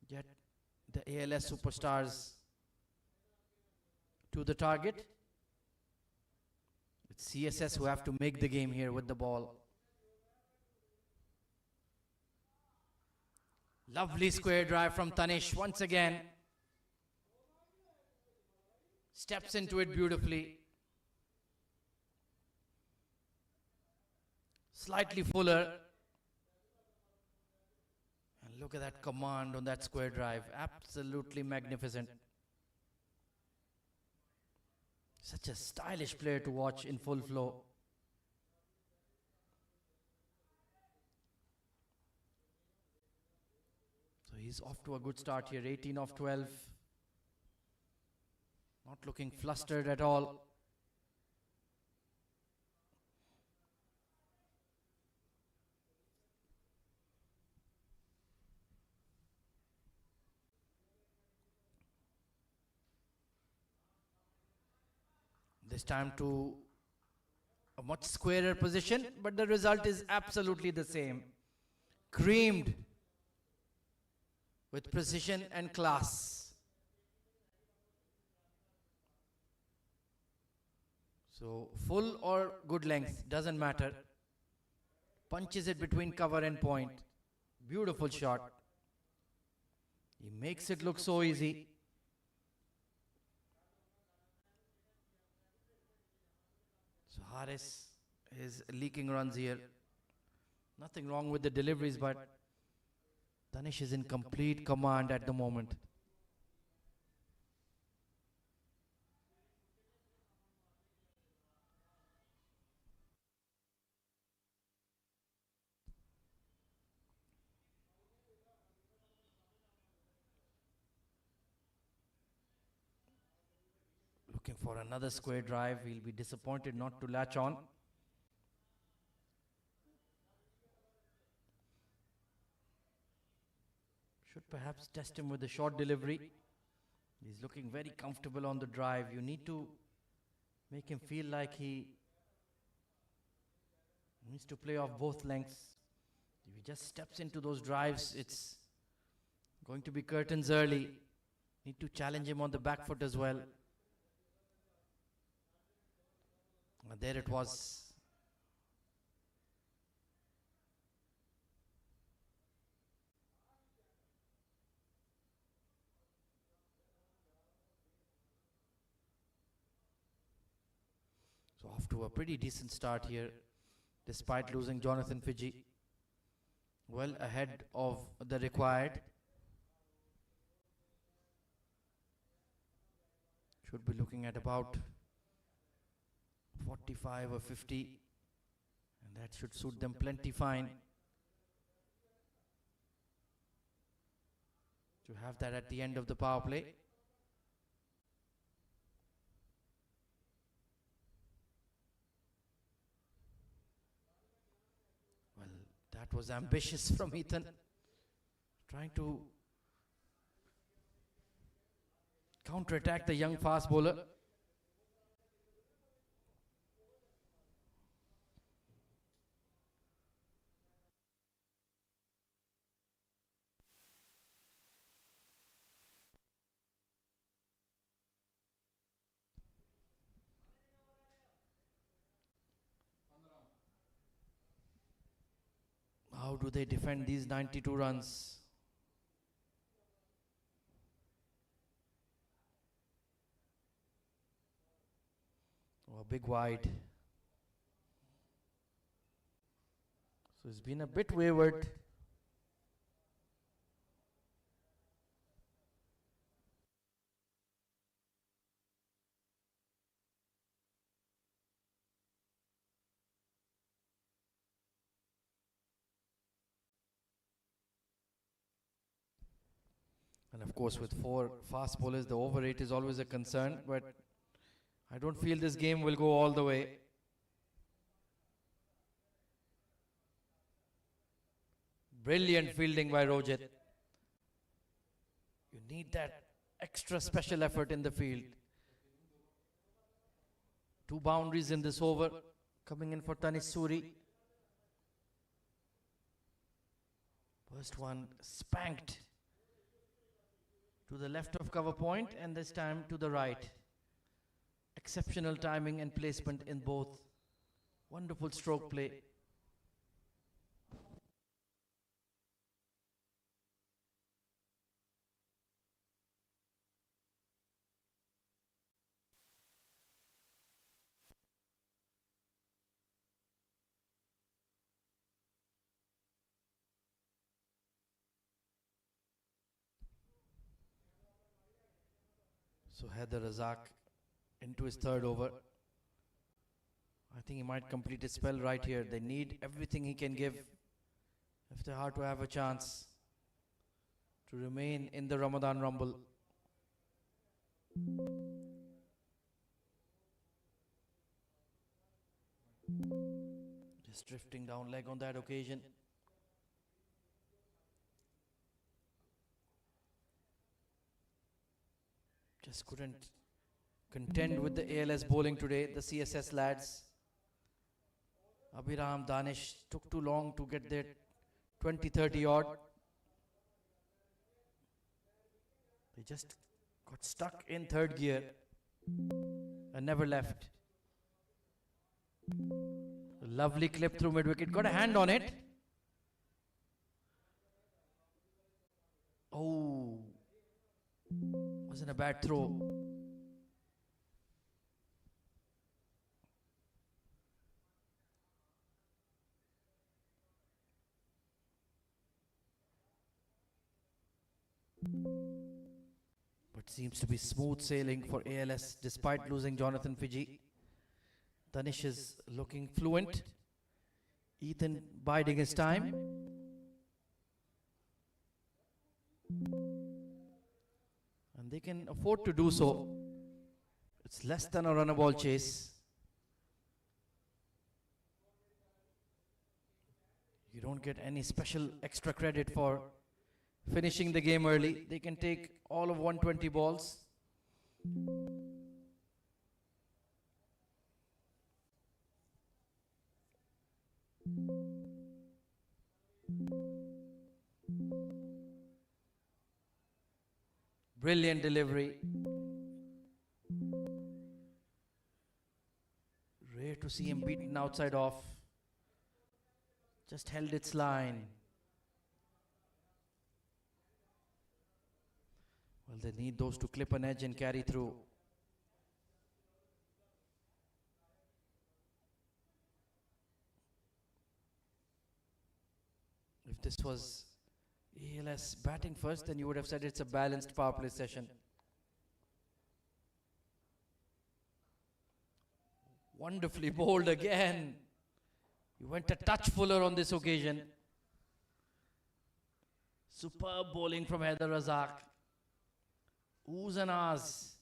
get the ALS superstars to the target. It's CSS who have to make the game here with the ball. Lovely square drive from Tanish once again. Steps into it beautifully. Slightly fuller. And look at that command on that square drive. Absolutely magnificent. Such a stylish player to watch in full flow. So he's off to a good start here. 18 of 12. Not looking flustered at all. This time to a much squarer position, but the result is absolutely the same. Creamed with precision and class. So full or good length, doesn't matter. Punches it between cover and point. Beautiful shot. He makes it look so easy. So Haris is leaking runs here. Nothing wrong with the deliveries, but Tanish is in complete command at the moment. Looking for another square drive. He'll be disappointed not to latch on. Should perhaps test him with a short delivery. He's looking very comfortable on the drive. You need to make him feel like he needs to play off both lengths. If he just steps into those drives, it's going to be curtains early. Need to challenge him on the back foot as well. There it was. So off to a pretty decent start here, despite losing Jonathan Fiji. Well ahead of the required. Should be looking at about 45 or 50, and that should suit them plenty fine to have that at the end of the power play. Well, that was ambitious from Ethan, trying to counter-attack the young fast bowler. How do they defend these 92 runs? Oh, a big wide. So it's been a bit wayward. And of course, with 4 fast bowlers, the over rate is always a concern, but I don't feel this game will go all the way. Brilliant fielding by Rojit. You need that extra special effort in the field. 2 boundaries in this over, coming in for Tanish Suri. First one spanked to the left of cover point, and this time to the right. Exceptional timing and placement in both. Wonderful stroke play. So Haider Razak into his 3rd over. I think he might complete his spell right here. They need everything he can give if they are to have a chance to remain in the Ramadan Rumble. Just drifting down leg on that occasion. Just couldn't contend with the ALS bowling today, the CSS lads. Abhiram, Danish took too long to get their 20-30 odd. They just got stuck in 3rd gear and never left. A lovely clip through mid-wicket, got a hand on it. Oh, wasn't a bad throw. But seems to be smooth sailing for ALS despite losing Jonathan Fiji. Danish is looking fluent. Ethan biding his time. And they can afford to do so. It's less than a run-a-ball chase. You don't get any special extra credit for finishing the game early. They can take all of 120 balls. Brilliant delivery. Rare to see him beaten outside off. Just held its line. Well, they need those to clip an edge and carry through. If this was ALS batting first, then you would have said it's a balanced power play session. Wonderfully bowled again. He went a touch fuller on this occasion. Superb bowling from Haider Razak. Oohs and ahs.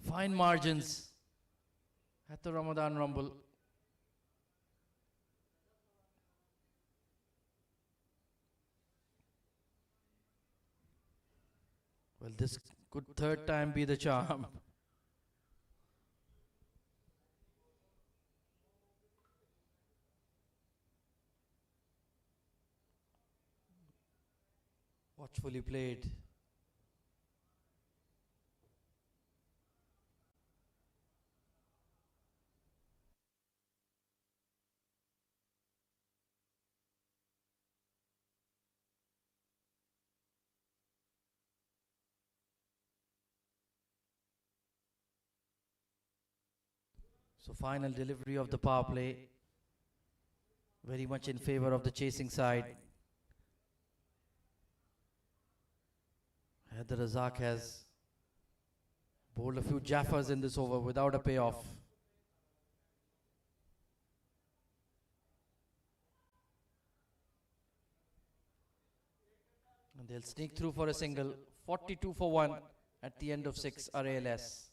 Fine margins at the Ramadan Rumble. Well, this could third time be the charm. Watchfully played. So final delivery of the power play, very much in favor of the chasing side. Haider Razak has bowled a few jaffers in this over without a payoff. And they'll sneak through for a single. 42 for 1 at the end of 6 are ALS.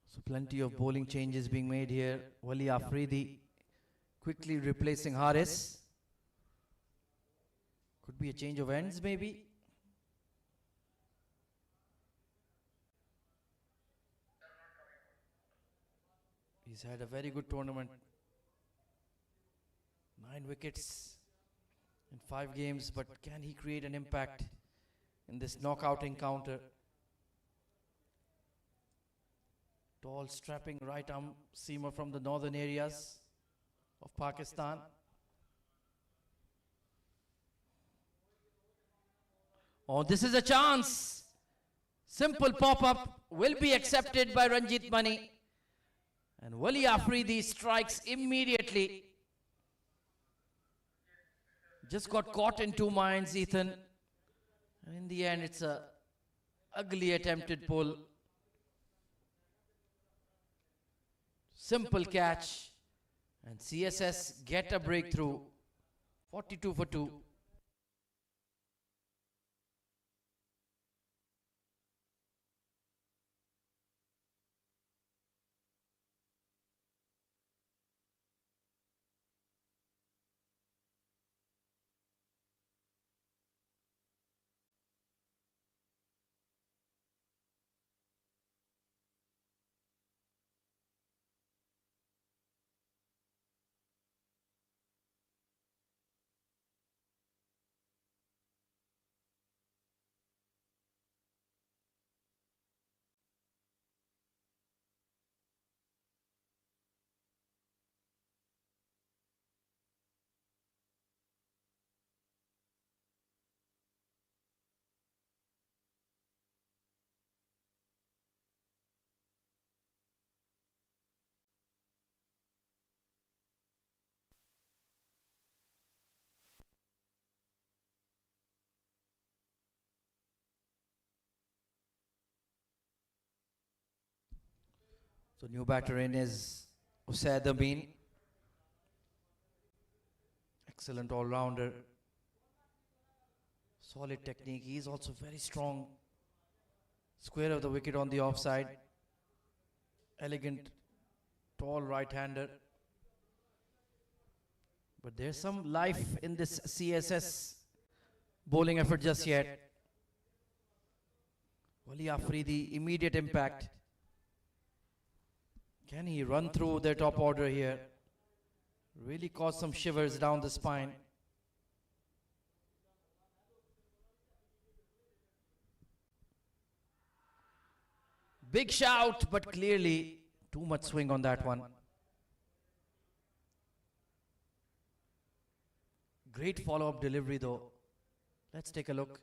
So plenty of bowling changes being made here. Wali Afridi quickly replacing Haris. Could be a change of ends maybe. He's had a very good tournament. 9 wickets in 5 games, but can he create an impact in this knockout encounter? Tall, strapping right arm seamer from the northern areas of Pakistan. Oh, this is a chance. Simple pop-up will be accepted by Ranjit Mani. And Wali Afridi strikes immediately. Just got caught in 2 minds, Ethan. And in the end, it's a ugly attempted pull. Simple catch. And CSS get a breakthrough. 42 for 2. So new batter in is Usaid Amin. Excellent all-rounder. Solid technique. He is also very strong. Square of the wicket on the offside. Elegant, tall right-hander. But there's some life in this CSS bowling effort just yet. Wali Afridi, immediate impact. Can he run through their top order here? Really cause some shivers down the spine. Big shout, but clearly too much swing on that one. Great follow-up delivery though. Let's take a look.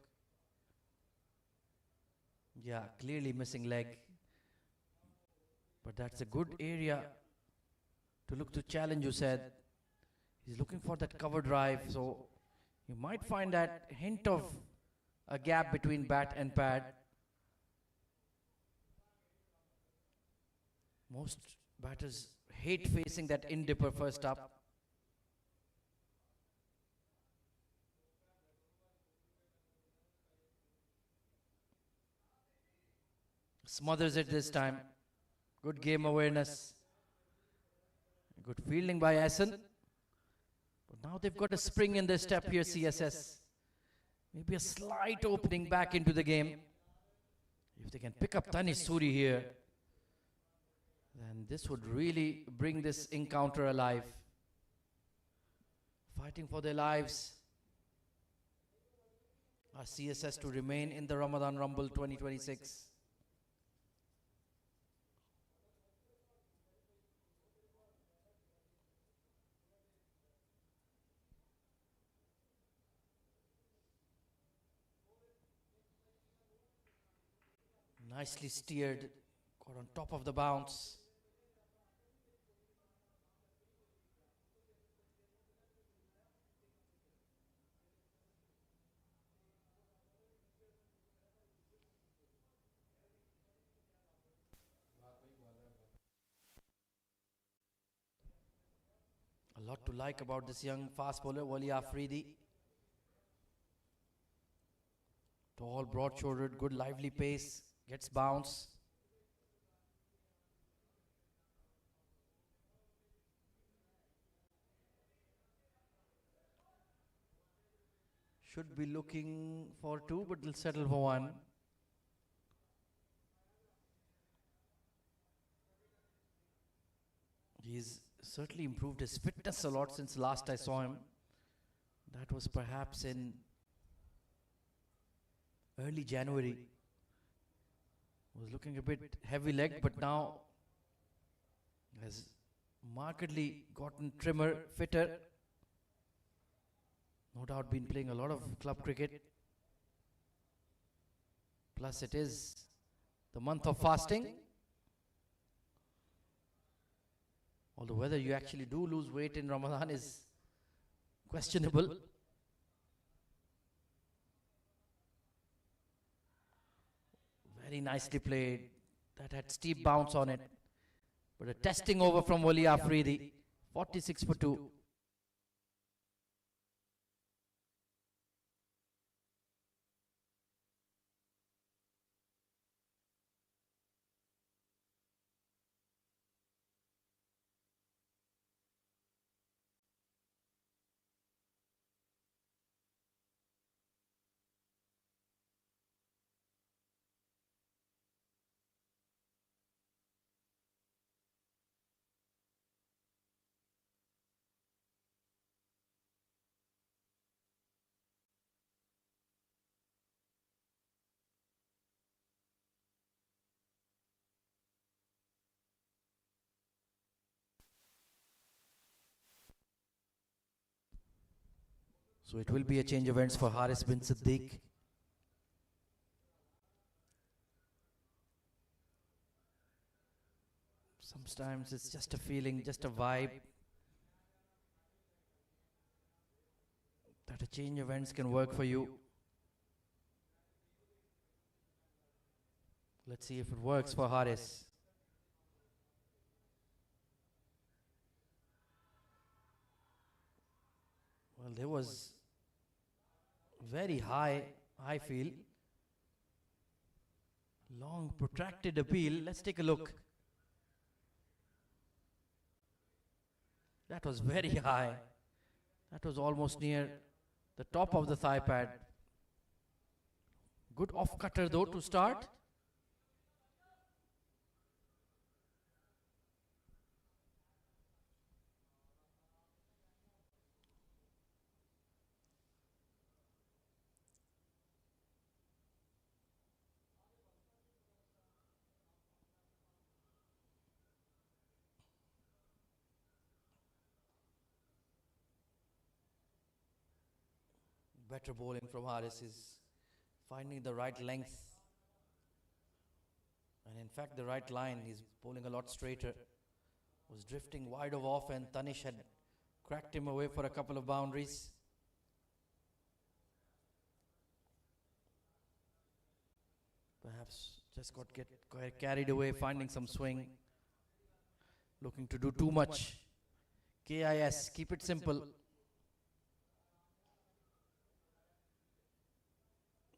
Yeah, clearly missing leg. But that's a good area to look to challenge, you said. He's looking for that cover drive, so you might find that hint of a gap between bat and pad. Most batters hate facing that in-dipper first up. Smothers it this time. Good game awareness. Good fielding by Asen. But now they've got a spring in their step here, CSS. Maybe a slight opening back into the game. If they can pick up Tanish Suri here, then this would really bring this encounter alive. Fighting for their lives. Our CSS to remain in the Ramadan Rumble 2026. Nicely steered, got on top of the bounce. A lot to like about this young fast bowler, Wali Afridi. Tall, broad-shouldered, good lively pace, gets bounce. Should be looking for two, but will settle for one. He's certainly improved his fitness a lot since last I saw him. That was perhaps in early January. Was looking a bit heavy-legged, but now has markedly gotten trimmer, fitter. No doubt been playing a lot of club cricket. Plus it is the month of fasting. Although whether you actually do lose weight in Ramadan is questionable. Very nicely played. That had steep bounce on it. But a testing over from Wali Afridi. 46 for 2. So it will be a change of ends for Haris bin Siddiq. Sometimes it's just a feeling, just a vibe, that a change of ends can work for you. Let's see if it works for Haris. Well, there was very high, I feel. Long protracted appeal. Let's take a look. That was very high. That was almost near the top of the thigh pad. Good off cutter though to start. Better bowling from Haris is finding the right length. And in fact, the right line. He's bowling a lot straighter. Was drifting wide of off, and Tanish had cracked him away for a couple of boundaries. Perhaps just got carried away, finding some swing. Looking to do too much. KIS, keep it simple.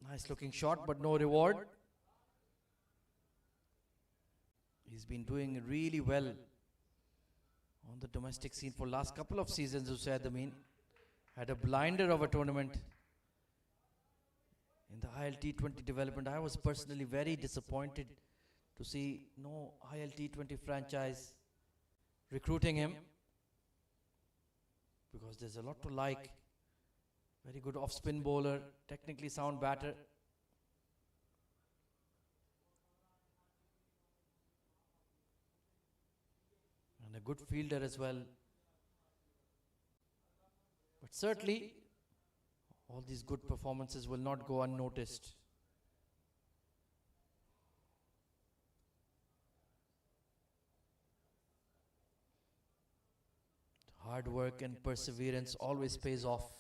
Nice looking shot, but no reward. He's been doing really well on the domestic scene for last couple of seasons. Usaid Amin had a blinder of a tournament in the ILT20 development. I was personally very disappointed to see no ILT20 franchise recruiting him, because there's a lot to like. Very good off-spin bowler, technically sound batter. And a good fielder as well. But certainly, all these good performances will not go unnoticed. Hard work and perseverance always pays off.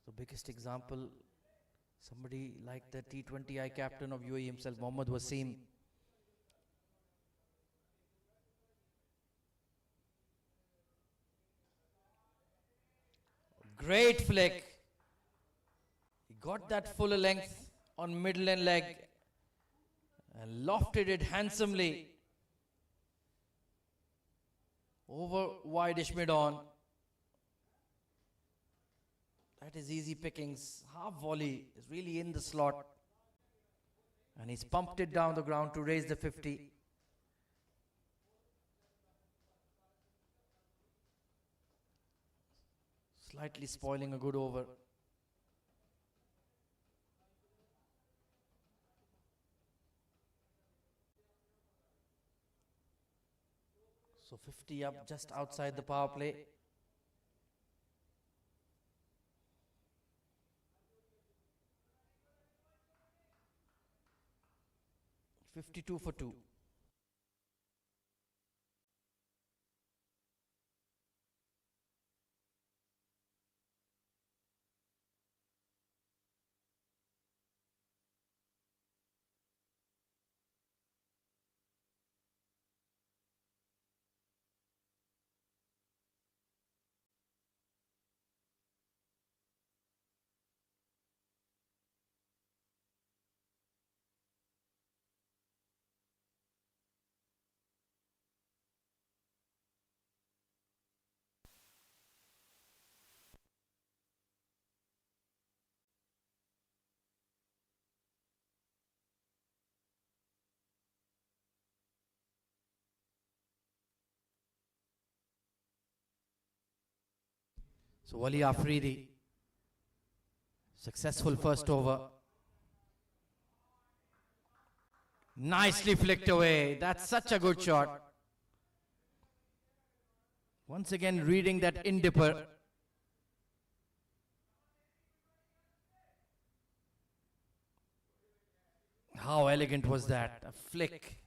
The biggest example, somebody like the T20I captain of UAE himself, Mohammad Wasim. Great flick. He got that full length on middle and leg and lofted it handsomely over wideish mid-on. That is easy pickings. Half volley is really in the slot. And he's pumped it down the ground to raise the 50. Slightly spoiling a good over. So 50 up just outside the power play. 52 for 2. So Wali Afridi, successful first over. Nicely flicked away. That's such a good shot. Once again reading that in-dipper. How elegant was that? A flick.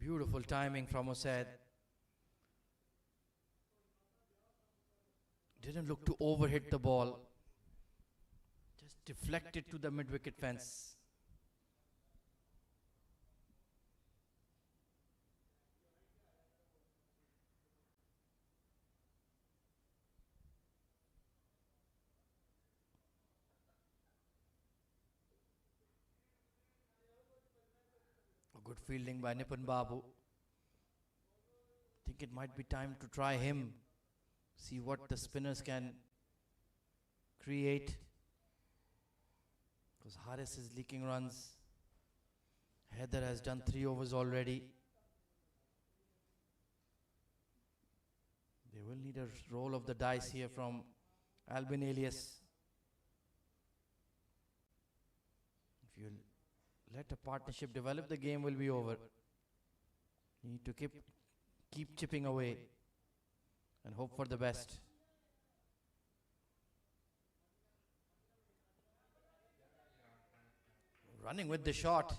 Beautiful timing from Usaid. Didn't look to overhit the ball. Just deflected to the mid-wicket fence. Good fielding by Nipun Babu. Think it might be time to try him. See what the spinners can create. Because Haris is leaking runs. Heather has done 3 overs already. They will need a roll of the dice here from Albin Elias. If you let a partnership develop, the game will be over. You need to keep chipping away and hope for the best. Running with the shot.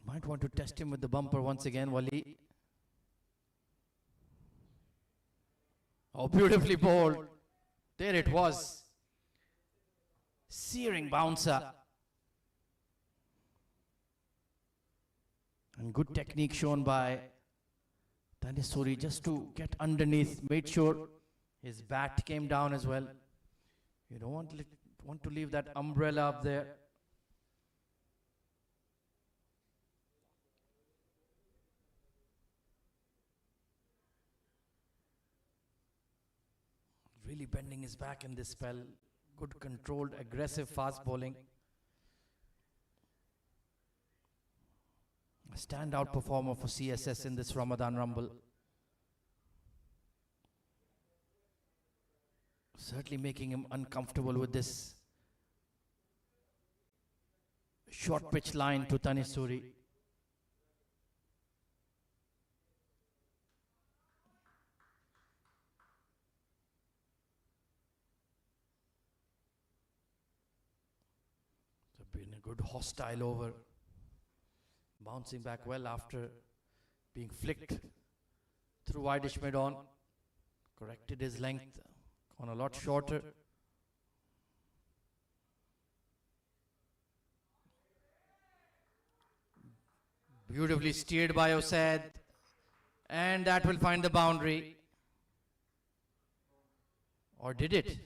Might want to test him with the bumper once again, Wali. Oh, beautifully bowled. There it was. Searing bouncer. And good technique shown by Tanisuri just to get underneath. Made sure his bat came down as well. You don't want to leave that umbrella up there. Really bending his back in this spell. Good controlled, aggressive, fast bowling. A standout performer for CSS in this Ramadan Rumble. Certainly making him uncomfortable with this short pitch line to Tanisuri. Been a good hostile over. Bouncing back well after being flicked through wideish mid-on. Corrected his length, gone a lot shorter. Beautifully steered by Osad. And that will find the boundary. Or did it?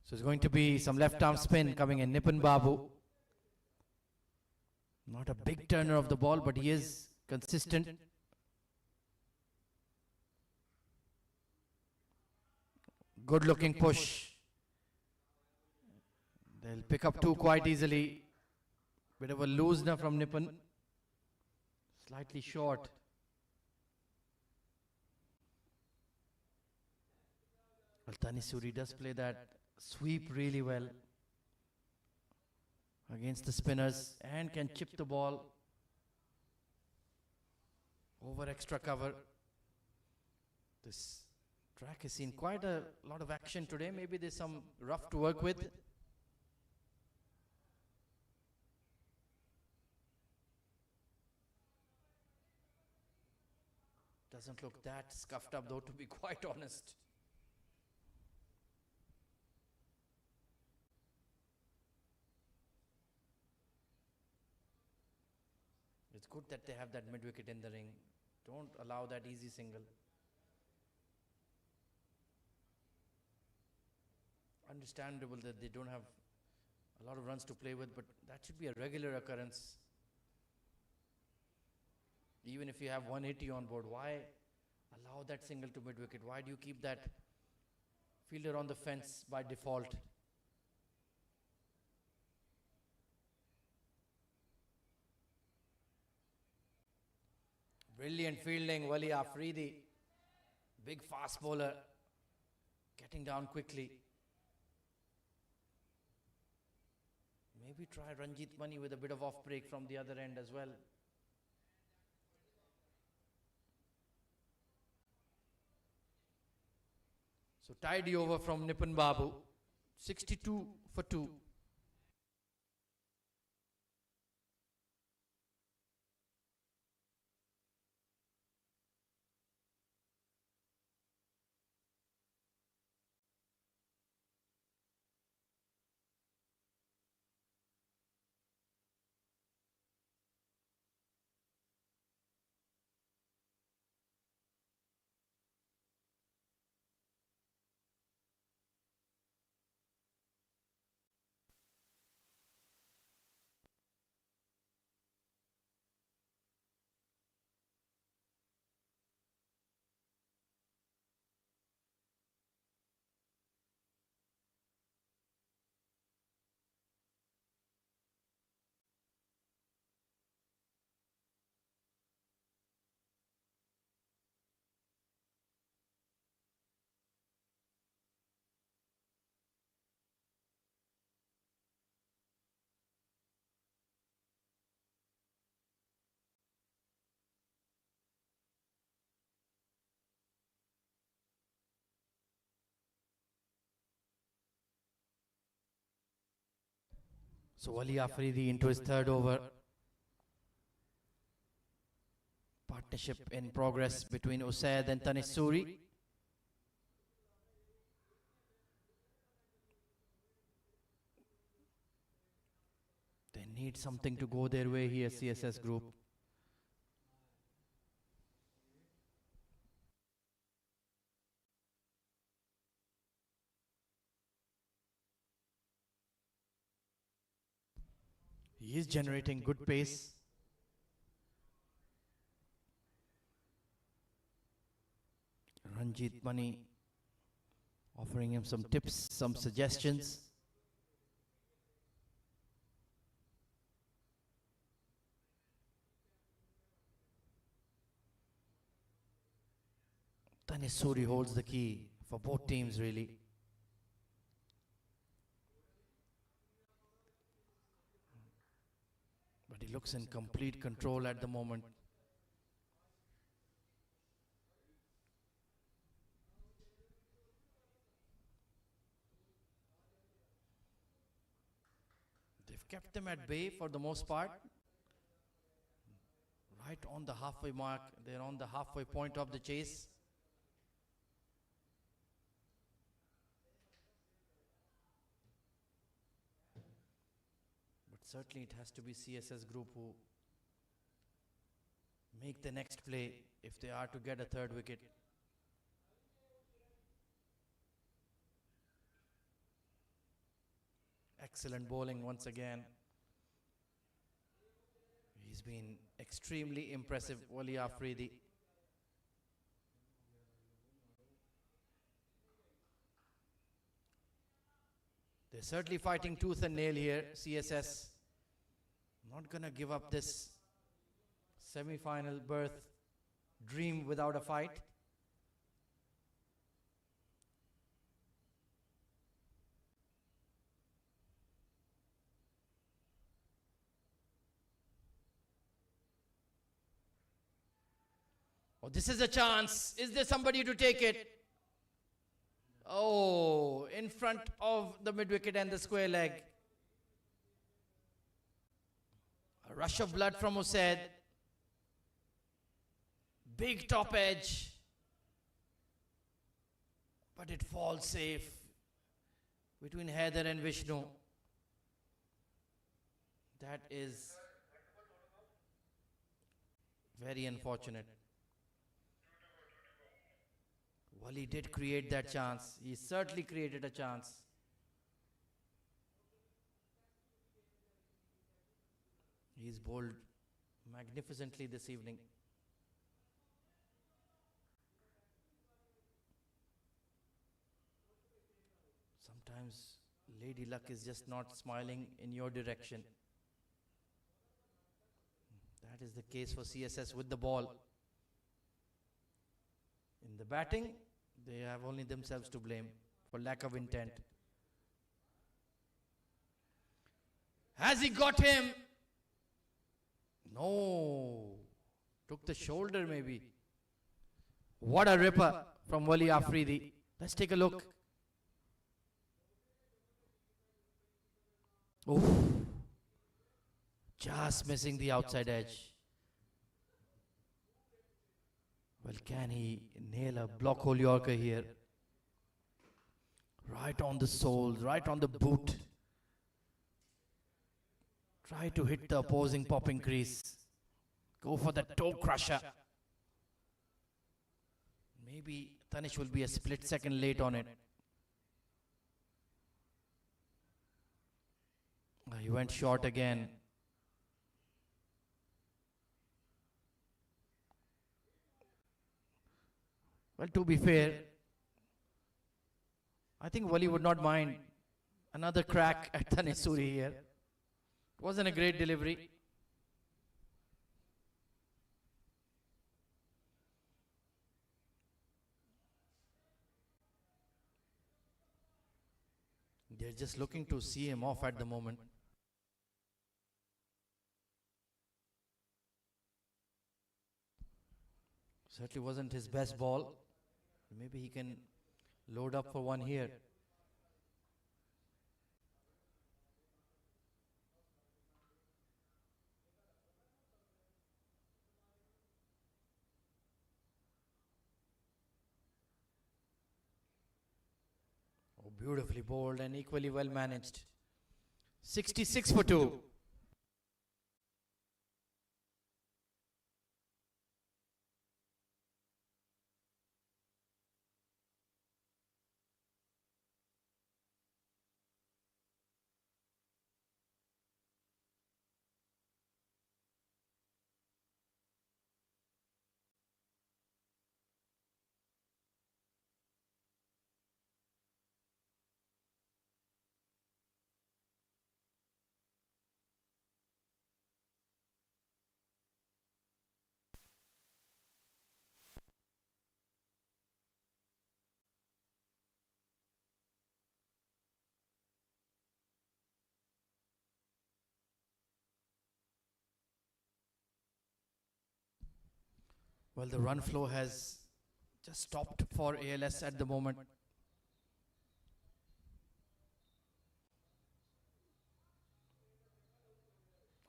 So it's going to be some left arm spin coming in. Nipun Babu. Not a big turner of the ball, but he is consistent. Good looking push. They'll pick up two quite easily. Bit of a loosener from Nippon. Slightly short. Well, Tanisuri does play that sweep really well against the spinners and can chip the ball over extra cover. This track has seen quite a lot of action today. Maybe there's some rough to work with. Doesn't look that scuffed up though, to be quite honest. It's good that they have that mid-wicket in the ring. Don't allow that easy single. Understandable that they don't have a lot of runs to play with, but that should be a regular occurrence. Even if you have 180 on board, why allow that single to mid-wicket? Why do you keep that fielder on the fence by default? Brilliant fielding, Wali Afridi. Big fast bowler. Getting down quickly. Maybe try Ranjit Mani with a bit of off break from the other end as well. So tidy over from Nippon Babu. 62 for 2. So Wali Afridi into his third over. Partnership in progress between Usaid and Tanisuri. They need something to go their way here, CSS group. He is generating good pace. Ranjit Mani offering him some tips, some suggestions. Tanisuri holds the key for both teams really. But he looks in complete control at the moment. They've kept them at bay for the most part. Right on the halfway mark, they're on the halfway point of the chase. But certainly it has to be CSS group who make the next play if they are to get a third wicket. Excellent bowling once again. He's been extremely impressive, Wali Afridi. They're certainly fighting tooth and nail here, CSS. Not gonna give up this semi-final berth dream without a fight. Oh, this is a chance. Is there somebody to take it? Oh, in front of the mid-wicket and the square leg. A rush of blood from Usaid. Big top edge. But it falls safe between Haider and Vishnu. That is very unfortunate. Wali did create that chance. He certainly created a chance. He's bowled magnificently this evening. Sometimes Lady Luck is just not smiling in your direction. That is the case for CSS with the ball. In the batting, they have only themselves to blame for lack of intent. Has he got him? No. Took the shoulder maybe. What a ripper from Wali Afridi. Let's take a look. Oof. Just missing the outside edge. Well, can he nail a block hole Yorker here? Right on the sole, right on the boot. Try to hit the opposing popping crease. Go for the toe crusher. Maybe Tanish will be a split second late on it. He went short again. Well, to be fair, I think Wali would not mind another crack at Tanesuri here. It wasn't a great delivery. They're just looking to see him off at the moment. Certainly wasn't his best ball. Maybe he can load up for one here. Oh, beautifully bowled and equally well managed. 66 for 2. Well, the run flow has just stopped for ALS at the moment.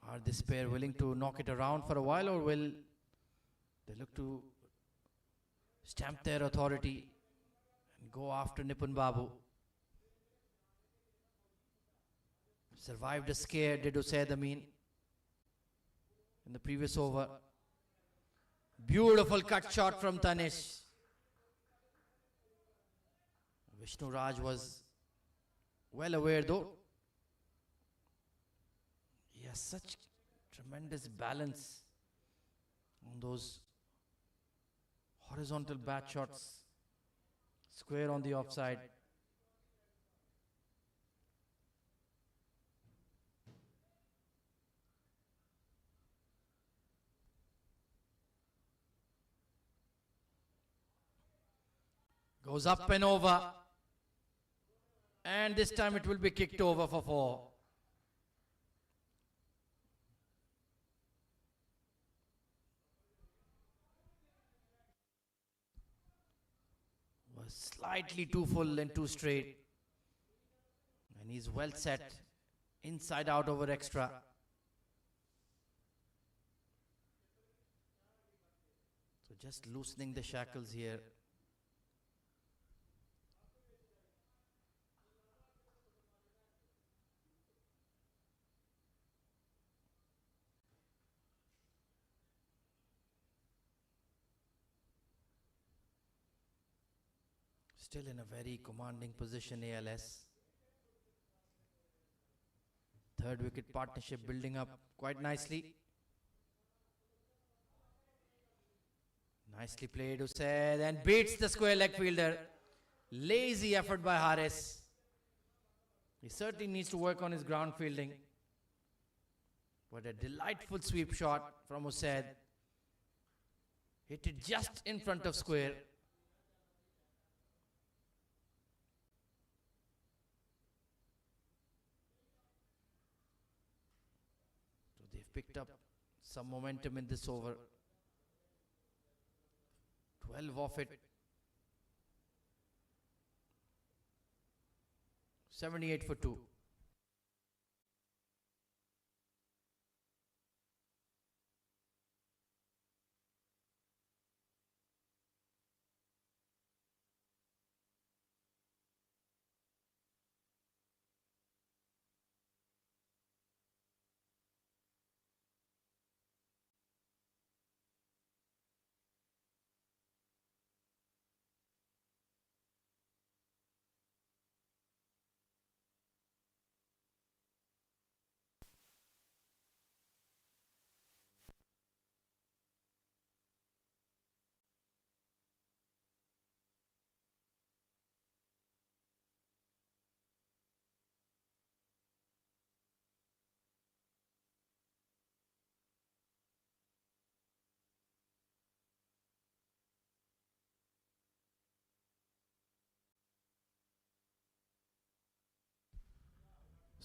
Are this pair willing to knock it around for a while, or will they look to stamp their authority and go after Nipun Babu? Survived a scare, did Usaid Amin in the previous over. Beautiful cut shot from Tanish. Vishnu Raj was well aware though. He has such tremendous balance on those horizontal bat shots. Square on the offside. Goes up and over. And this time it will be kicked over for 4. Was slightly too full and too straight. And he's well set. Inside out over extra. So just loosening the shackles here. Still in a very commanding position, ALS. Third wicket partnership building up quite nicely. Nicely played, Usaid, and beats the square leg fielder. Lazy effort by Haris. He certainly needs to work on his ground fielding. But a delightful sweep shot from Usaid. Hit it just in front of square. So they've picked up some momentum in this over. 12 off it. 78 for 2.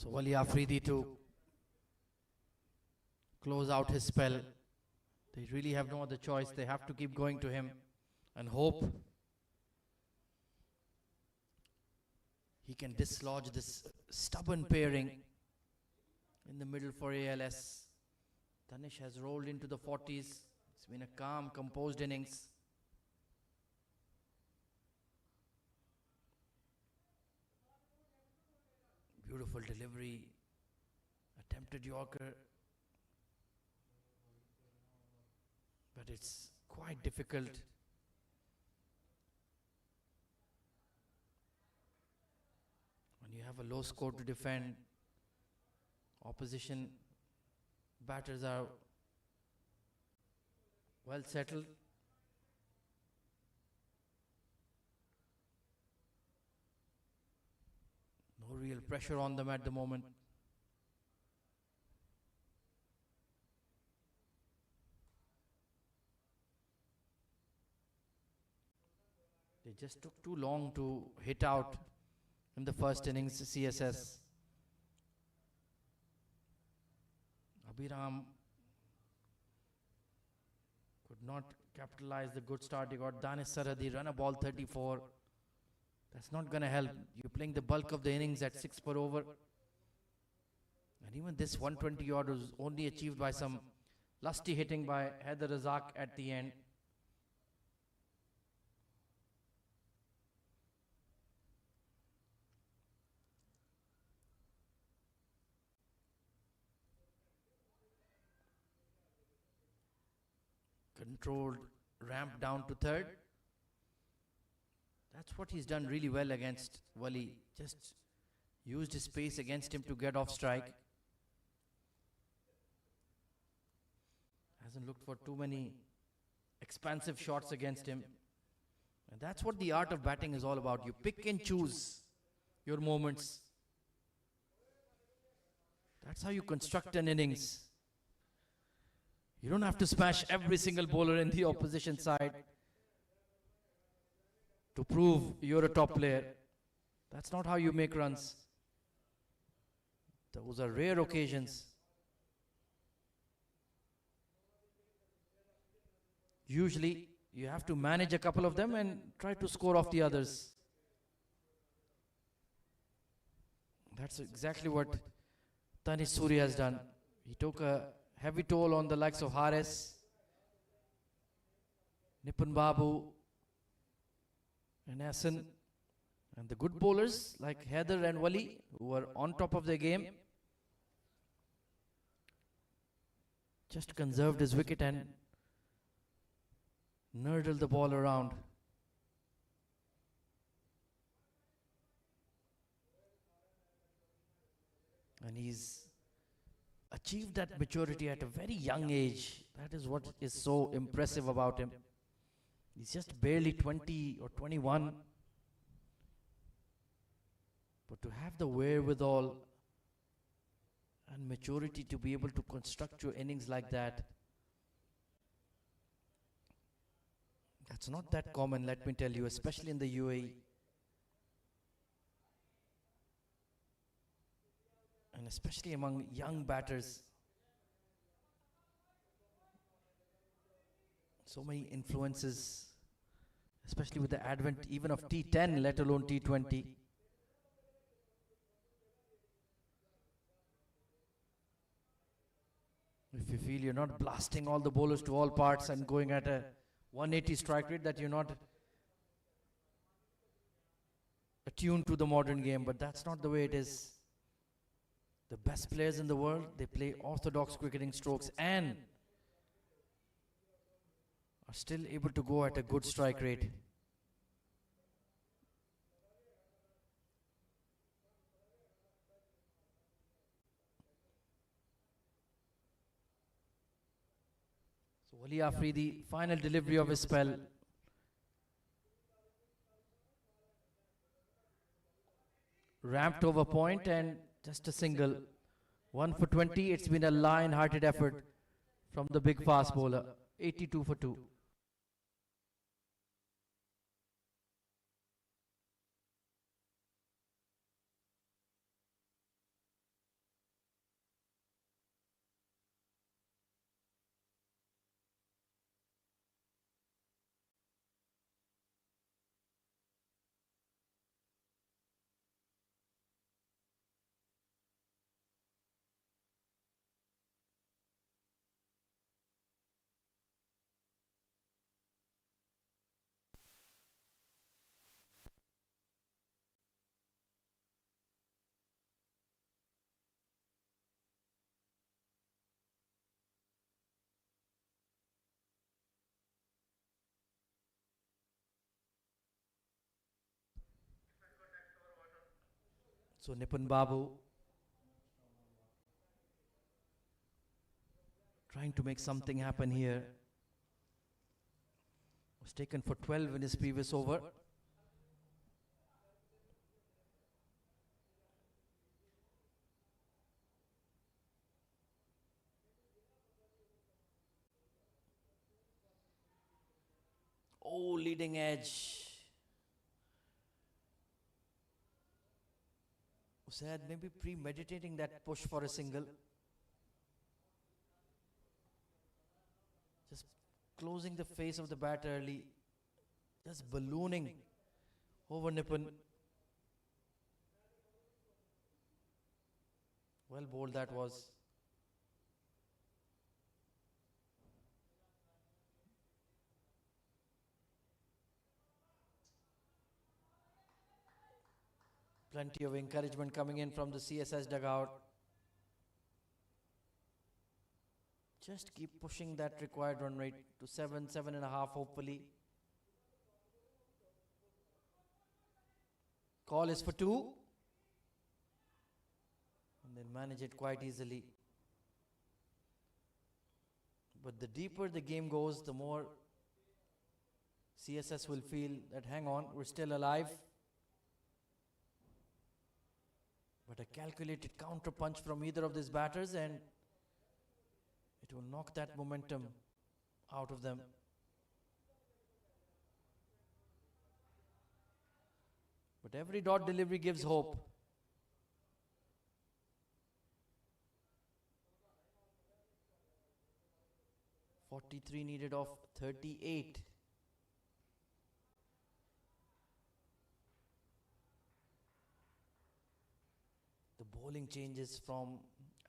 So Wali Afridi to close out his spell. They really have no other choice. They have to keep going to him and hope he can dislodge this stubborn pairing in the middle for ALS. Danish has rolled into the 40s. It's been a calm, composed innings. Beautiful delivery, attempted Yorker, but it's quite difficult. When you have a low score to defend, opposition batters are well settled. No real pressure on them at the moment. They just took too long to hit out in the first innings, CSS. Abhiram could not capitalize the good start. He got Danish Saradi, run a ball 34. That's not going to help. You're playing the bulk of the innings at 6 per over. And even this 120 odd was only achieved by some lusty hitting by Haider Razak at the end. Controlled ramp down to third. That's what he's done really well against Wali. Just used his pace against him to get off strike. Hasn't looked for too many expansive shots against him. And that's what the art of batting is all about. You pick and choose your moments. That's how you construct an innings. You don't have to smash every single bowler in the opposition side. to prove you're a top player. That's not how you make runs. Those are rare occasions. Usually, you have to manage a couple of them and try to score off the others. That's exactly what Tanish Suri has done. He took a heavy toll on the likes of Haris, Nipun Babu, and Hassan, and the good bowlers like Heather and Wali, who were on top of their game, just conserved his wicket and nurdled the ball around. And he's achieved that maturity at a very young age. That is what is so impressive about him. He's just barely 20 or 21. But to have the wherewithal and maturity to be able to construct your innings like that, that's not that common, let me tell you, especially in the UAE. And especially among young batters. So many influences, especially with the advent even of T10, let alone T20. If you feel you're not blasting all the bowlers to all parts and going at a 180 strike rate, that you're not attuned to the modern game, but that's not the way it is. The best players in the world, they play orthodox cricketing strokes and are still able to go at a good strike rate. So Wali Afridi, final delivery of his spell. Ramped over point and just a single. 1 for 20. It's been a lion-hearted effort from the big fast bowler. 82 for 2. So Nipun Babu trying to make something happen here. Was taken for 12 in his previous over. Oh, leading edge. Usaid maybe premeditating that push for a single. Just closing the face of the bat early. Just ballooning over Nipun. Well bowled that was. Plenty of encouragement coming in from the CSS dugout. Just keep pushing that required run rate to 7, 7.5 hopefully. Call is for 2. And then manage it quite easily. But the deeper the game goes, the more CSS will feel that, hang on, we're still alive. But a calculated counter punch from either of these batters and it will knock that momentum out of them. But every dot delivery gives hope. .43 needed of 38. The bowling changes from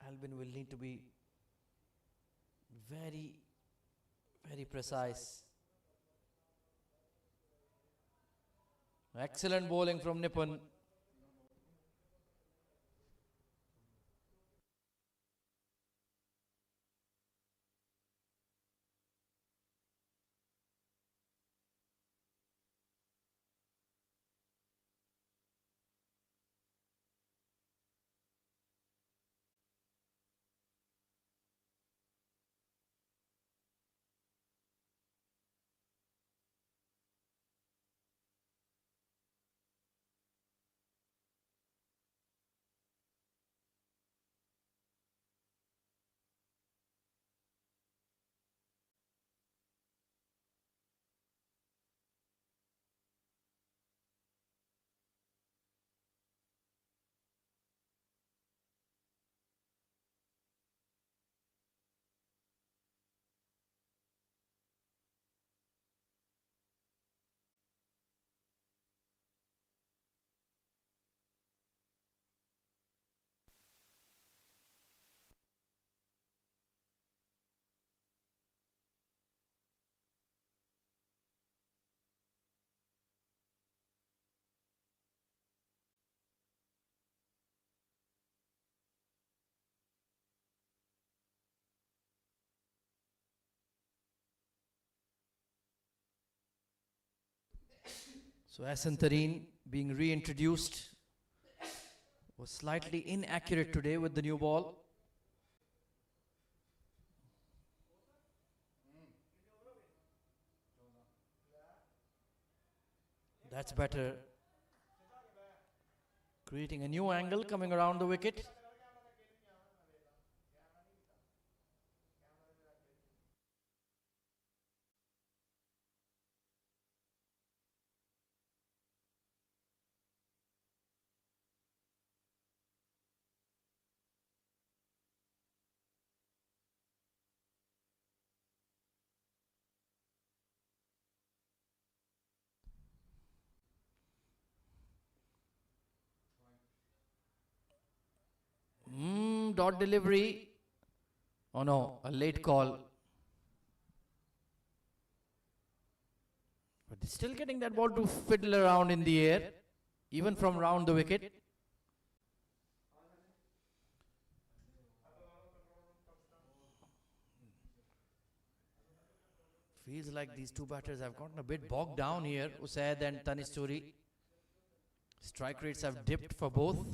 Albin will need to be very, very precise. Excellent bowling from Nippon. So Asantarine being reintroduced was slightly inaccurate today with the new ball. That's better. Creating a new angle coming around the wicket. Dot delivery. Oh no, a late call. But they're still getting that ball to fiddle around in the air, even from round the wicket. Feels like these two batters have gotten a bit bogged down here, Usaid and Tanisturi. Strike rates have dipped for both.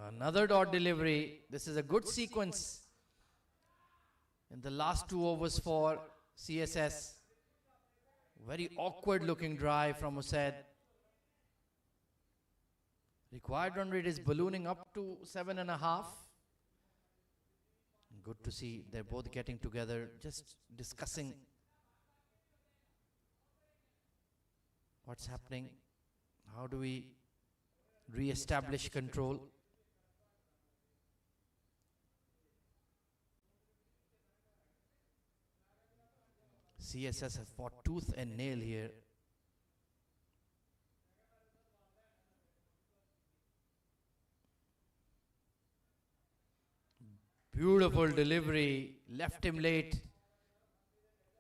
Another dot delivery. This is a good sequence in the last 2 overs for CSS. Very awkward looking drive from Usaid. Required run rate is ballooning up to 7.5. Good to see they're both getting together, just discussing what's happening. How do we re-establish control? CSS has fought tooth and nail here. Beautiful delivery, left him late,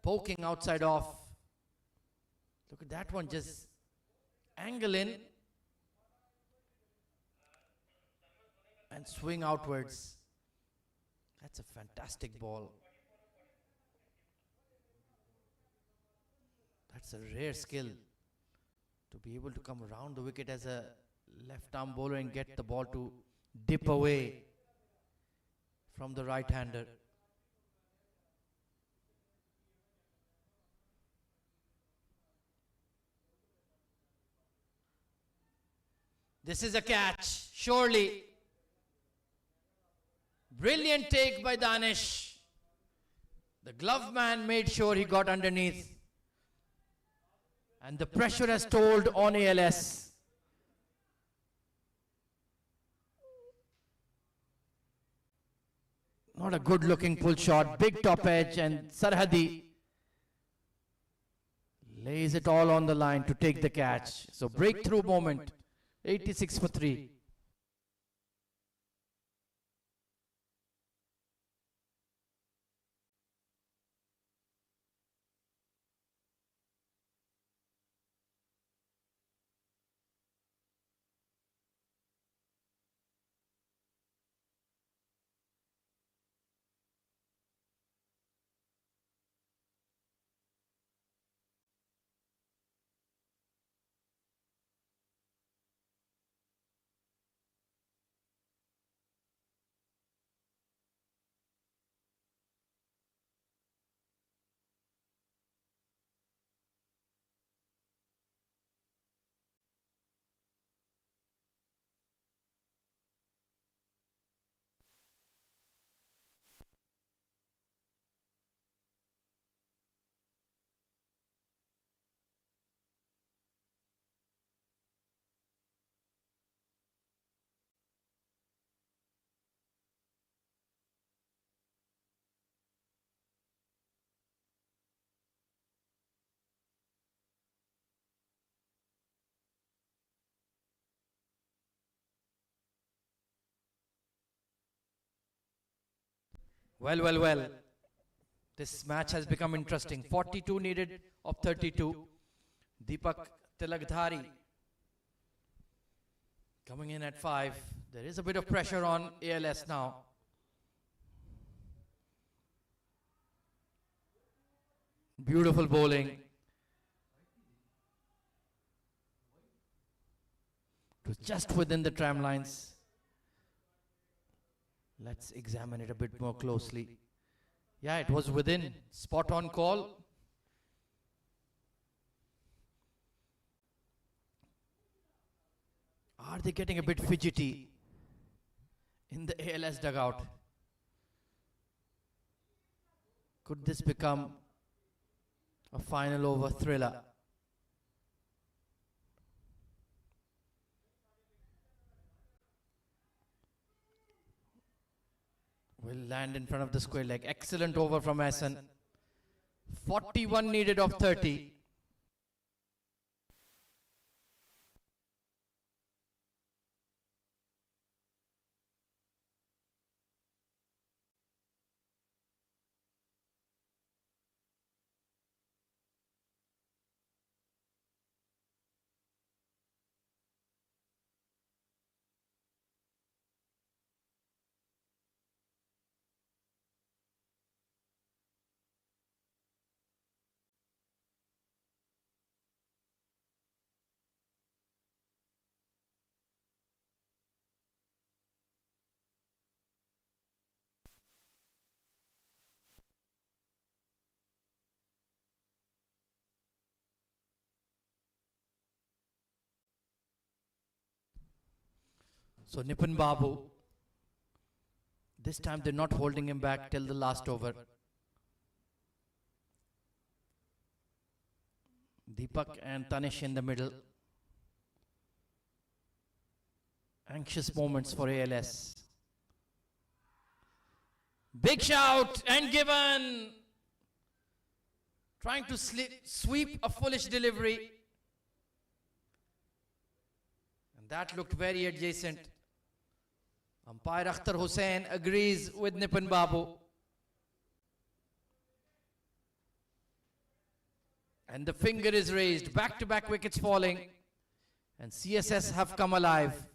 poking outside off. Look at that one, just angle in and swing outwards. That's a fantastic ball. That's a rare skill to be able to come around the wicket as a left arm bowler and get the ball to dip away from the right-hander. This is a catch, surely. Brilliant take by Danish. The glove man made sure he got underneath. And the pressure has told on ALS. Not a good looking pull shot. Big top edge, and Sarhadi lays it all on the line to take the catch. So breakthrough moment. 86 for 3. Well. This match has become interesting. 42 needed of 32. Deepak Tilakdhari coming in at 5. There is a bit of pressure on ALS now. Beautiful bowling. It was just within the tram lines. Let's examine it a bit more closely. Yeah, it was within. Spot on call. Are they getting a bit fidgety in the ALS dugout? Could this become a final over thriller? Will land in front of the square leg. Excellent over from Hassan. 41 needed of 30. So Nipun Babu, this time they're not holding him back till the last over. Deepak and Tanish in the middle. Anxious moments for ALS. Big shout and given. Trying to sweep a foolish delivery. And that looked very adjacent. Umpire Akhtar Hussain agrees with Nipun Babu. And the finger is raised. Back-to-back wickets falling. And CSS have come alive.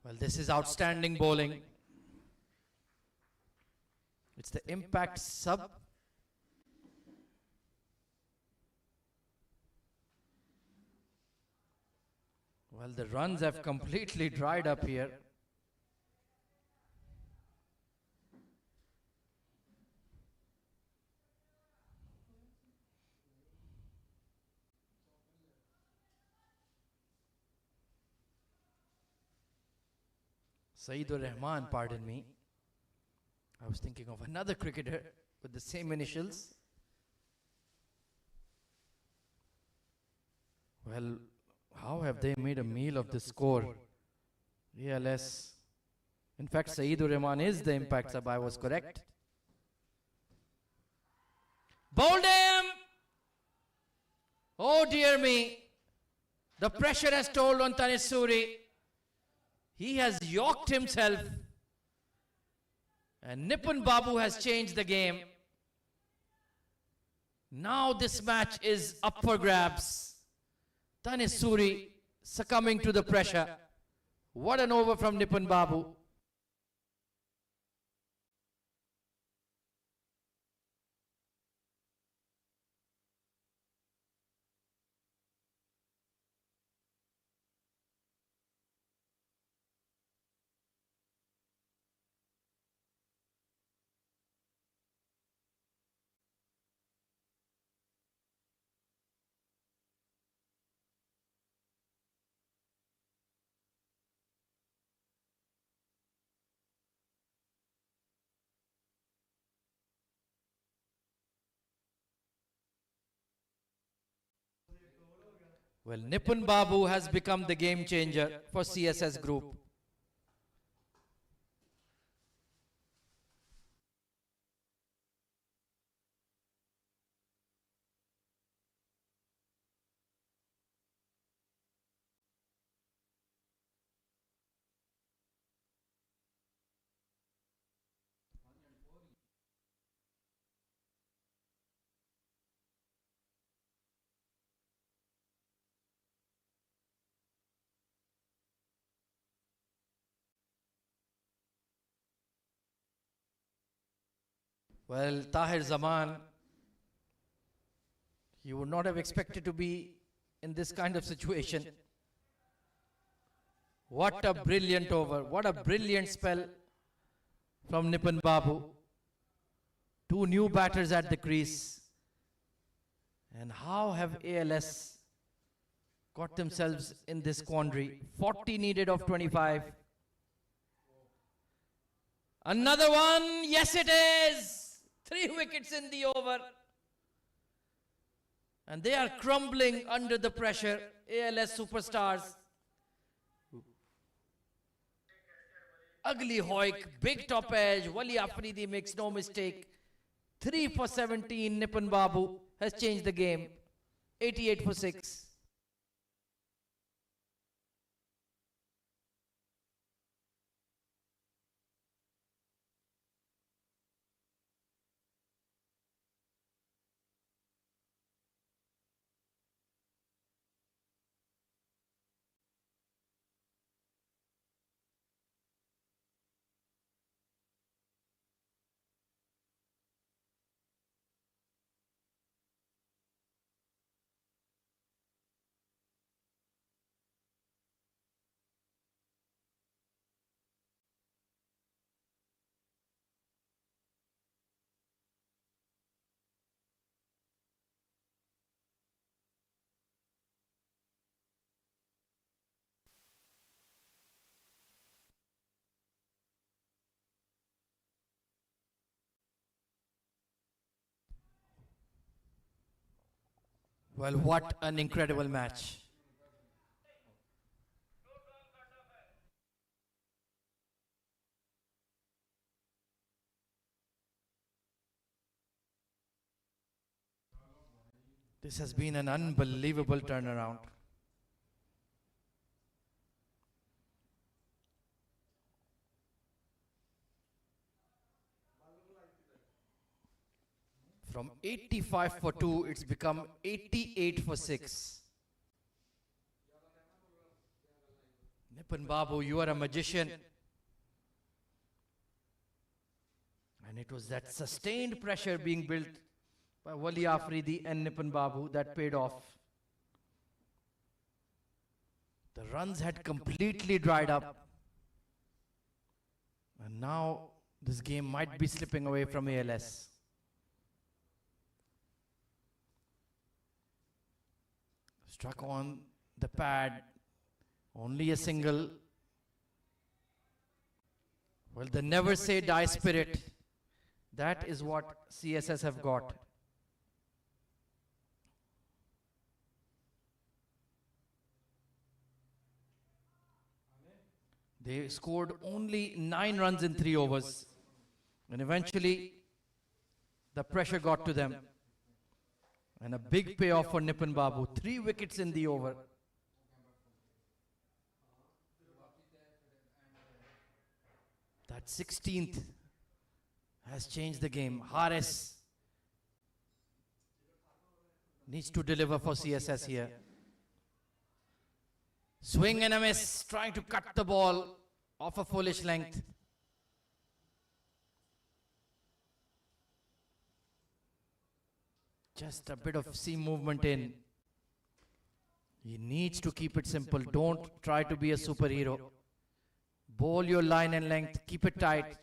Well, this is outstanding bowling. It's the impact sub. Well, the runs have completely dried up here. Saeedur Rahman, pardon me. I was thinking of another cricketer with the same initials. Well, how have they made a meal of this score? ALS. In fact, Saeedur Rahman is the impact sub. I was correct. Bowled him! Oh dear me. The pressure has told on Tanis Suri. He has yorked himself. And Nipun Babu has changed the game. Now this match is up for grabs. Tanis Suri succumbing to the pressure. What an over from Nipun Babu. Well, Nipun Babu has become the game changer for CSS Group. Well, Tahir Zaman, you would not have expected to be in this kind of situation. What a brilliant over. What a brilliant spell from Nipun Babu. Two new batters at the crease. And how have ALS got themselves in this quandary? 40 needed of 25. Another one. Yes, it is. 3 wickets in the over. And they are crumbling under the pressure. ALS superstars. Ugly Hoik, big top edge. Wali Afridi makes no mistake. 3 for 17. Nipun Babu has changed the game. 88 for 6. Well, what an incredible match. This has been an unbelievable turnaround. From 85 for 2, it's become 88 for 6. Nipun Babu, you are a magician. And it was that sustained pressure being built by Wali Afridi and Nipun Babu that paid off. The runs had completely dried up. And now this game might be slipping away from ALS. Struck on the pad. Only a single. Well, the never say die spirit. That is what CSS have got. They scored only 9 runs in 3 overs. And eventually, the pressure got to them. And a big payoff for Nipun Babu. 3 wickets in the over. That 16th has changed the game. Haris needs to deliver for CSS here. Swing and a miss, trying to cut the ball off a foolish length. Just a bit of seam movement in. He needs to keep it simple. Don't try to be a superhero. Bowl your line and length, keep it tight.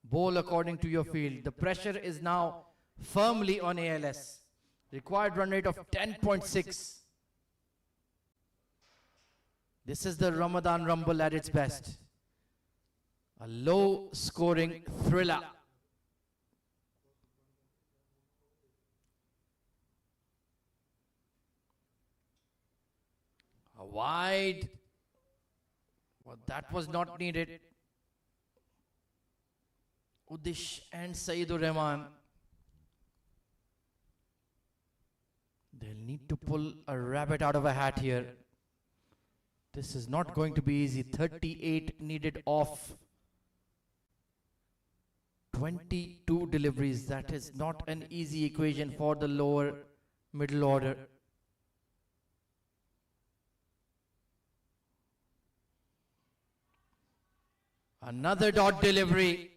Bowl according to your field. The pressure is now firmly on ALS. Required run rate of 10.6. This is the Ramadan Rumble at its best. A low scoring thriller. A wide. Well, that was not needed. Udish and Saeedur Rahman. They'll need to pull a rabbit out of a hat here. This is not going to be easy. 38 needed off 22 deliveries. That is not an easy equation for the lower middle order. Another dot delivery.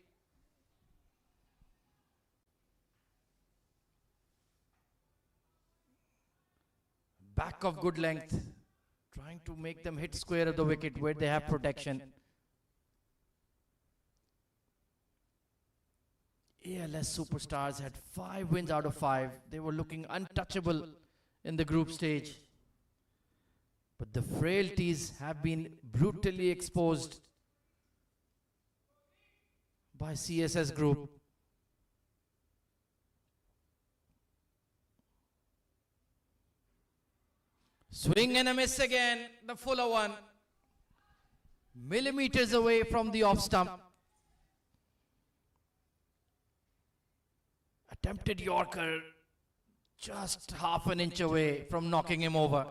Back of good length. Trying to make them hit square of the wicket where they have protection. ALS Superstars had 5 wins out of 5. They were looking untouchable in the group stage. But the frailties have been brutally exposed by CSS group. Swing and a miss again, the fuller one. Millimeters away from the off stump. Attempted Yorker, just half an inch away from knocking him over.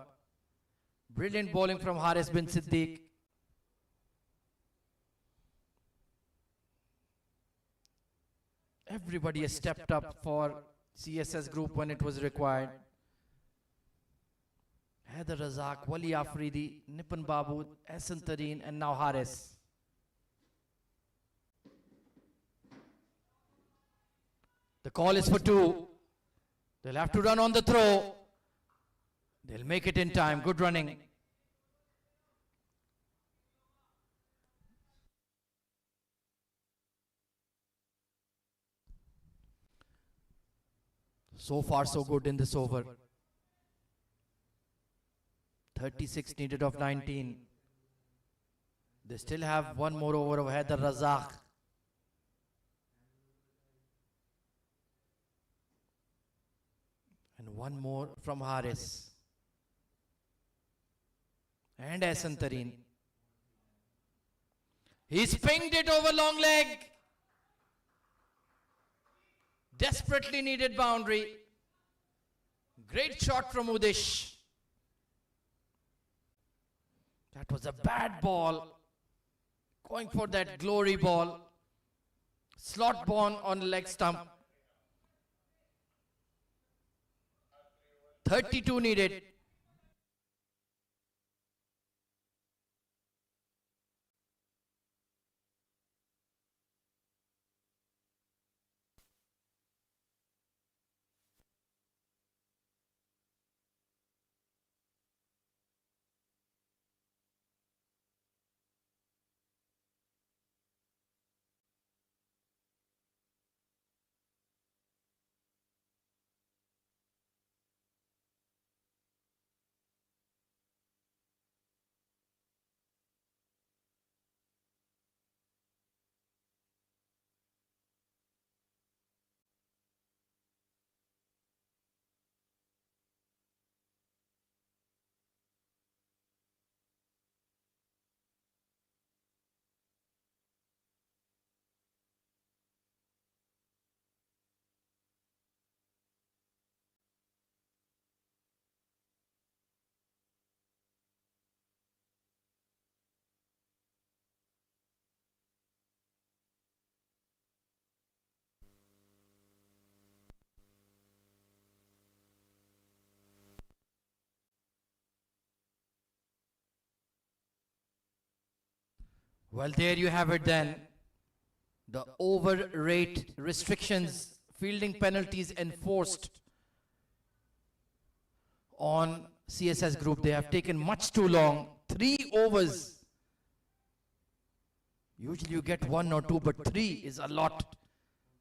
Brilliant bowling from Haris bin Siddiq. Everybody has stepped up for CSS group when it was required. Haider Razak, Wali Afridi, Nipun Babu, Ahsan Tareen, and now Haris. The call is for 2. They'll have to run on the throw. They'll make it in time. Good running. So far, so good in this over. 36 needed of 19. They still have one more over of Haider Razak. And one more from Haris. And Ahsan Tareen. He's pinged it over long leg. Desperately needed boundary. Great shot from Udish. That was a bad ball. Going for that glory ball. Slot ball on leg stump. 32 needed. Well, there you have it then. The overrate restrictions, fielding penalties enforced on CSS group. They have taken much too long. 3 overs. Usually you get 1 or 2, but 3 is a lot.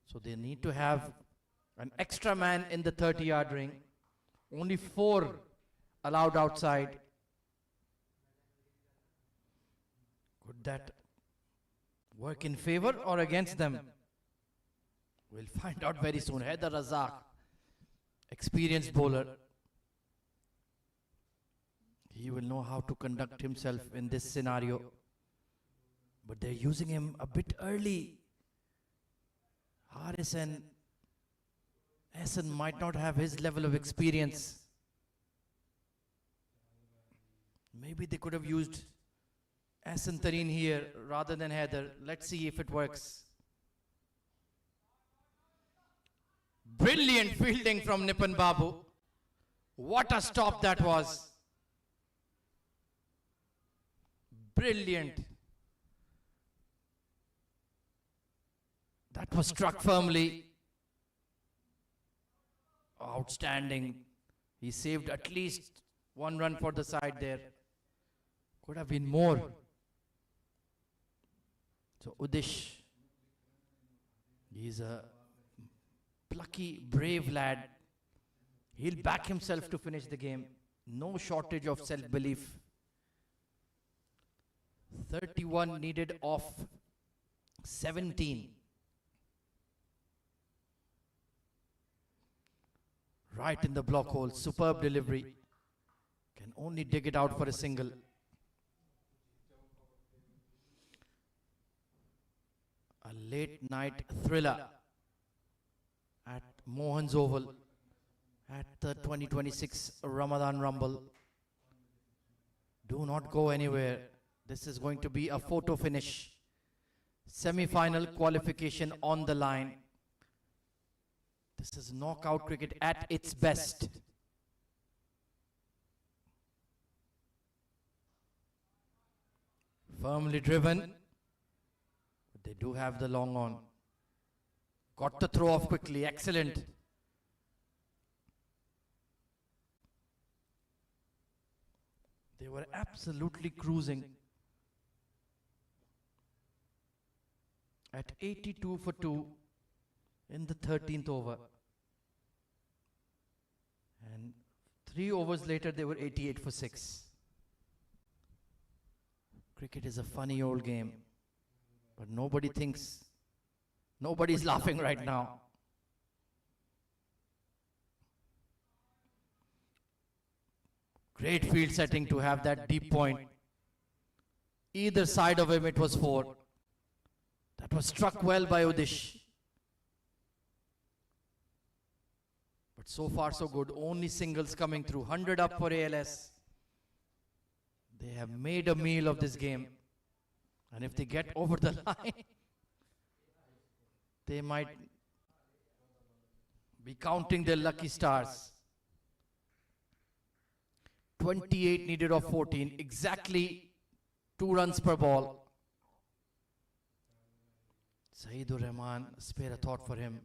So they need to have an extra man in the 30-yard ring. Only 4 allowed outside. Could that work in favor or against them? We'll find out very soon. Haider Razak, experienced bowler. He will know how to conduct himself in this scenario. But they're using him a bit early. Haris and Hassan might not have his level of experience. Maybe they could have used Hassan Tareen here rather than Haider. Let's see if it works. Brilliant fielding from Nipan Babu. What a stop that was. Brilliant. That was struck firmly. Outstanding. He saved at least 1 run for the side there. Could have been more. So Udish, he's a plucky, brave lad. He'll back himself to finish the game. No shortage of self-belief. 31 needed of 17. Right in the block hole. Superb delivery. Can only dig it out for a single. A late night thriller at Mohan's Oval at the 2026 Ramadan Rumble. Do not go anywhere. This is going to be a photo finish. Semi-final qualification on the line. This is knockout cricket at its best. Firmly driven. But they do have the long on. Got the throw off quickly. Excellent. They were absolutely cruising. At 82 for 2 in the 13th over. And 3 overs later, they were 88 for 6. Cricket is a funny old game. But nobody thinks, nobody's laughing right now. Great field setting to have that deep point. Either side of him, it was 4. That was struck well by Udish. But so far so good. Only singles coming through. 100 up for ALS. They have made a meal of this game. And if they get over the line, they might be counting their lucky stars. 28 needed of 14. Exactly 2 runs per ball. Saeedur Rahman, spare a thought for him.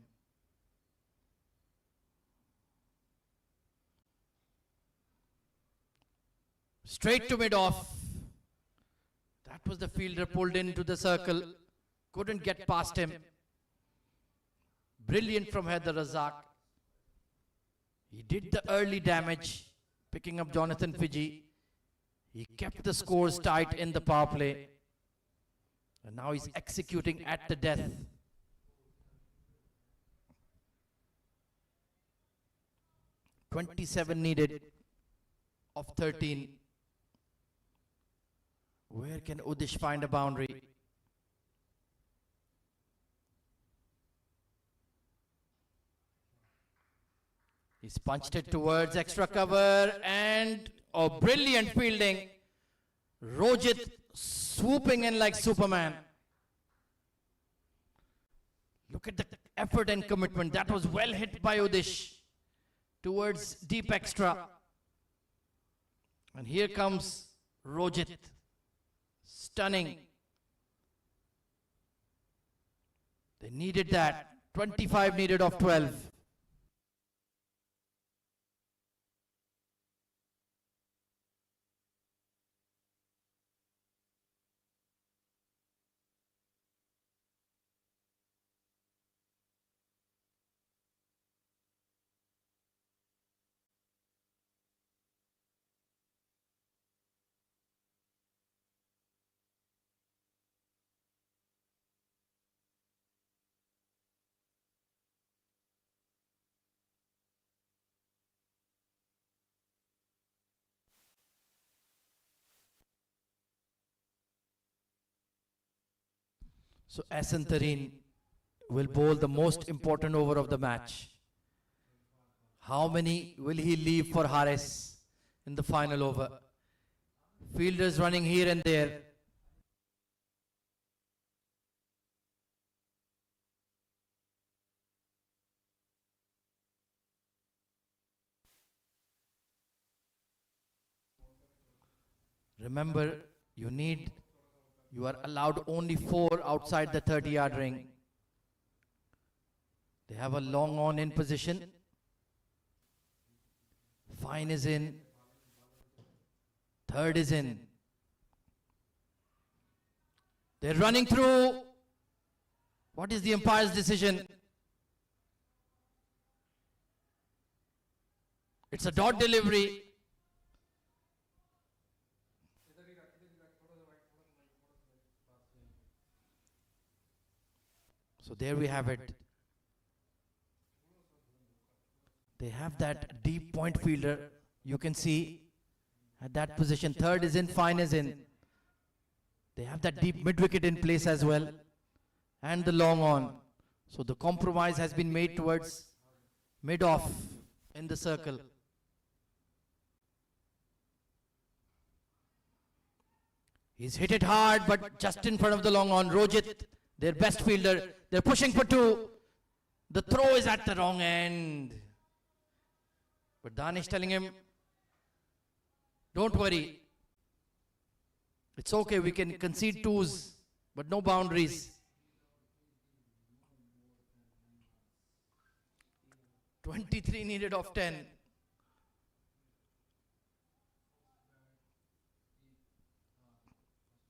Straight to mid-off. That was the fielder pulled into the circle. Couldn't get past him. Brilliant from Haider Razak. He did the early damage, picking up Jonathan Fiji. He kept the scores tight in the power play. And now he's executing at the death. .27 needed of 13. Where can Udish find a boundary? He's punched it towards extra cover and brilliant fielding. Rojit swooping in like Superman. Look at the effort and commitment. That was well hit by Udish towards deep extra. And here comes Rojit. Stunning. They needed that. 25 needed of 12. So Asantarin will bowl the most important over of the match. How many will he leave for Haris in the final over? Fielders running here and there. Remember, you are allowed only 4 outside the 30-yard ring. They have a long on in position. Fine is in. Third is in. They're running through. What is the umpire's decision? It's a dot delivery. So there we have it. They have that deep point fielder. You can see at that position. Third is in, fine is in. They have that deep mid-wicket in place as well. And the long on. So the compromise has been made towards mid-off in the circle. He's hit it hard, but just in front of the long on. Rojit, their best fielder. They're pushing for 2. The throw is at the wrong end. But Danish telling him, don't worry. It's okay, we can concede 2s, but no boundaries. 23 needed of 10.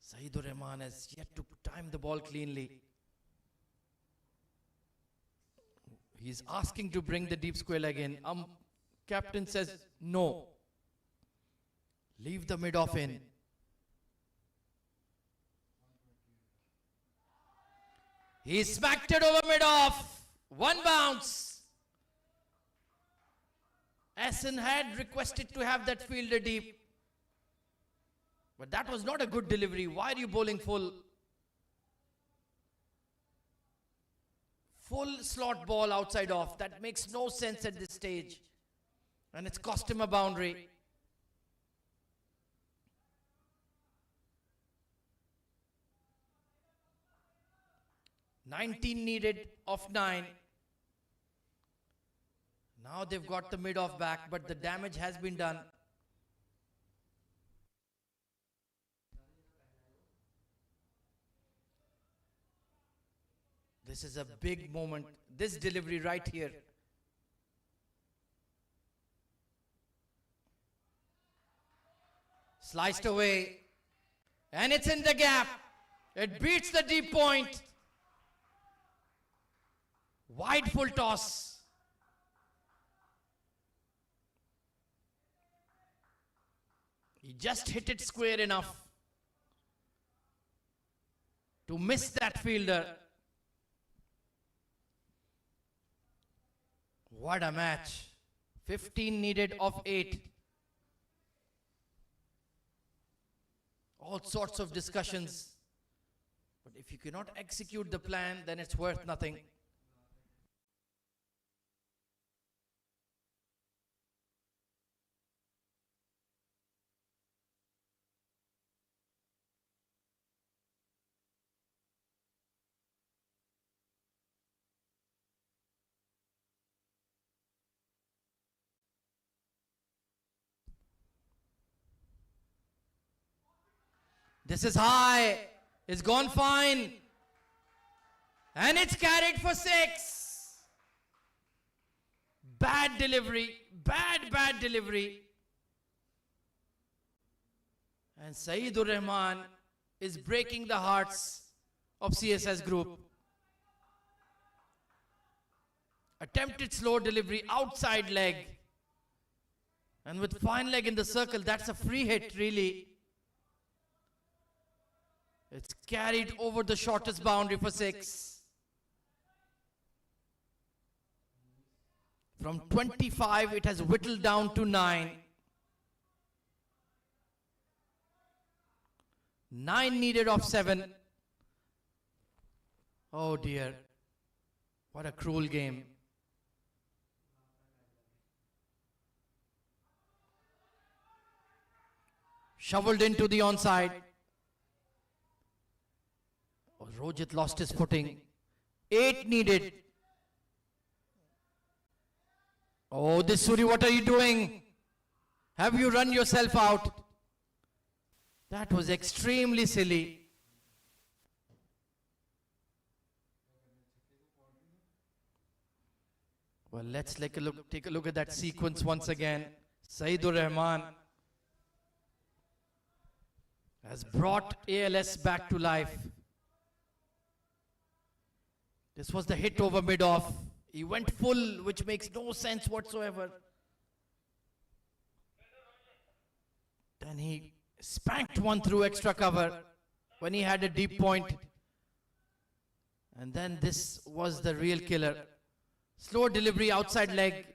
Saeedur Rahman has yet to time the ball cleanly. He's asking to bring the deep square leg in. Captain says no. Leave the mid-off in. He smacked it over mid-off. 1 bounce. Asen had requested to have that fielder deep. But that was not a good delivery. Why are you bowling full? Full slot ball outside off. That makes no sense at this stage. And it's cost him a boundary. "19 needed of 9. Now they've got the mid-off back, but the damage has been done. This is a big moment. This delivery right here. Sliced away. And it's in the gap. It beats the deep point. Wide full toss. He just hit it square enough to miss that fielder. What a match. 15 needed of 8. All sorts of discussions. But if you cannot execute the plan, then it's worth nothing. This is high. It's gone fine. And it's carried for 6. Bad delivery. Bad delivery. And Saeedur Rahman is breaking the hearts of CSS group. Attempted slow delivery, outside leg. And with fine leg in the circle, that's a free hit really. It's carried over the shortest boundary for 6. From 25, it has whittled down to 9. 9 needed of 7. Oh dear. What a cruel game. Shoveled into the onside. Oh, Rojit lost his footing. 8 needed. Oh, Disuri, what are you doing? Have you run yourself out? That was extremely silly. Well, let's take a look at that sequence once again. Saeedur Rahman has brought ALS back to life. This was the hit over mid-off. He went full, which makes no sense whatsoever. Then he spanked one through extra cover when he had a deep point. And then this was the real killer. Slow delivery, outside leg.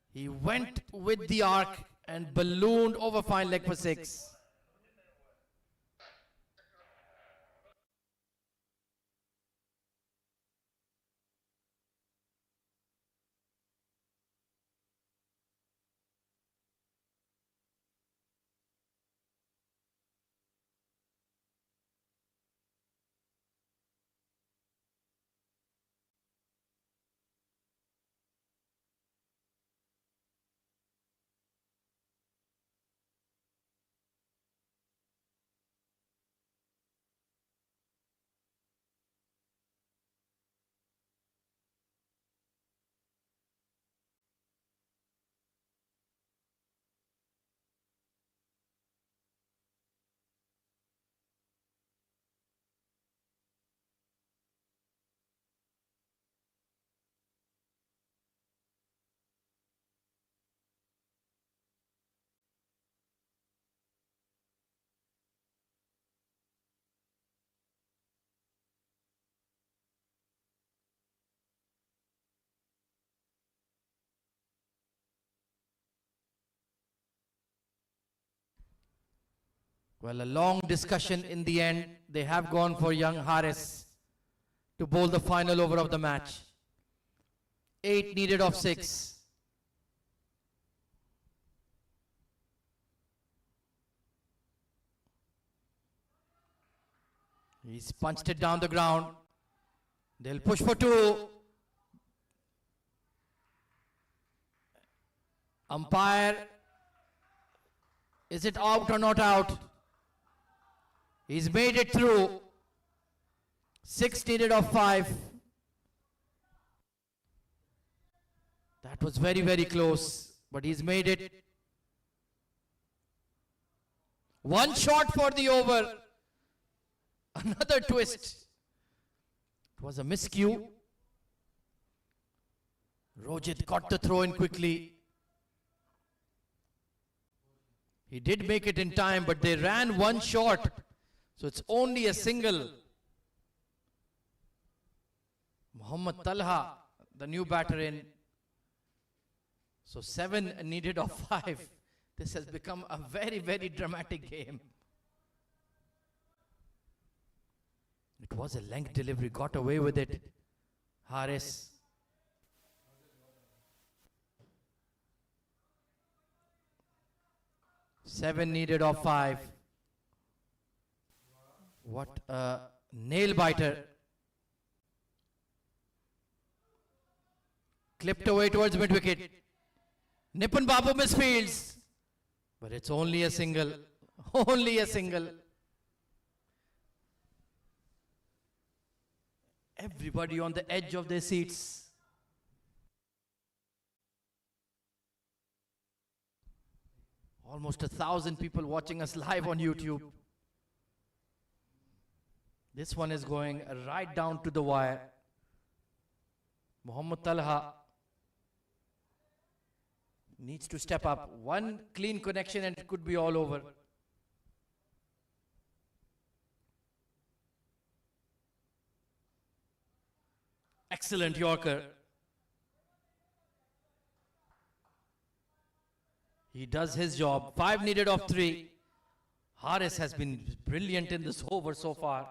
He went with the arc and ballooned over fine leg for 6. Well, a long discussion in the end. They have gone for young Haris to bowl the final over of the match. 8 needed of 6. He's punched it down the ground. They'll push for 2. Umpire, is it out or not out? He's made it through. 6 needed of 5. That was very, very close, but he's made it. 1 shot for the over. Another twist. It was a miscue. Rojit caught the throw in quickly. He did make it in time, but they ran 1 short. So it's only a single. Muhammad Talha, the new batter in. So 7 needed of 5. This has become a very, very dramatic game. It was a length delivery, got away with it. Haris. Seven needed of 5. What a nail biter. Clipped away towards mid wicket. Nipun Babu misfields. But it's only a single. Only a single. Everybody on the edge of their seats. Almost 1,000 people watching us live on YouTube. This one is going right down to the wire. Muhammad Talha needs to step up. One clean connection and it could be all over. Excellent Yorker. He does his job. 5 needed of 3. Haris has been brilliant in this over so far.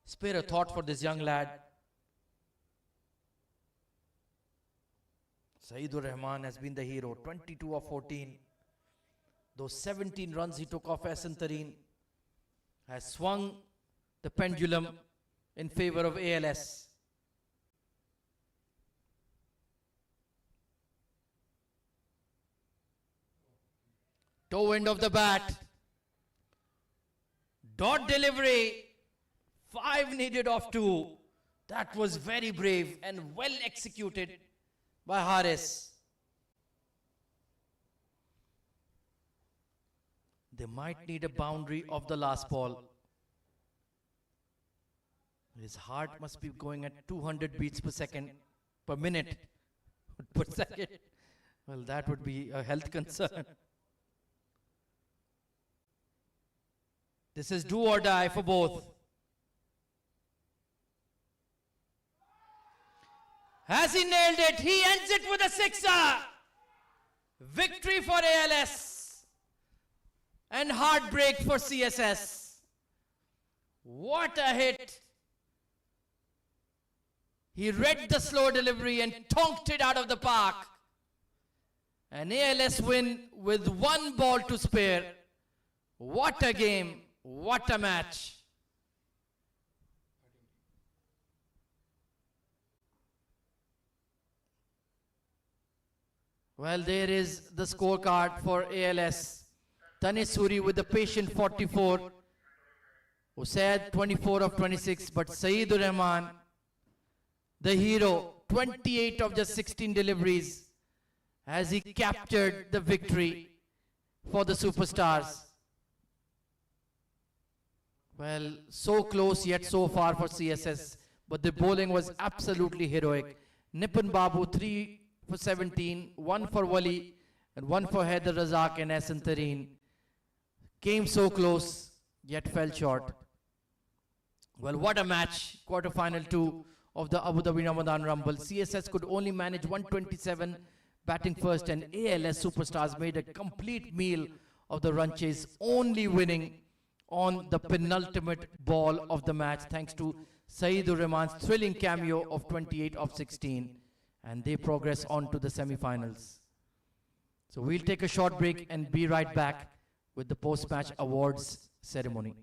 Spare a thought for this young lad. Saeedur Rahman has been the hero. 22 of 14. Those 17 runs he took off Asantareen has swung the pendulum in favor of ALS. Toe end of the bat. Dot delivery. 5 needed of 2. That was very brave and well executed by Haris. They might need a boundary of the last ball. His heart must be going at 200 beats per second, per minute, per second. Well, that would be a health concern. This is do or die for both. Has he nailed it? He ends it with a sixer. Victory for ALS and heartbreak for CSS. What a hit. He read the slow delivery and tonked it out of the park. An ALS win with 1 ball to spare. What a game. What a match. Well, there is the scorecard for ALS. Tanis Suri with the patient 44. Usaid 24 of 26. But Saeedur Rahman, the hero, 28 of just 16 deliveries as he captured the victory for the superstars. Well, so close yet so far for CSS, but the bowling was absolutely heroic. Nipun Babu 3 for 17, 1 for Wali and 1 for Haider Razak and Asantareen. Came so close yet fell short. Well, what a match. Quarterfinal 2 of the Abu Dhabi Ramadan Rumble. CSS could only manage 127 batting first and ALS superstars made a complete meal of the run chase, only winning on the penultimate ball of the match thanks to Saeedur Rahman's thrilling cameo of 28 of 16, and they progress on to the semi-finals. So we'll take a short break and be right back with the post-match awards ceremony.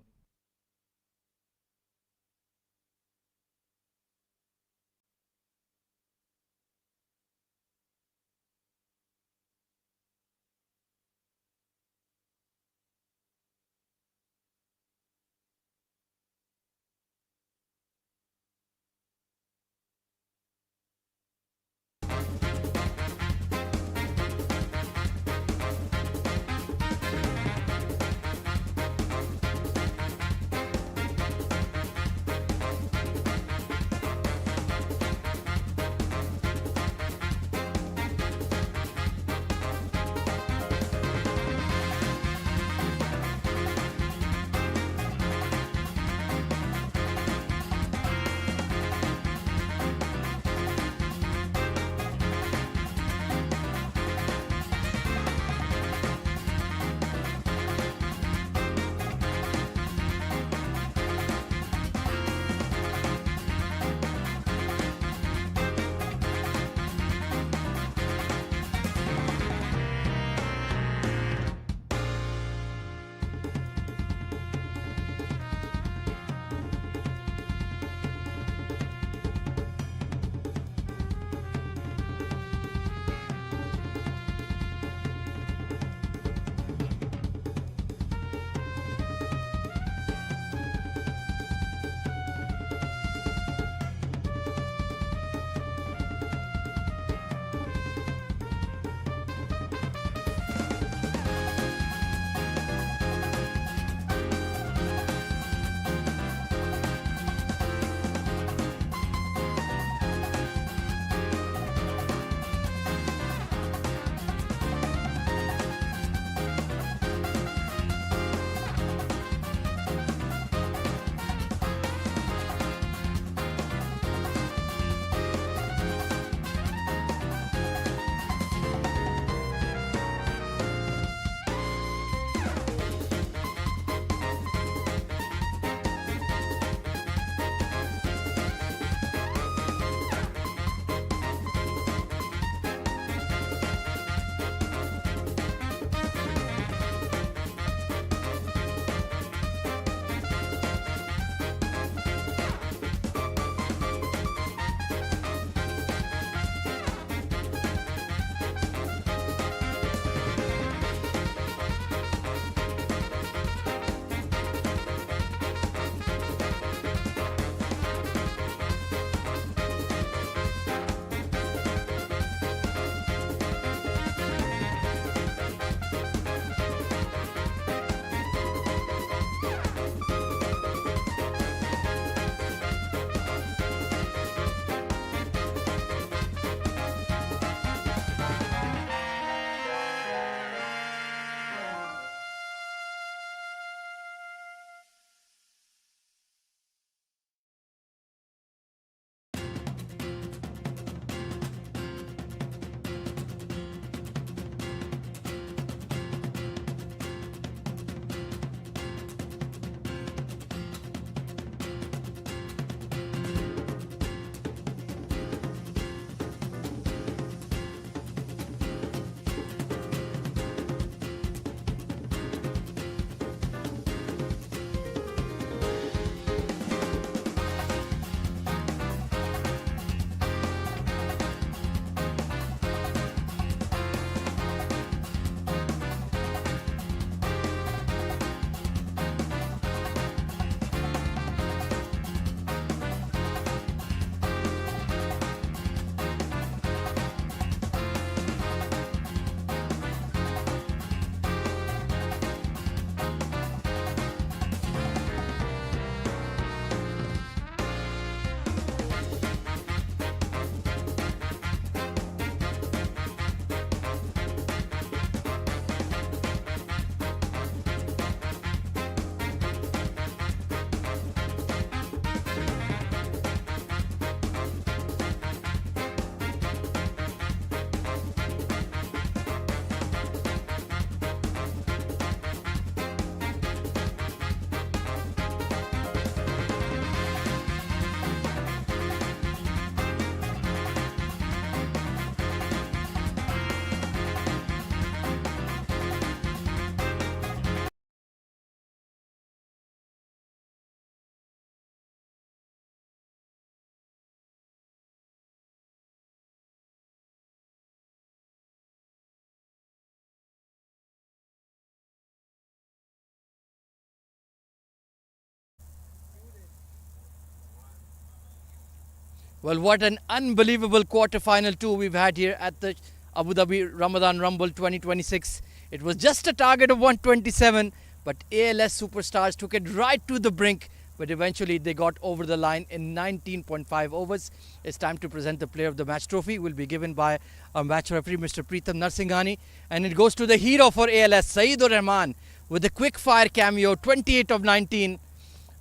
Well, what an unbelievable quarter-final two we've had here at the Abu Dhabi Ramadan Rumble 2026. It was just a target of 127, but ALS superstars took it right to the brink, but eventually they got over the line in 19.5 overs. It's time to present the Player of the Match trophy. Will be given by our match referee, Mr. Preetham Narsinghani, and it goes to the hero for ALS, Saeedur Rahman, with a quick-fire cameo, 28 of 19,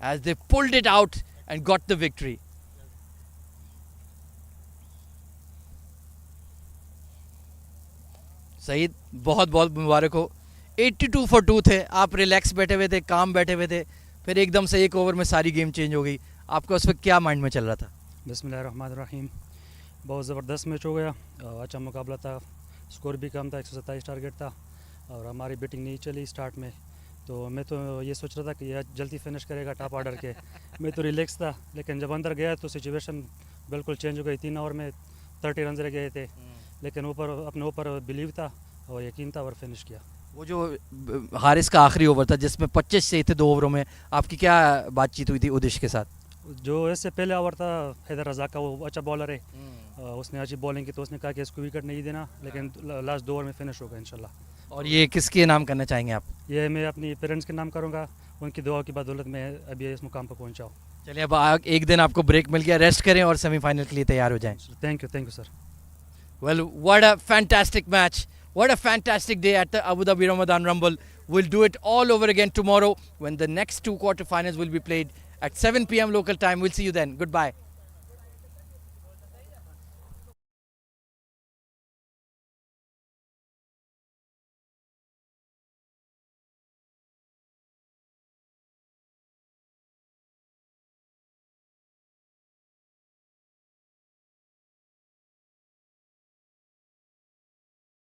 as they pulled it out and got the victory. Saeed बहुत बहुत मुबारक हो. 82 for 2 थे, आप relax बैठे हुए थे, काम बैठे हुए थे, फिर एकदम से एक ओवर में सारी गेम चेंज हो गई. आपका उस वक्त क्या माइंड में चल रहा था? बिस्मिल्लाहिर्रहमानिर्रहीम. बहुत ज़बरदस्त मैच हो गया. अच्छा मुकाबला था. स्कोर भी कम था, 127 टारगेट था और हमारी बैटिंग नहीं चली स्टार्ट में. तो मैं तो ये सोच रहा था कि यह जल्दी फिनिश करेगा टॉप ऑर्डर के. मैं तो रिलैक्स था, लेकिन जब अंदर गया तो सिचुएशन बिल्कुल चेंज हो गई. 3 ओवर में 30 रन रह गए थे, लेकिन अपने ऊपर बिलीव था और यकीन था और फिनिश किया. वो जो हारिस का आखिरी ओवर था जिसमें 25 से थे 2 ओवरों में, आपकी क्या बातचीत हुई थी उदिश के साथ? जो इससे पहले ओवर था हैदर रज़ाक का, वो अच्छा बॉलर है. उसने अच्छी बॉलिंग की तो उसने कहा कि इसको विकेट नहीं देना, लेकिन लास्ट 2 ओवर में फिनिश होगा इंशाल्लाह. और ये किसके नाम करना चाहेंगे आप? ये मैं अपनी पेरेंट्स के नाम करूँगा. उनकी दुआ की बदौलत में अभी इस मुकाम पर पहुँचा हूँ. चलिए, अब एक दिन आपको ब्रेक मिल गया, रेस्ट करें और सेमीफाइनल के लिए तैयार हो जाएं. Thank you sir. Well, what a fantastic match. What a fantastic day at the Abu Dhabi Ramadan Rumble. We'll do it all over again tomorrow when the next 2 quarterfinals will be played at 7 p.m. local time. We'll see you then. Goodbye.